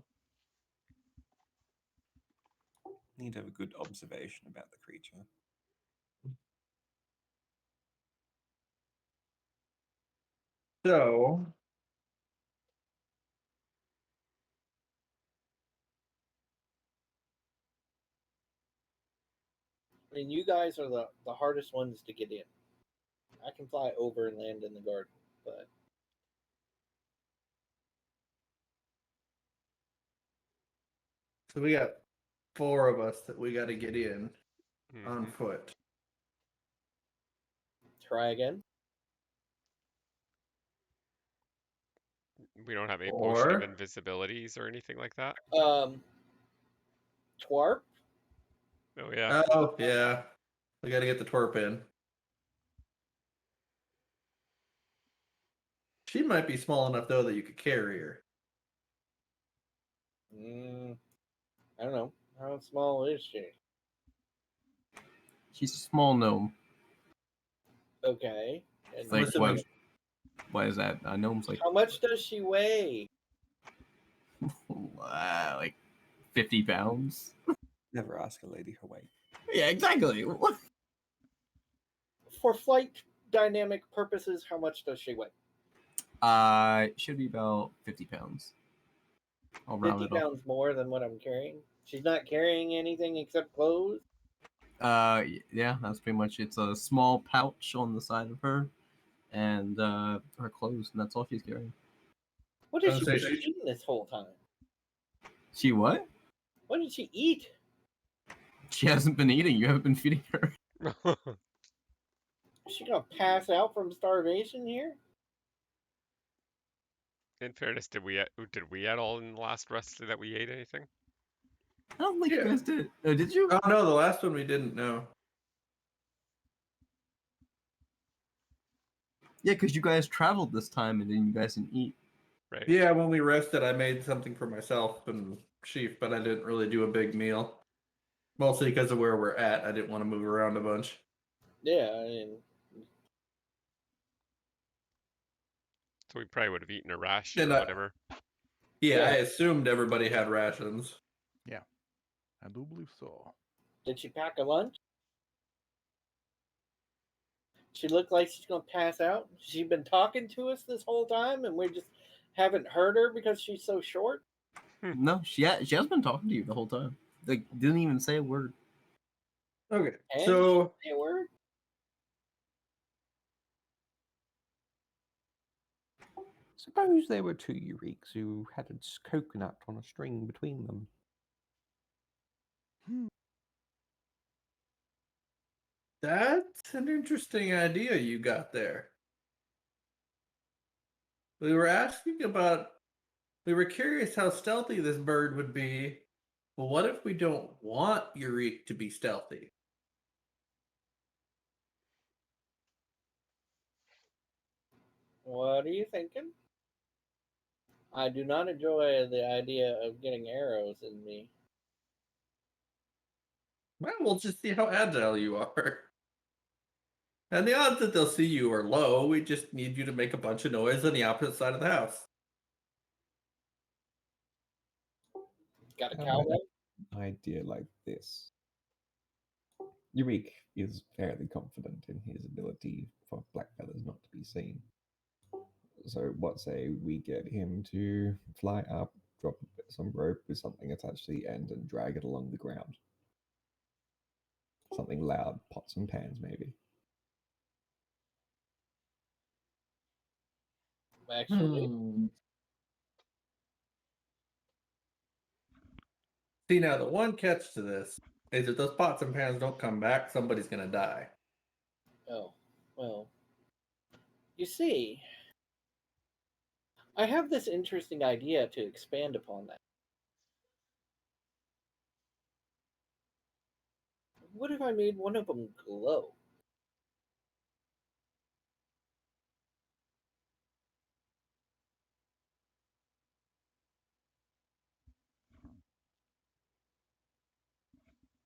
Need to have a good observation about the creature. So, I mean, you guys are the hardest ones to get in. I can fly over and land in the garden, but so we got 4 of us that we got to get in on Mhm. foot. try again. We don't have a potion of Or- invisibilities or anything like that? Twarp? Oh, yeah. Oh, yeah. We got to get the twerp in. She might be small enough, though, that you could carry her. I don't know. How small is she? She's a small gnome. Okay. And Like assuming- what is that? Gnome's like how much does she weigh? like 50 pounds. Never ask a lady her weight. Yeah, exactly. What? For flight dynamic purposes, how much does she weigh? Should be about 50 pounds. I'll round 50 it up. pounds more than what I'm carrying. She's not carrying anything except clothes. Yeah, that's pretty much. It's a small pouch on the side of her, and her clothes, and that's all she's carrying. What did I she would been say she- eating this whole time? She what? What did she eat? She hasn't been eating. You haven't been feeding her. Is she gonna pass out from starvation here? In fairness, did we at all in the last rest that we ate anything? I don't think Yeah. you guys did. Oh, did you? Oh, no, the last one we didn't know. Yeah, because you guys traveled this time, and then you guys didn't eat. Right. Yeah, when we rested, I made something for myself and Sheaf, but I didn't really do a big meal. Mostly because of where we're at. I didn't want to move around a bunch. Yeah, I mean, So we probably would have eaten a ration And or whatever. Yeah, Yeah. I assumed everybody had rations. I do believe so. did she pack a lunch? She looked like she's gonna pass out. She's been talking to us this whole time, and we just haven't heard her because she's so short. No, she has been talking to you the whole time. Like, didn't even say a word. Okay, And so say a word. Suppose there were two Eureks who had a coconut on a string between them. That's an interesting idea you got there. We were curious how stealthy this bird would be. But what if we don't want Eurek to be stealthy? What are you thinking? I do not enjoy the idea of getting arrows in me. Well, we'll just see how agile you are. And the odds that they'll see you are low. We just need you to make a bunch of noise on the opposite side of the house. Got a How cow about an idea like this? Eurek is fairly confident in his ability for black feathers not to be seen. So what say we get him to fly up, drop some rope with something attached to the end, and drag it along the ground. Something loud, pots and pans maybe. actually. See, now the one catch to this is if those pots and pans don't come back, somebody's gonna die. Oh, well. You see, I have this interesting idea to expand upon that. What if I made one of them glow?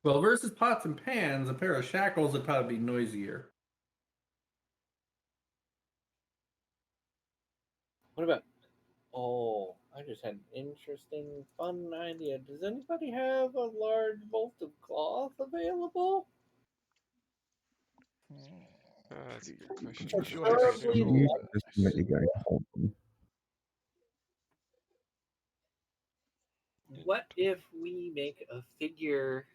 Well, versus pots and pans, a pair of shackles would probably be noisier. What about... Oh, I just had an interesting, fun idea. Does anybody have a large bolt of cloth available? That's a good question. Pretty sure Preferably it's You light. just let you go to hold them. What if we make a figure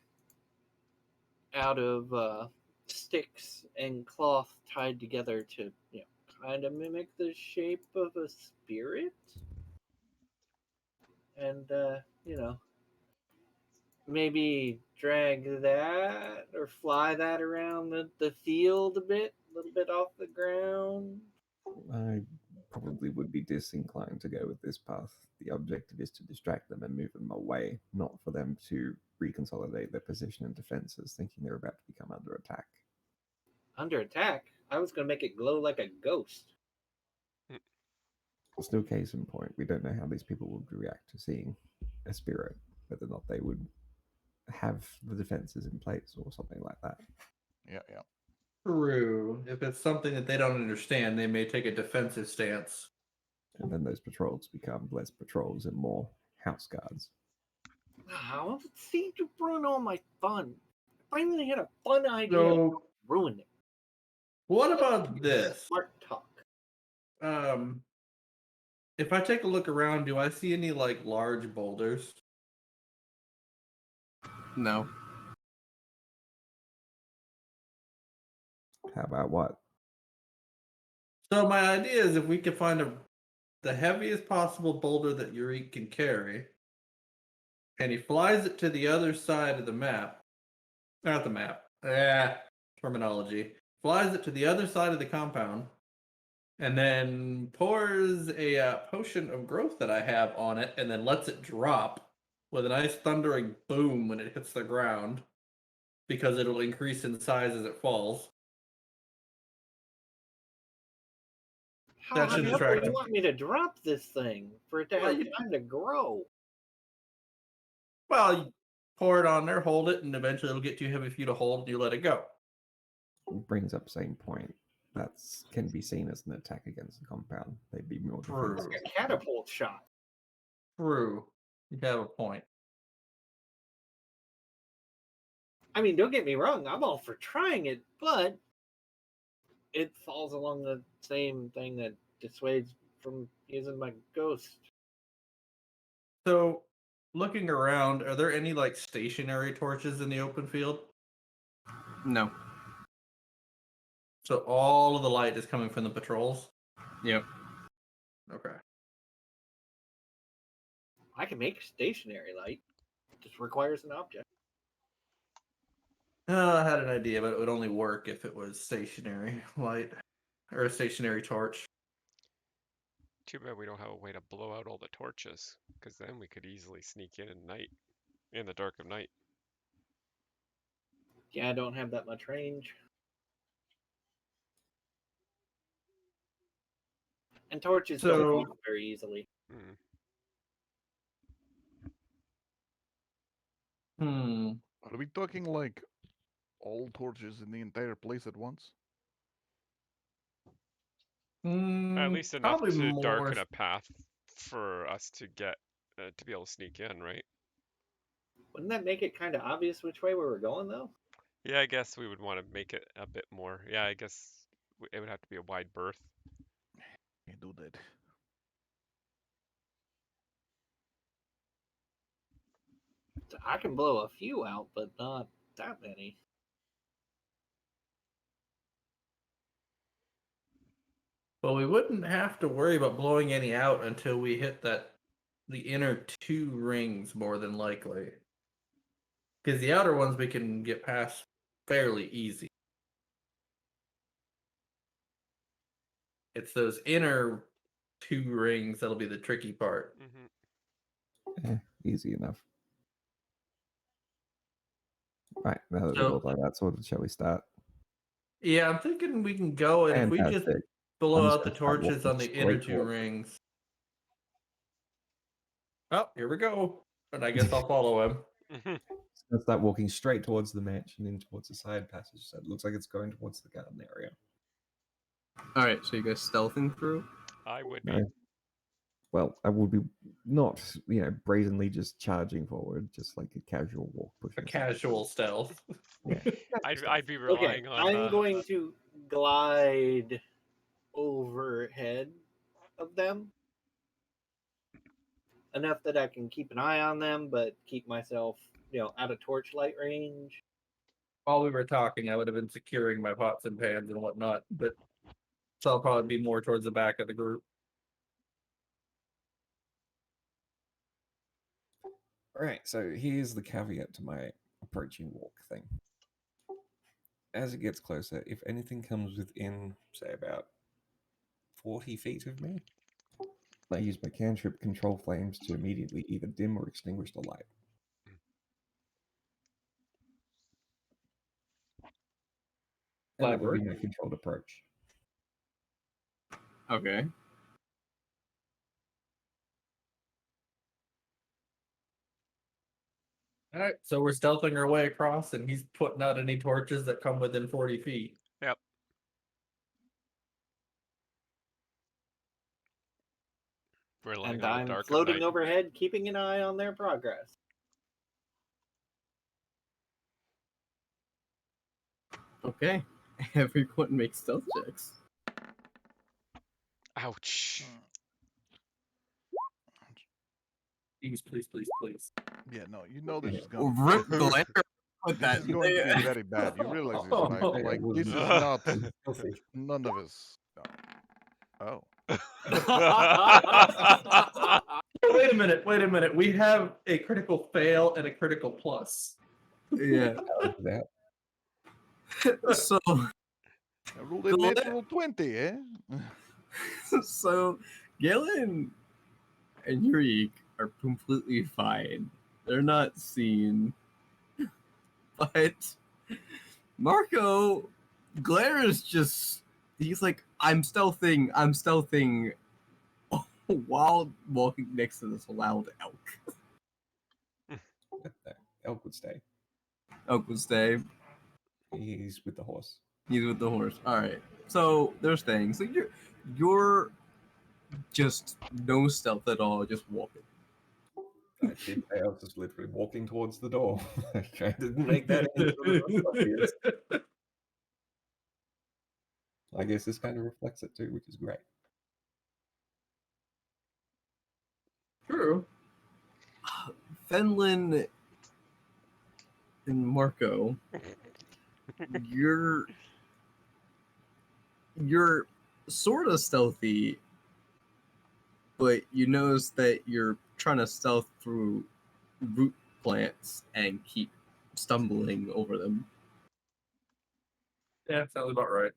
out of sticks and cloth tied together to, kind of mimic the shape of a spirit? And, maybe drag that or fly that around the field a little bit off the ground. I probably would be disinclined to go with this path. The objective is to distract them and move them away, not for them to reconsolidate their position and defenses, thinking they're about to become under attack. Under attack? I was going to make it glow like a ghost. Still, case in point, we don't know how these people would react to seeing a spirit, whether or not they would have the defenses in place or something like that. Yeah. True. If it's something that they don't understand, they may take a defensive stance. And then those patrols become less patrols and more house guards. Oh, see, you ruin all my fun. I finally had a fun idea. So, Ruined it. what about this? Smart talk. If I take a look around, do I see any large boulders? No. How about what? So my idea is if we could find the heaviest possible boulder that Eurek can carry, and he flies it to the other side of the map. Not the map. Terminology. Flies it to the other side of the compound, and then pours a potion of growth that I have on it, and then lets it drop with a nice thundering boom when it hits the ground, because it'll increase in size as it falls. How That high should up do attract you him. want me to drop this thing for it to Well, have you- time to grow? Well, you pour it on there, hold it, and eventually it'll get too heavy for you to hold, and you let it go. Brings up same point. That can be seen as an attack against the compound. They'd be more True. defensive. Like a catapult shot. True. You have a point. I mean, don't get me wrong, I'm all for trying it, but it falls along the same thing that dissuades from using my ghost. So, looking around, are there any stationary torches in the open field? No. So all of the light is coming from the patrols? Yep. Okay. I can make a stationary light. It just requires an object. I had an idea, but it would only work if it was stationary light or a stationary torch. Too bad we don't have a way to blow out all the torches, because then we could easily sneak in at night, in the dark of night. Yeah, I don't have that much range. And torches don't So- heat very easily. Hmm. Are we talking like all torches in the entire place at once? At least enough Probably to more. darken a path for us to get to be able to sneak in, right? Wouldn't that make it kind of obvious which way we were going, though? Yeah, I guess we would want to make it a bit more. Yeah, I guess it would have to be a wide berth. Can't do that. So I can blow a few out, but not that many. Well, we wouldn't have to worry about blowing any out until we hit the inner 2 rings, more than likely. Because the outer ones we can get past fairly easy. It's those inner 2 rings that'll be the tricky part. Hmm. Easy enough. Right, now that we So- look like that sorted, shall we start? Yeah, I'm thinking we can go, and if we just Fantastic. blow I'm just out the gonna start torches walking on the inner straight 2 towards it. rings. Oh, here we go. And I guess I'll follow him. It's gonna start walking straight towards the mansion in towards the side passage. So it looks like it's going towards the garden area. All right, so you guys stealthing through? I would be. No. Well, I would be not, brazenly just charging forward, just like a casual walk A pushing. casual stealth. Yeah. I'd be Okay, relying on. I'm going to glide overhead of them. Enough that I can keep an eye on them, but keep myself, out of torchlight range. While we were talking, I would have been securing my pots and pans and whatnot, but so I'll probably be more towards the back of the group. All right, so here's the caveat to my approaching walk thing. As it gets closer, if anything comes within, say, about 40 feet of me, I use my cantrip control flames to immediately either dim or extinguish the light. And that would be my controlled approach. Okay. All right, so we're stealthing our way across, and he's putting out any torches that come within 40 feet. Yep. Relying And on the I'm dark of floating night. overhead, keeping an eye on their progress. Okay. Everyone makes stealth checks. Ouch. Please, please, please, please. Yeah, no, you know this is going Rip the lantern with this that. is going to be very bad. You realize this, right? Oh, Like this is yeah. not none of us. No. Oh. Oh, wait a minute. We have a critical fail and a critical plus. Yeah. How's that? So, I rolled a Glenn- natural 20, eh? so Galen and Yurik are completely fine. They're not seen. But Marco, Glare is he's like, I'm stealthing while walking next to this loud elk. But the elk would stay. Elk would stay. He's with the horse. He's with the horse. All right. So there's things. So you're just no stealth at all, just walking. I did say I was just literally walking towards the door. I didn't make that any sort of obvious. I guess this kind of reflects it too, which is great. True. Fenlin and Marco, you're sort of stealthy, but you notice that you're trying to stealth through root plants and keep stumbling over them. Yeah, sounds about right.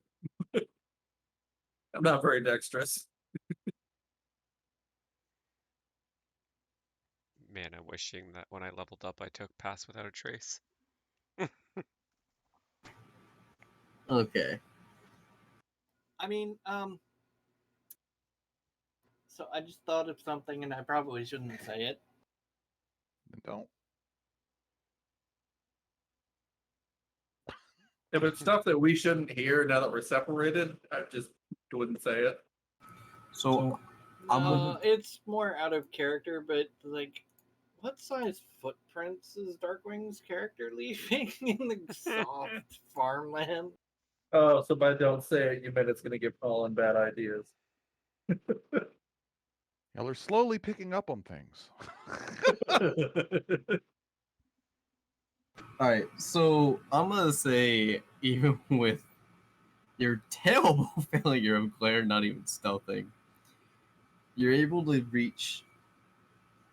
I'm not very dexterous. Man, I'm wishing that when I leveled up, I took Pass Without a Trace. Okay. I mean, so I just thought of something, and I probably shouldn't say it. Then don't. If it's stuff that we shouldn't hear now that we're separated, I just wouldn't say it. So I'm It's more out of character, but like, what size footprints is Darkwing's character leaving in the soft farmland? Oh, so by don't say it, you meant it's going to give Colin bad ideas. Y'all are slowly picking up on things. all right. So I'm gonna say, even with your terrible failure of Claire not even stealthing, you're able to reach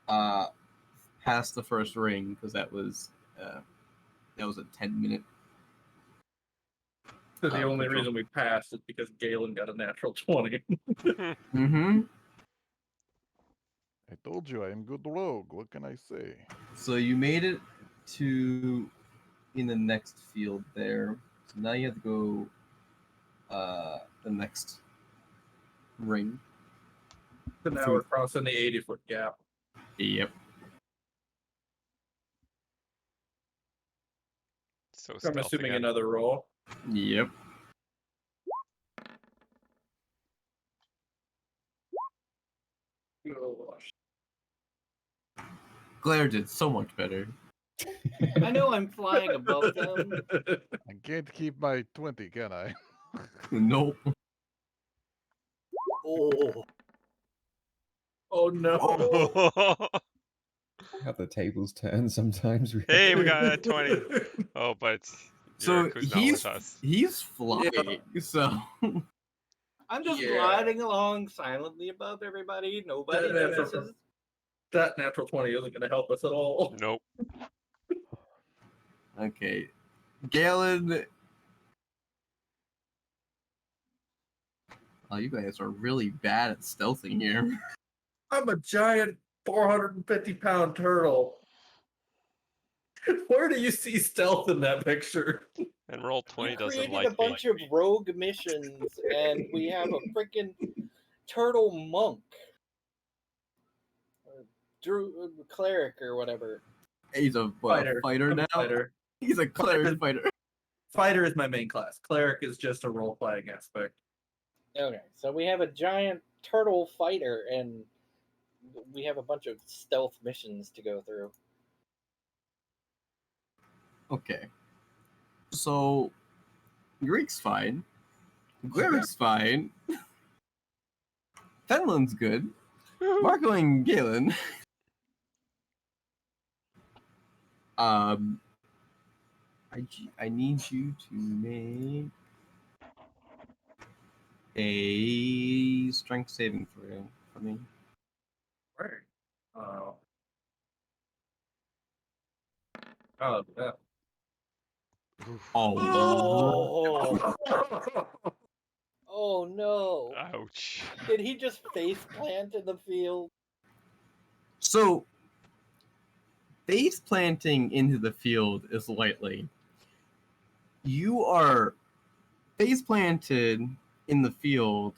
past the first ring because that was a 10-minute. So the only control. reason we passed is because Galen got a natural 20. Mm-hmm. I told you I am good rogue. What can I say? So you made it to in the next field there. So now you have to go the next ring. So now we're crossing the 80-foot gap. Yep. So I'm stealth assuming again. another roll. Yep. Gosh. Claire did so much better. I know I'm flying above them. I can't keep my 20, can I? Nope. Oh, Oh no. How the tables turn sometimes. Hey, we got a 20. Oh, but So Yuriku's not with us. he's flying. So I'm just Yeah. gliding along silently above everybody. Nobody That- notices. That natural 20 isn't going to help us at all. Nope. okay, Galen. Oh, you guys are really bad at stealthing here. I'm a giant 450-pound turtle. Where do you see stealth in that picture? And roll 20 You doesn't created like a bunch of rogue missions, and we have a freaking turtle monk, or cleric, or whatever. He's a Fighter. fighter I'm a now. fighter. He's a cleric fighter. Fighter is my main class. Cleric is just a role-playing aspect. Okay, so we have a giant turtle fighter, and we have a bunch of stealth missions to go through. Okay. So Greek's fine. Glaric's fine. Fenland's good. Marco and Galen. I need you to make a strength saving throw for me. Right. Oh, yeah. Oh. Oh no! Ouch. Did he just face plant in the field? So, face planting into the field is lightly. You are face planted in the field,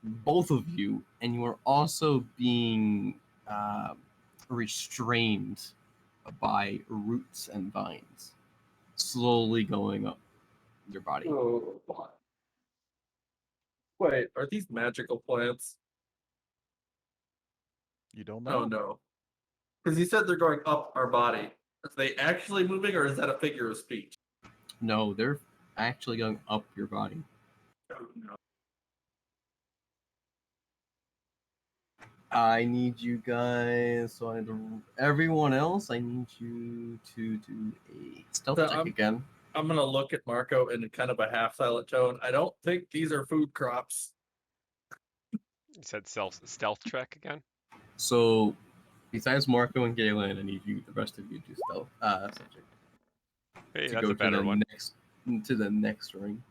both of you, and you are also being restrained by roots and vines, slowly going up your body. Oh. Wait, are these magical plants? You don't know? Oh no. Because you said they're going up our body. Are they actually moving, or is that a figure of speech? No, they're actually going up your body. Oh no. I need you guys. So everyone else, I need you to do a stealth So check again. I'm gonna look at Marco in kind of a half-silent tone. I don't think these are food crops. You said stealth check again? So, besides Marco and Galen, I need you, the rest of you, to stealth subject Hey, to that's go a to better the one. next ring.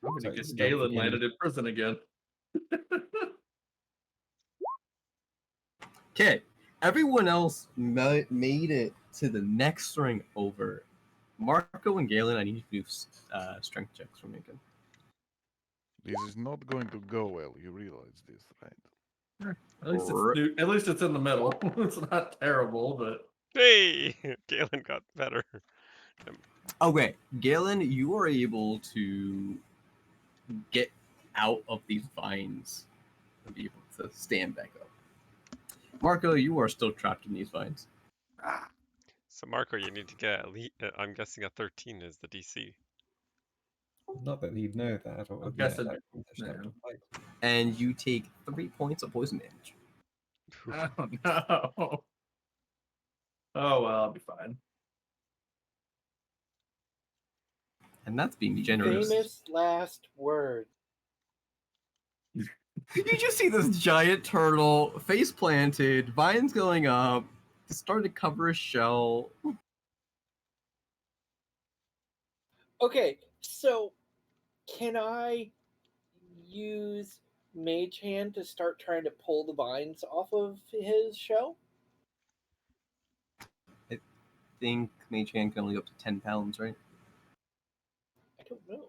I'm gonna Sorry, get stealth Galen again. landed in prison again. Okay, everyone else made it to the next ring over. Marco and Galen, I need you to do strength checks for me again. This is not going to go well. You realize this, right? At least it's in the middle. It's not terrible, but Hey, Galen got better. Okay, Galen, you are able to get out of these vines and be able to stand back up. Marco, you are still trapped in these vines. So Marco, you need to get at least. I'm guessing a 13 is the DC. Not that he'd know that, or I'm yeah, guessing- that competition up to fight. And you take 3 points of poison damage. oh no. Oh well, I'll be fine. And that's being generous. Famous last word. You just see this giant turtle, face planted, vines going up, starting to cover a shell. Okay, so can I use Mage Hand to start trying to pull the vines off of his shell? I think Mage Hand can only go up to 10 pounds, right? I don't know.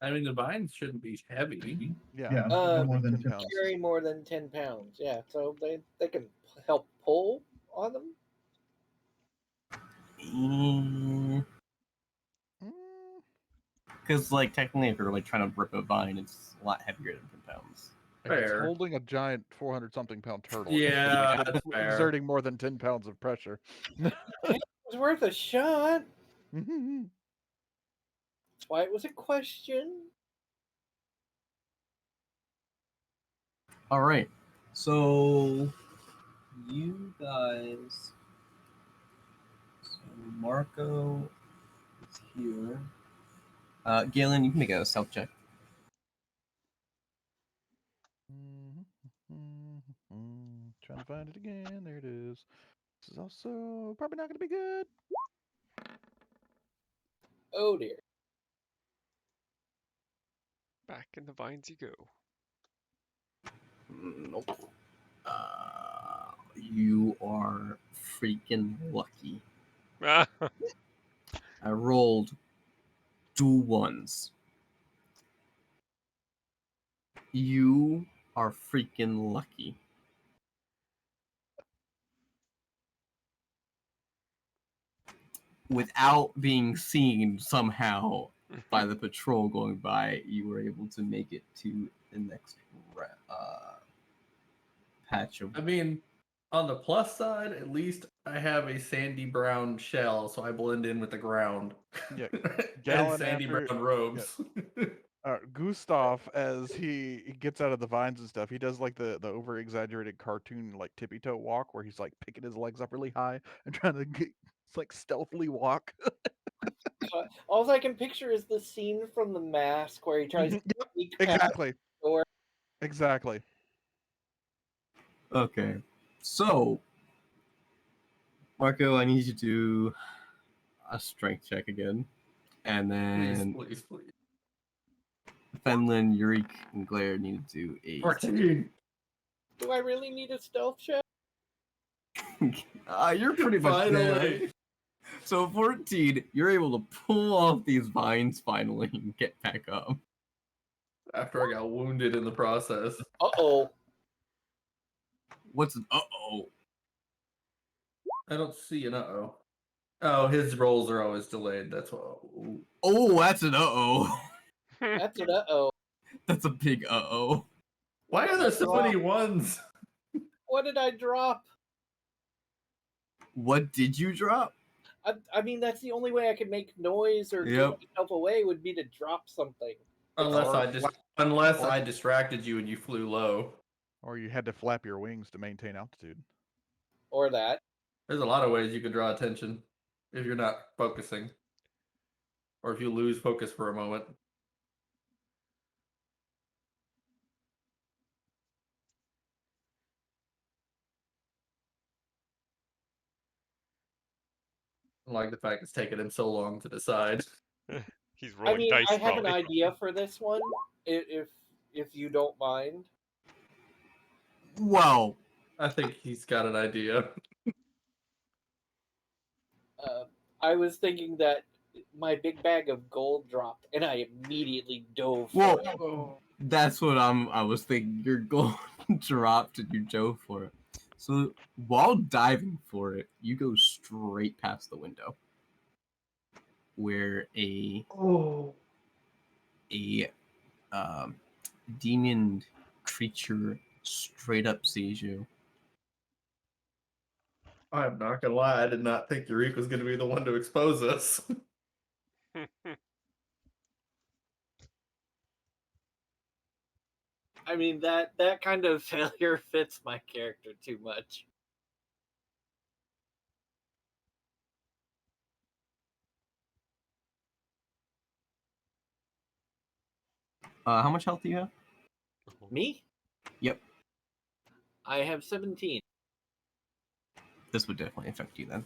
I mean, the vines shouldn't be heavy. Yeah, no more than 10 pounds. Carry more than 10 pounds. Yeah, so they can help pull on them. Because, like, technically, if you're like trying to rip a vine, it's a lot heavier than 10 pounds. If it's Fair. holding a giant 400-something pound turtle. Yeah, it's that's fair. exerting more than 10 pounds of pressure. It was worth a shot. Mhm. That's why it was a question. All right. So, you guys. So, Marco is here. Galen, you can make a stealth check. Trying to find it again. There it is. This is also probably not going to be good. Oh dear. Back in the vines you go. Nope. You are freaking lucky. Ah, I rolled 2 ones. You are freaking lucky. Without being seen somehow by the patrol going by, you were able to make it to the next patch of. I mean, on the plus side, at least I have a sandy brown shell, so I blend in with the ground. Yeah, and Galen sandy after- brown robes. Gustav, as he gets out of the vines and stuff, he does like the over exaggerated cartoon like tippy toe walk where he's like picking his legs up really high and trying to it's like stealthily walk. All I can picture is the scene from The Mask where he tries to Yep, sneak past exactly. the door. Exactly. Okay, so Marco, I need you to do a strength check again, and then Please. Fenlin, Yurik, and Glare need to do a. 14. Do I really need a stealth check? You're pretty much there. Finally. So 14, you're able to pull off these vines finally and get back up. After I got wounded in the process. Uh-oh. What's an uh-oh? I don't see an uh-oh. Oh, his rolls are always delayed. That's what. Ooh. Oh, that's an uh-oh. That's an uh-oh. That's a big uh-oh. Why are there so many ones? What did I drop? What did you drop? I mean, that's the only way I could make noise or Yep. get myself away would be to drop something. Unless I distracted you and you flew low. Or you had to flap your wings to maintain altitude. Or that. There's a lot of ways you could draw attention. if you're not focusing. Or if you lose focus for a moment. I like the fact it's taken him so long to decide. He's I rolling mean, dice I have an probably. idea for this one, if you don't mind. Well, I think he's got an idea. I was thinking that my big bag of gold dropped, and I immediately dove for well, it. that's what I was thinking. Your gold dropped and you dove for it. So while diving for it, you go straight past the window, where a um, demon creature straight up sees you. I'm not gonna lie, I did not think Eureka was gonna be the one to expose us. I mean, that kind of failure fits my character too much. How much health do you have? Me? Yep. I have 17. This would definitely affect you then.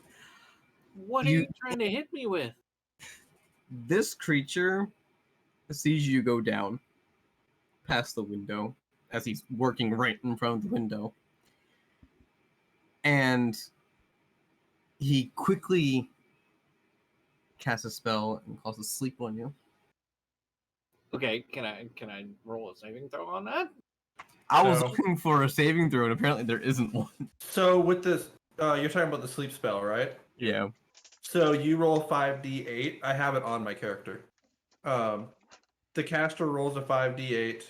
What are you trying to hit me with? This creature sees you go down past the window as he's working right in front of the window. And he quickly casts a spell and causes sleep on you. Okay, can I roll a saving throw on that? I was No. looking for a saving throw, and apparently there isn't one. So with this, you're talking about the sleep spell, right? Yeah. So you roll 5d8. I have it on my character. The caster rolls a 5d8,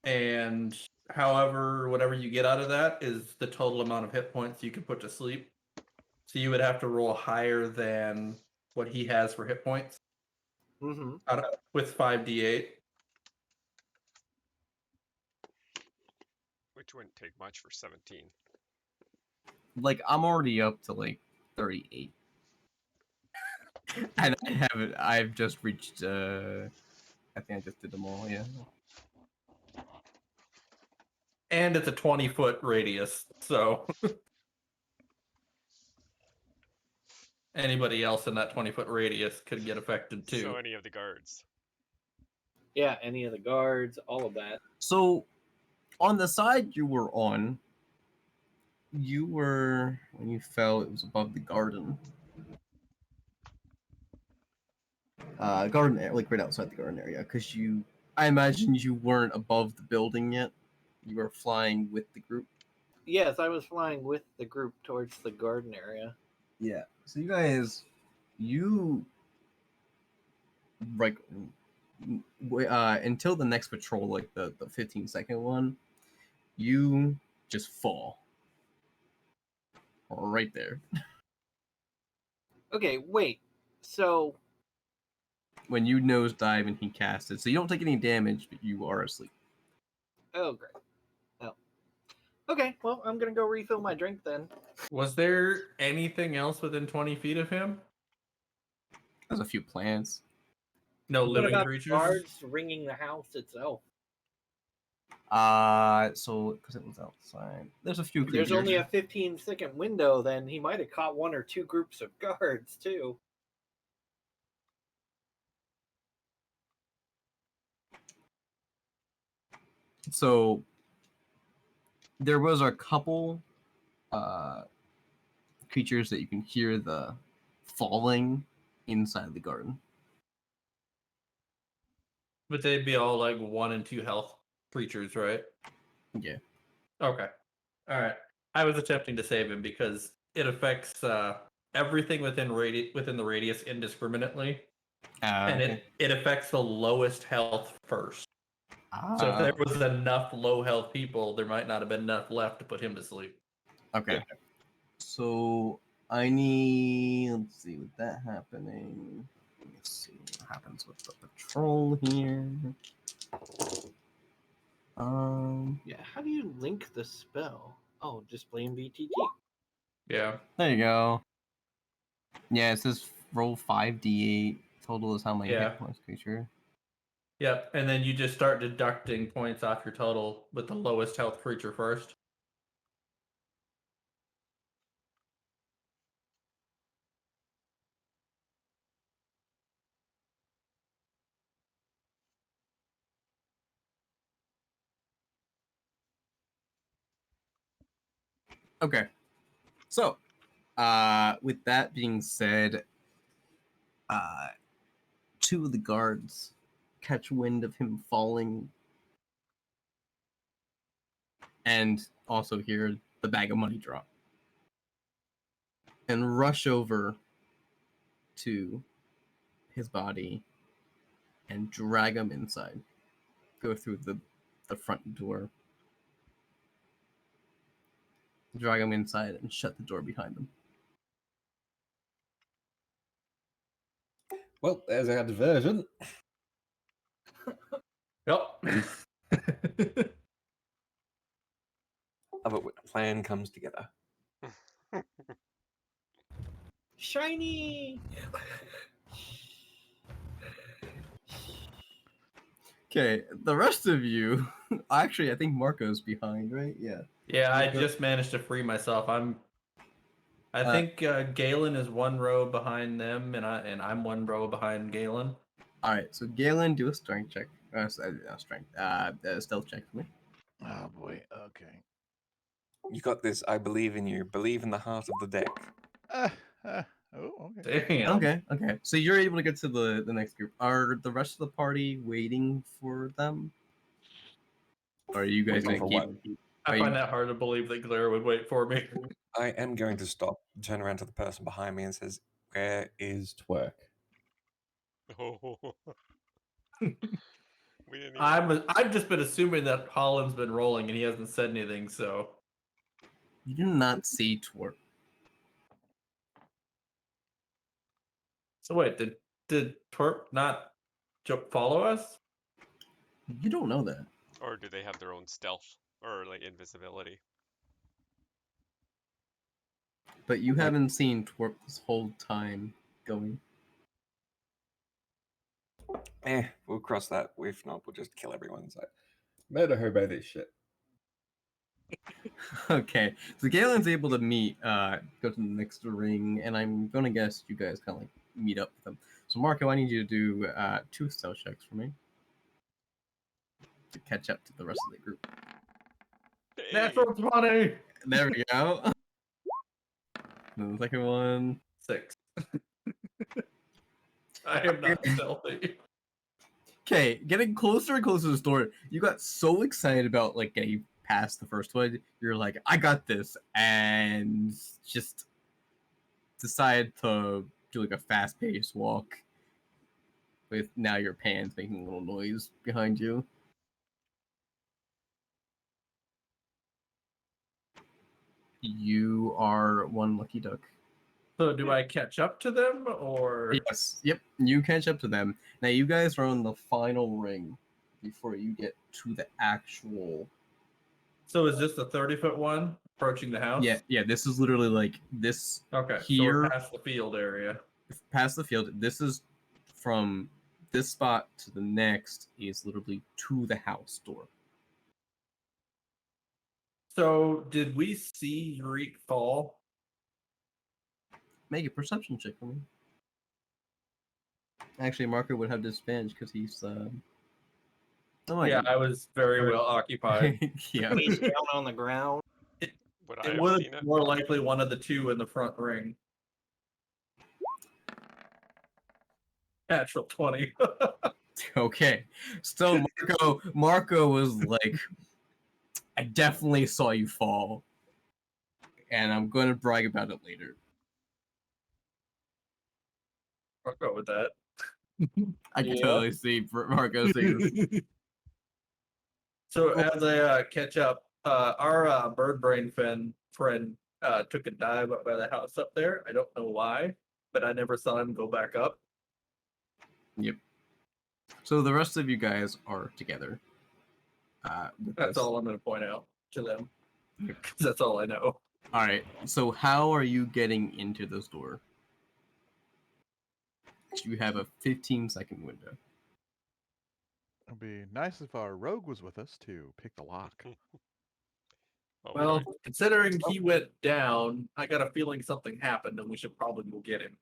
and however, whatever you get out of that is the total amount of hit points you can put to sleep. So you would have to roll higher than what he has for hit points Mm-hmm. with 5d8. Which wouldn't take much for 17. Like, I'm already up to, like, 38. And I've just reached, I think I just did them all, yeah. And it's a 20-foot radius, so anybody else in that 20-foot radius could get affected too. So any of the guards. Yeah, any of the guards, all of that. So, on the side you were on, when you fell, it was above the garden. Garden area, like right outside the garden area, because I imagine you weren't above the building yet. You were flying with the group. Yes, I was flying with the group towards the garden area. Yeah. So you guys, like, until the next patrol, like the 15-second one, you just fall right there. Okay, wait. So When you nosedive and he casts it, so you don't take any damage, but you are asleep. oh great. Oh. Okay, well I'm gonna go refill my drink then. Was there anything else within 20 feet of him? There's a few plants. No What living about creatures? the guards ringing the house itself? So because it was outside, there's a few If there's creatures. only a 15-second window, then he might have caught one or two groups of guards too. So there was a couple creatures that you can hear the falling inside the garden. But they'd be all like 1 and 2 health creatures, right? Yeah. Okay. All right. I was attempting to save him because it affects everything within the radius indiscriminately, and Okay. it affects the lowest health first. So if there was enough low health people, there might not have been enough left to put him to sleep. Okay. So I let's see, with that happening, let's see what happens with the patrol here. Yeah, how do you link the spell? Oh, just blame BTT. Yeah. There you go. Yeah, it says roll 5d8. Total is how many Yeah. hit points creature. Yep, and then you just start deducting points off your total with the lowest health creature first. Okay. So, with that being said, two of the guards catch wind of him falling and also hear the bag of money drop and rush over to his body and drag him inside. Go through the front door, drag him inside, and shut the door behind him. Well, there's our diversion. Yep. Love it when a plan comes together. Shiny. Okay, the rest of you, actually, I think Marco's behind, right? Yeah. Yeah, I Marco- just managed to free myself. I think Galen is one row behind them, and I'm one row behind Galen. All right, so Galen, do a strength check. Stealth check for me. Oh boy. Okay. You got this. I believe in you. Believe in the heart of the deck. Oh, okay. Damn. Okay. So you're able to get to the next group. Are the rest of the party waiting for them? Or are you guys Waiting gonna for keep? I Are find you- that hard to believe that Claire would wait for me. I am going to stop, turn around to the person behind me and says, "Where is Twerk. Oh. We didn't even... I've just been assuming that Holland's been rolling and he hasn't said anything, so You do not see Twerk. wait, did Twerp not follow us? You don't know that. Or do they have their own stealth or like invisibility? But you Like- haven't seen Twerk this whole time going. We'll cross that. If not, we'll just kill everyone inside." Murder hobo this shit. Okay, so Galen's able to go to the next ring, and I'm gonna guess you guys kind of like meet up with them. So Marco, I need you to do 2 stealth checks for me to catch up to the rest of the group. Hey! Natural 20! There we go. And the second one. 6. I am not stealthy. Okay, getting closer and closer to the store, you got so excited about like getting past the first one. You're like, I got this, and just decide to do like a fast-paced walk. With now your pants making a little noise behind you. You are one lucky duck. So do I catch up to them or Yes. Yep. You catch up to them. Now you guys are on the final ring before you get to the actual. so is this the 30-foot one approaching the house? Yeah. This is literally like this Okay. So here we're past the field area. past the field. This is from this spot to the next is literally to the house door. So did we see Eureka fall? Make a perception check for me. Actually, Marco would have disadvantage because he's. Oh, Yeah, I was very well occupied. Yeah. Face down on the ground. Would I It have would seen have it? more likely one of the two in the front ring. Natural 20. Okay. So Marco was like, I definitely saw you fall. And I'm gonna brag about it later. I'll go with that. I can Yeah. totally see Marco saying So as I catch up, our bird brain friend took a dive up by the house up there. I don't know why, but I never saw him go back up. Yep. So the rest of you guys are together. With That's this. all I'm going to point out to them. 'Cause that's all I know. All right. So how are you getting into this door? You have a 15-second window. It'd be nice if our rogue was with us to pick the lock. Oh, Well, right. considering he went down, I got a feeling something happened, and we should probably go get him.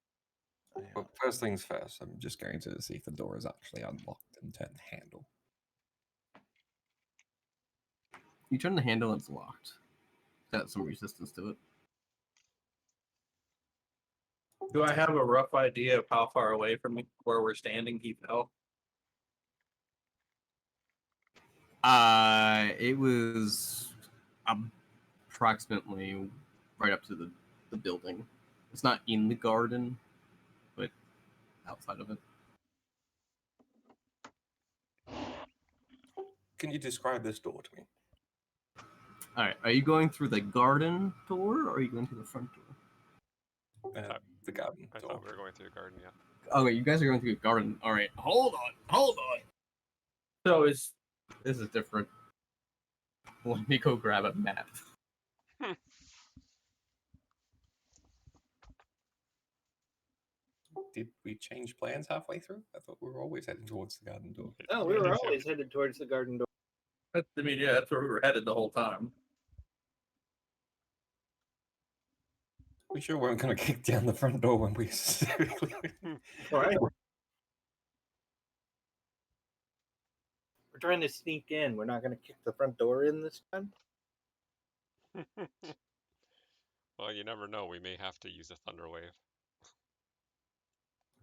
Yeah. Well, first things first, I'm just going to see if the door is actually unlocked and turn the handle. You turn the handle and it's locked. Got some resistance to it. Do I have a rough idea of how far away from where we're standing he fell? It was approximately right up to the building. It's not in the garden, but outside of it. Can you describe this door to me? All right, are you going through the garden door or are you going through the front door? The garden I door. thought we were going through the garden, yeah. Oh, wait, you guys are going through the garden. All right, hold on. So is This is different. Let me go grab a map. Did we change plans halfway through? I thought we were always heading towards the garden door. No, we were always headed towards the garden door. I mean, yeah, that's where we were headed the whole time. We sure weren't going to kick down the front door when we specifically. All right. We're trying to sneak in. We're not going to kick the front door in this time. Well, you never know. We may have to use a thunder wave.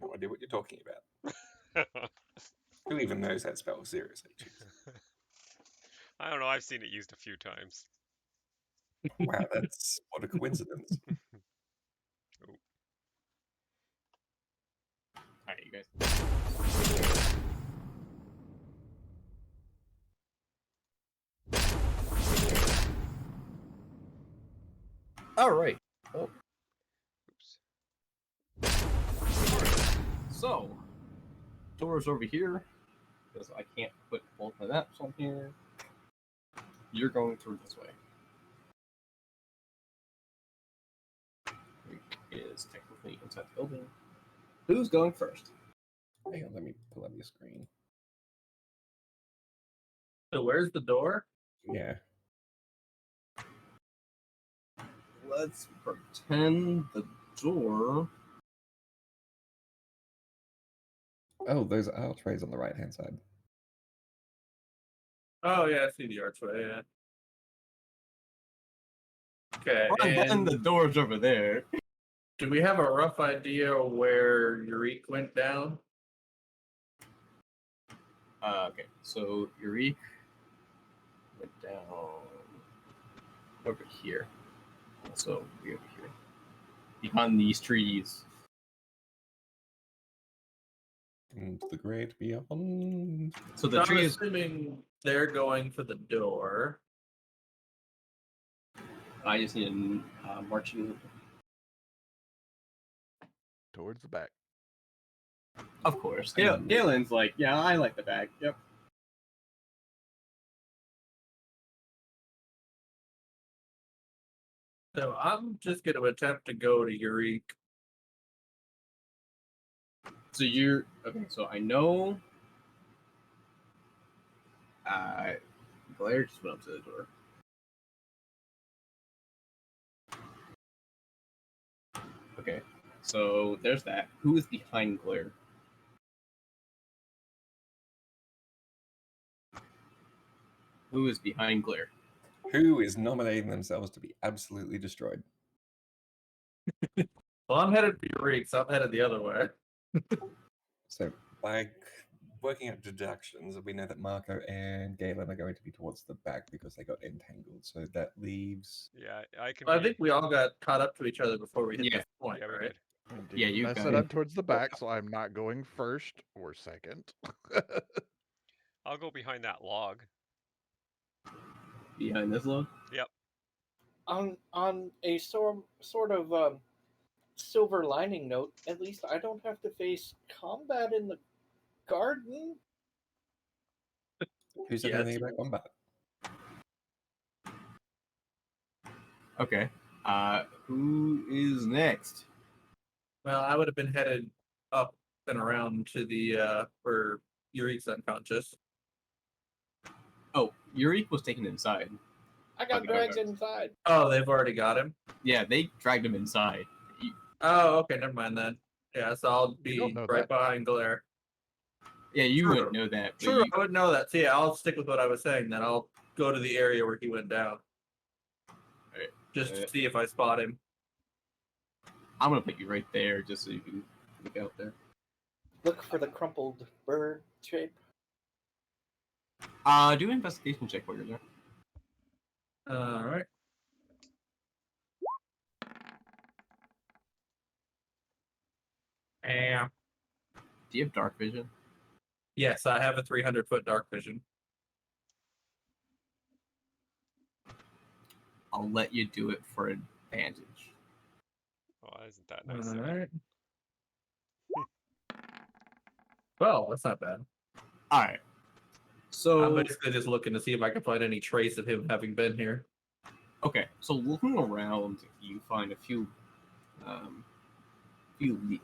No idea what you're talking about. Who even knows that spell? Seriously. Jeez. I don't know. I've seen it used a few times. Wow, that's what a coincidence. All right, you guys. All right. Oh. Oops. So, door's over here because I can't put both my maps on here. You're going through this way. It is technically inside the building. Who's going first? Hang on, let me pull up your screen. So where's the door? Yeah. Let's pretend the door. Oh, those archways on the right hand side. Oh yeah, I see the archway. Yeah. Okay. And And the door's over there. do we have a rough idea where Eureka went down? Okay, so Eureka went down over here. So we over here. Behind these trees. And the great beyond. So the So I'm tree is assuming they're going for the door. I just need a marching. Towards the back. Of course. Galen's like, yeah, I like the back. Yep. So I'm just going to attempt to go to Eureka. So you're okay. So I know. Blair just went up to the door. Okay. So there's that. Who is behind Blair? Who is behind Blair? Who is nominating themselves to be absolutely destroyed? Well, I'm headed for Eureka, so I'm headed the other way. So, by working out deductions, we know that Marco and Galen are going to be towards the back because they got entangled. So that leaves. Yeah, I can. Well, I think we all got caught up to each other before we hit Yeah. this point, Yeah, we right? did. Indeed. Yeah, you I got said it. I'm towards the back, so I'm not going first or second. I'll go behind that log. Behind this log? Yep. On a sort of silver lining note, at least I don't have to face combat in the garden. Who said Yeah, anything about combat? Okay. Who is next? Well, I would have been headed up been around to the where Yuri's unconscious. Oh, Yurik was taken inside. I got Okay. dragged inside. Oh, they've already got him. Yeah, they dragged him inside. Oh, okay, never mind then. Yeah, so I'll You be don't know right that. behind Glare. Yeah, you True. wouldn't know that. But Sure, you, I would know that. So yeah, I'll stick with what I was saying. Then I'll go to the area where he went down, Alright, just to see if I spot him. I'm gonna put you right there just so you can look out there. Look for the crumpled bird shape. Do an investigation check while you're there. All right. Do you have dark vision? Yes, I have a 300-foot dark vision. I'll let you do it for advantage. Oh, isn't that nice? All right. Well, that's not bad. All right. So I'm basically just looking to see if I can find any trace of him having been here. okay, so looking around, you find a few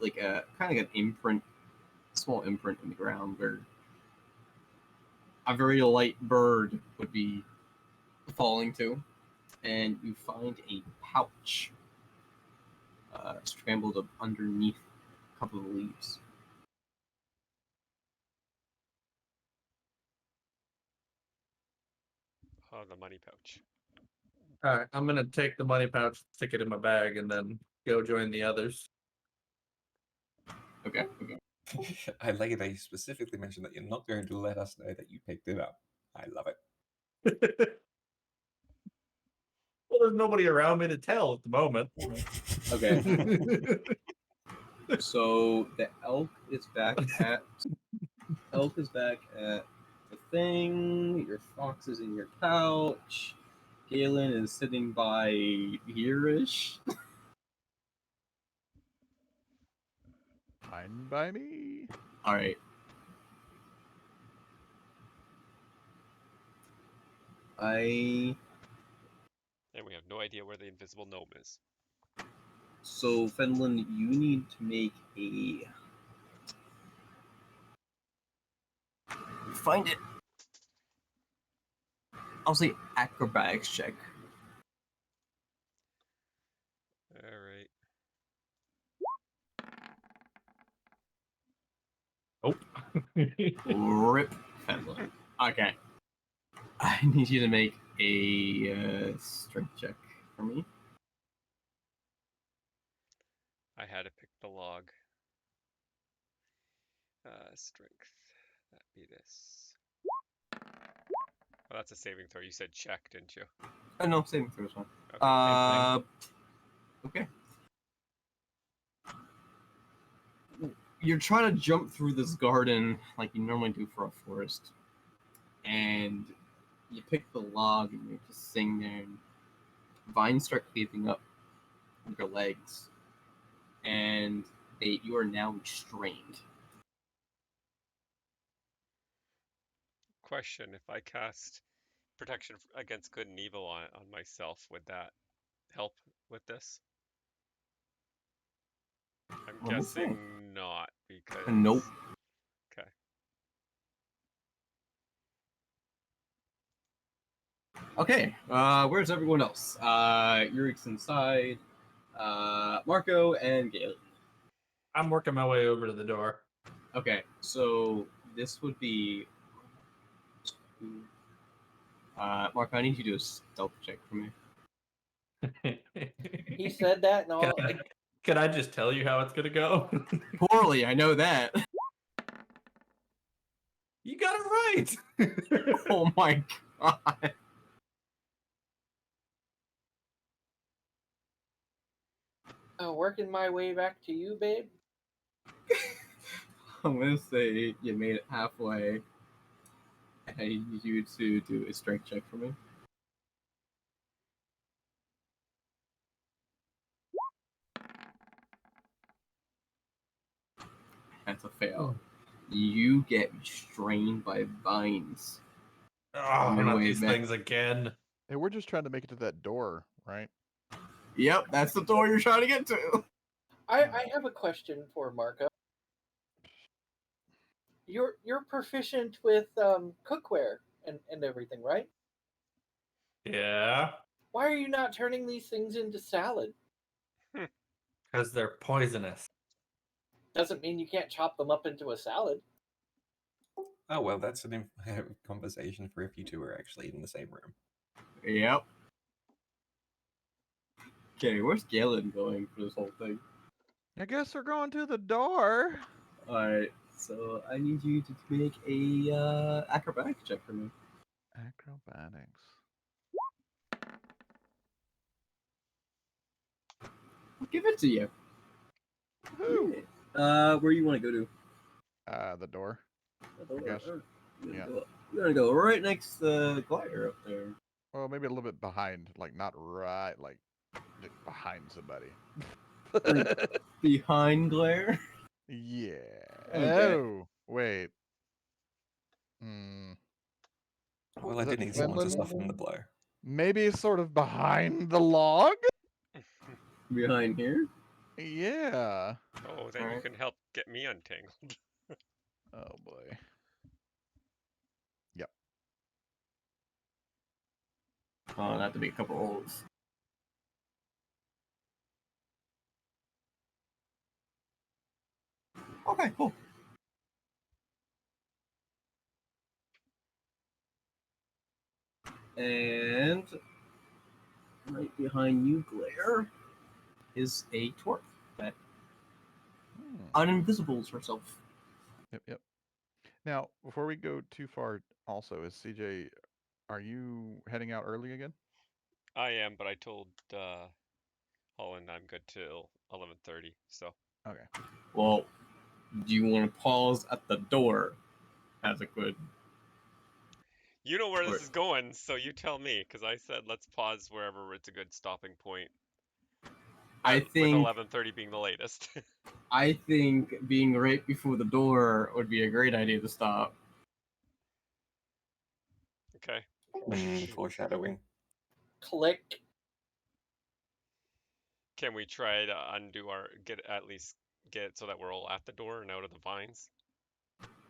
like a kind of an imprint, small imprint in the ground where a very light bird would be falling to, and you find a pouch scrambled up underneath a couple of the leaves. Oh, the money pouch. All right, I'm gonna take the money pouch, stick it in my bag, and then go join the others. Okay. I like it that you specifically mentioned that you're not going to let us know that you picked it up. I love it. Well, there's nobody around me to tell at the moment. Okay. So the elk is back at the thing. Your fox is in your pouch. Galen is sitting by here-ish. Fine by me. All right. And we have no idea where the invisible gnome is. So Fenlon, you need to make a find it. I'll say acrobatics check. All right. Rip Fenlon. Okay. I need you to make a strength check for me. I had to pick the log. Strength. That'd be this. Oh, that's a saving throw. You said check, didn't you? Oh no, saving throw is fine. Okay, Okay. You're trying to jump through this garden like you normally do for a forest, and you pick the log and you're just sitting there, and vines start cleaving up your legs, and you are now restrained. Question: if I cast protection against good and evil on myself, would that help with this? I'm Let me guessing think. not, because Nope. Okay. Okay, where's everyone else? Yurik's inside. Marco and Galen. I'm working my way over to the door. Okay, so this would be. Marco, I need you to do a stealth check for me. He said that, and all. Can I just tell you how it's gonna go? Poorly, I know that. You got it right. Oh my god. Working my way back to you, babe. I'm gonna say you made it halfway. I need you to do a strength check for me. That's a fail. You get restrained by vines. Oh, your not way these back. things again. Hey, we're just trying to make it to that door, right? Yep, that's the door you're trying to get to. I have a question for Marco. You're proficient with cookware and everything, right? Yeah, Why are you not turning these things into salad? because they're poisonous. Doesn't mean you can't chop them up into a salad. Oh, well, that's an conversation for if you two are actually in the same room. Yep. Okay, where's Galen going for this whole thing? I guess we're going to the door. Alright, so I need you to make a acrobatic check for me. Acrobatics. I'll give it to you. Woo! Where you want to go to? The door. We're guess. Yeah. gonna go right next to the glider up there. Well, maybe a little bit behind, like not right, like behind somebody. Behind Glare? Yeah. Okay. Oh, wait. Hmm. Well, I Is did it need someone to Finland? soften the blow. Maybe sort of behind the log? Behind here? Yeah. Oh, then you Alright. can help get me untangled. Oh boy. Yep. Oh, that to be a couple rolls. Okay, cool. And right behind you, Glare, is a twerp that uninvisibles herself. Yep. Now, before we go too far, also, is CJ, are you heading out early again? I am, but I told Holland I'm good till 11:30. So Okay. Well, do you want to pause at the door as a good? you know where Or- this is going, so you tell me, because I said let's pause wherever it's a good stopping point. I With think 11:30 being the latest. I think being right before the door would be a great idea to stop. Okay. Foreshadowing. Click. Can we try to undo at least get it so that we're all at the door and out of the vines?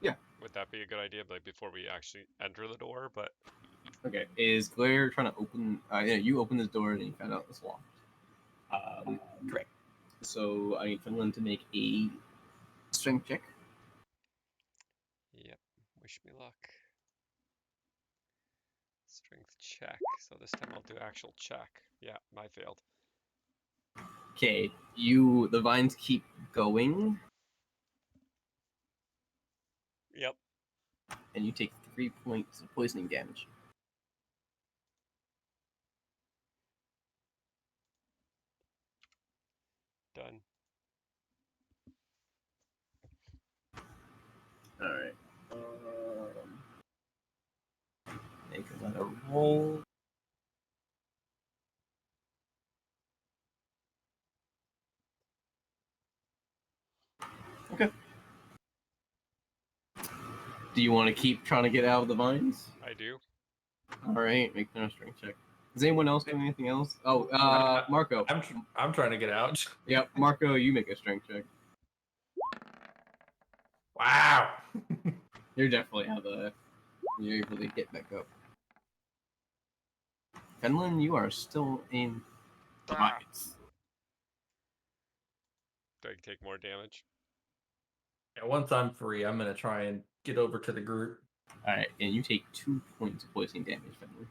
Yeah. Would that be a good idea? Like before we actually enter the door, but Okay, is Glare trying to open? Yeah, you open this door and you find out it's locked. Correct. So I need Finland to make a strength check. yep. Wish me luck. Strength check. So this time I'll do actual check. Yeah, I failed. Okay, the vines keep going, Yep. and you take 3 points of poisoning damage. Done. All right. Make another roll. Okay. Do you want to keep trying to get out of the vines? I do. All right, make another strength check. Is anyone else doing anything else? Oh, Marco. I'm trying to get out. Yep, Marco, you make a strength check. Wow. You're definitely you're able to get back up. Finland, you are still in the vines. Do I take more damage? Yeah, once I'm free, I'm gonna try and get over to the group. All right, and you take 2 points of poisoning damage, Finland.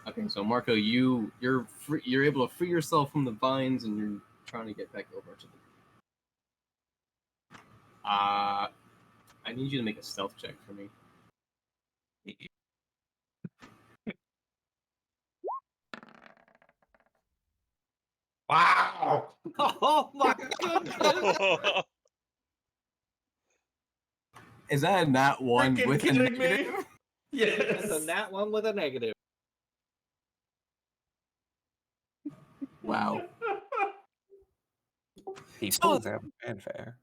Okay, so Marco, you're able to free yourself from the vines, and you're trying to get back over to the. I need you to make a stealth check for me. Wow. Oh my goodness! Is that a nat one Freaking with a kidding me? negative? Yes. It's a nat one with a negative. Wow. He pulls out fanfare.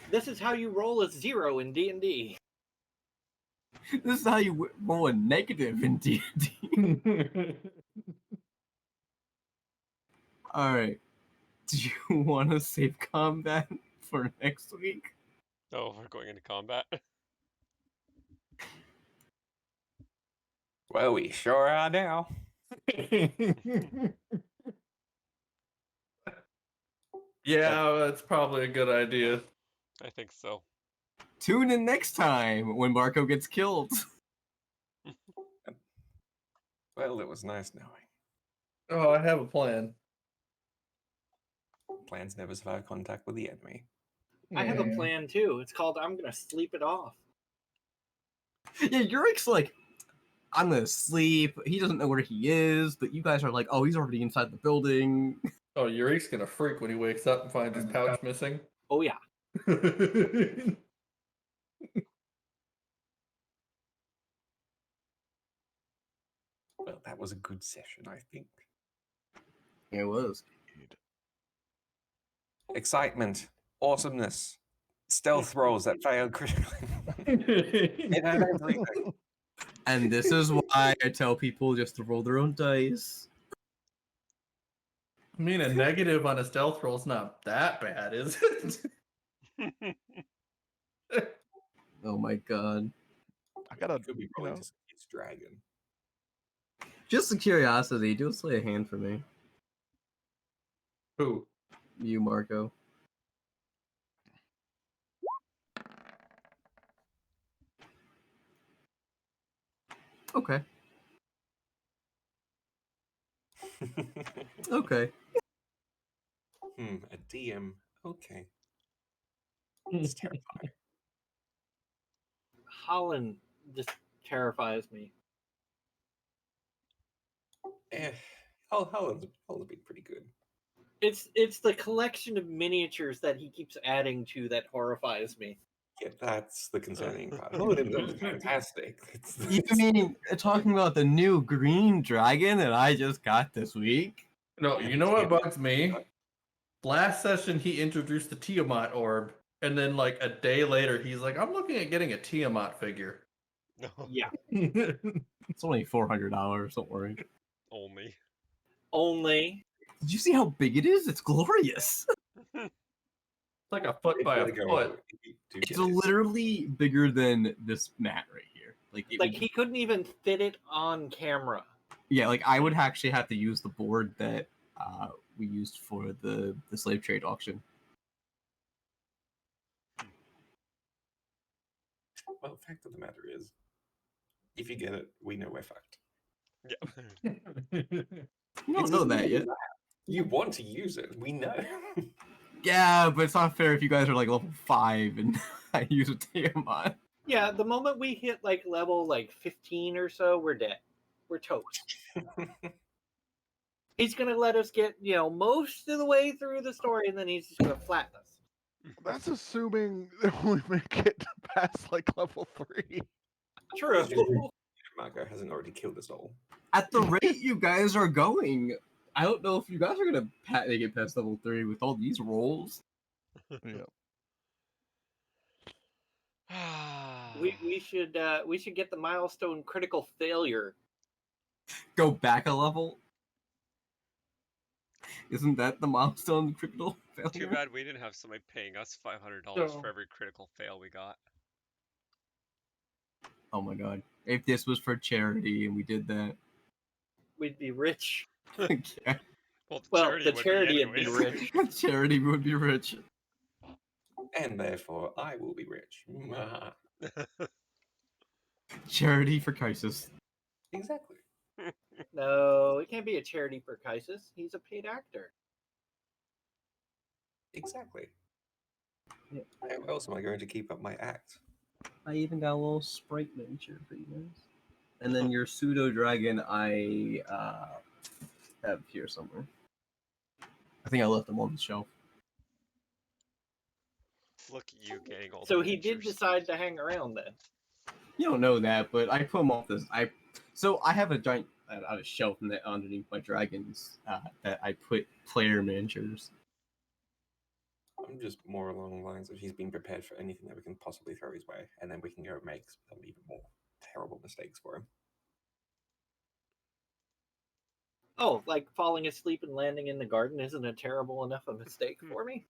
This is how you roll a 0 in D&D. This is how you roll a negative in D&D. All right. Do you want to save combat for next week? Oh, we're going into combat. Well, we sure are now. Yeah, that's probably a good idea. I think so. Tune in next time when Marco gets killed. Well, it was nice knowing. Oh, I have a plan. Plans never survive contact with the enemy. I have a plan too. It's called I'm gonna sleep it off. Yeah, Yurik's like, I'm gonna sleep. He doesn't know where he is, but you guys are like, oh, he's already inside the building. Oh, Yurik's gonna freak when he wakes up and finds his pouch missing. Oh yeah. Well, that was a good session, I think. It was. Excitement, awesomeness, stealth rolls that failed critically. It had everything. And this is why I tell people just to roll their own dice. I mean, a negative on a stealth roll's not that bad, is it? Oh my god. I gotta, Could be you rolling know, to its dragon. Just a curiosity, do slay a hand for me. Who? You, Marco. Okay. Okay. A DM. Okay. It's terrifying. Holland just terrifies me. Holland's been pretty good. It's the collection of miniatures that he keeps adding to that horrifies me. Yeah, that's the concerning part. Holland is fantastic. You mean talking about the new green dragon that I just got this week? No, you know what bugs me? Last session, he introduced the Tiamat orb, and then like a day later, he's like, "I'm looking at getting a Tiamat figure." No, Yeah. It's only $400, don't worry. only. Only Did you see how big it is? It's glorious. It's like a foot by a foot. It's literally bigger than this mat right here. Like, it like would, he couldn't even fit it on camera. yeah, like I would actually have to use the board that we used for the slave trade auction. Well, the fact of the matter is, if you get it, we know we're fucked. Yeah. You don't know that yet. You want to use it, we know. Yeah, but it's not fair if you guys are like level 5 and I use a Tiamat. Yeah, the moment we hit like level like 15 or so, we're dead. We're toast. He's gonna let us get, most of the way through the story, and then he's just gonna flatten us. that's assuming that we make it past like level 3. True. Marco hasn't already killed us all. At the rate you guys are going, I don't know if you guys are gonna make it past level 3 with all these rolls. Yeah. we should get the milestone critical failure. Go back a level. Isn't that the milestone critical failure? Too bad we didn't have somebody paying us $500 No. for every critical fail we got. Oh my god. If this was for charity and we did that. We'd be rich. Yeah. Well, The charity would be anyways. rich. Charity would be rich. And therefore, I will be rich. Charity for crisis. Exactly. No, it can't be a charity for Kaisis. He's a paid actor. Exactly. Yeah. How else am I going to keep up my act? I even got a little sprite miniature for you guys. And then your pseudo dragon I have here somewhere. I think I left them on the shelf. Look at you getting all So the he did miniatures. decide to hang around then. You don't know that, but I put them off this. So I have a giant on a shelf underneath my dragons that I put player miniatures. I'm just more along the lines of he's being prepared for anything that we can possibly throw his way, and then we can go make some even more terrible mistakes for him. Oh, like falling asleep and landing in the garden isn't a terrible enough a mistake for me?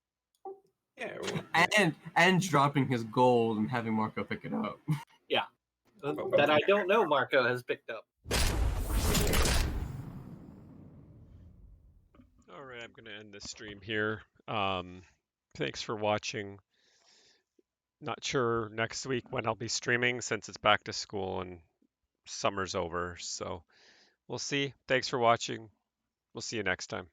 Yeah. Well, and dropping his gold and having Marco pick it up. That I don't know Marco has picked up. all right, I'm gonna end this stream here. Thanks for watching. Not sure next week when I'll be streaming since it's back to school and summer's over. So we'll see. Thanks for watching. We'll see you next time.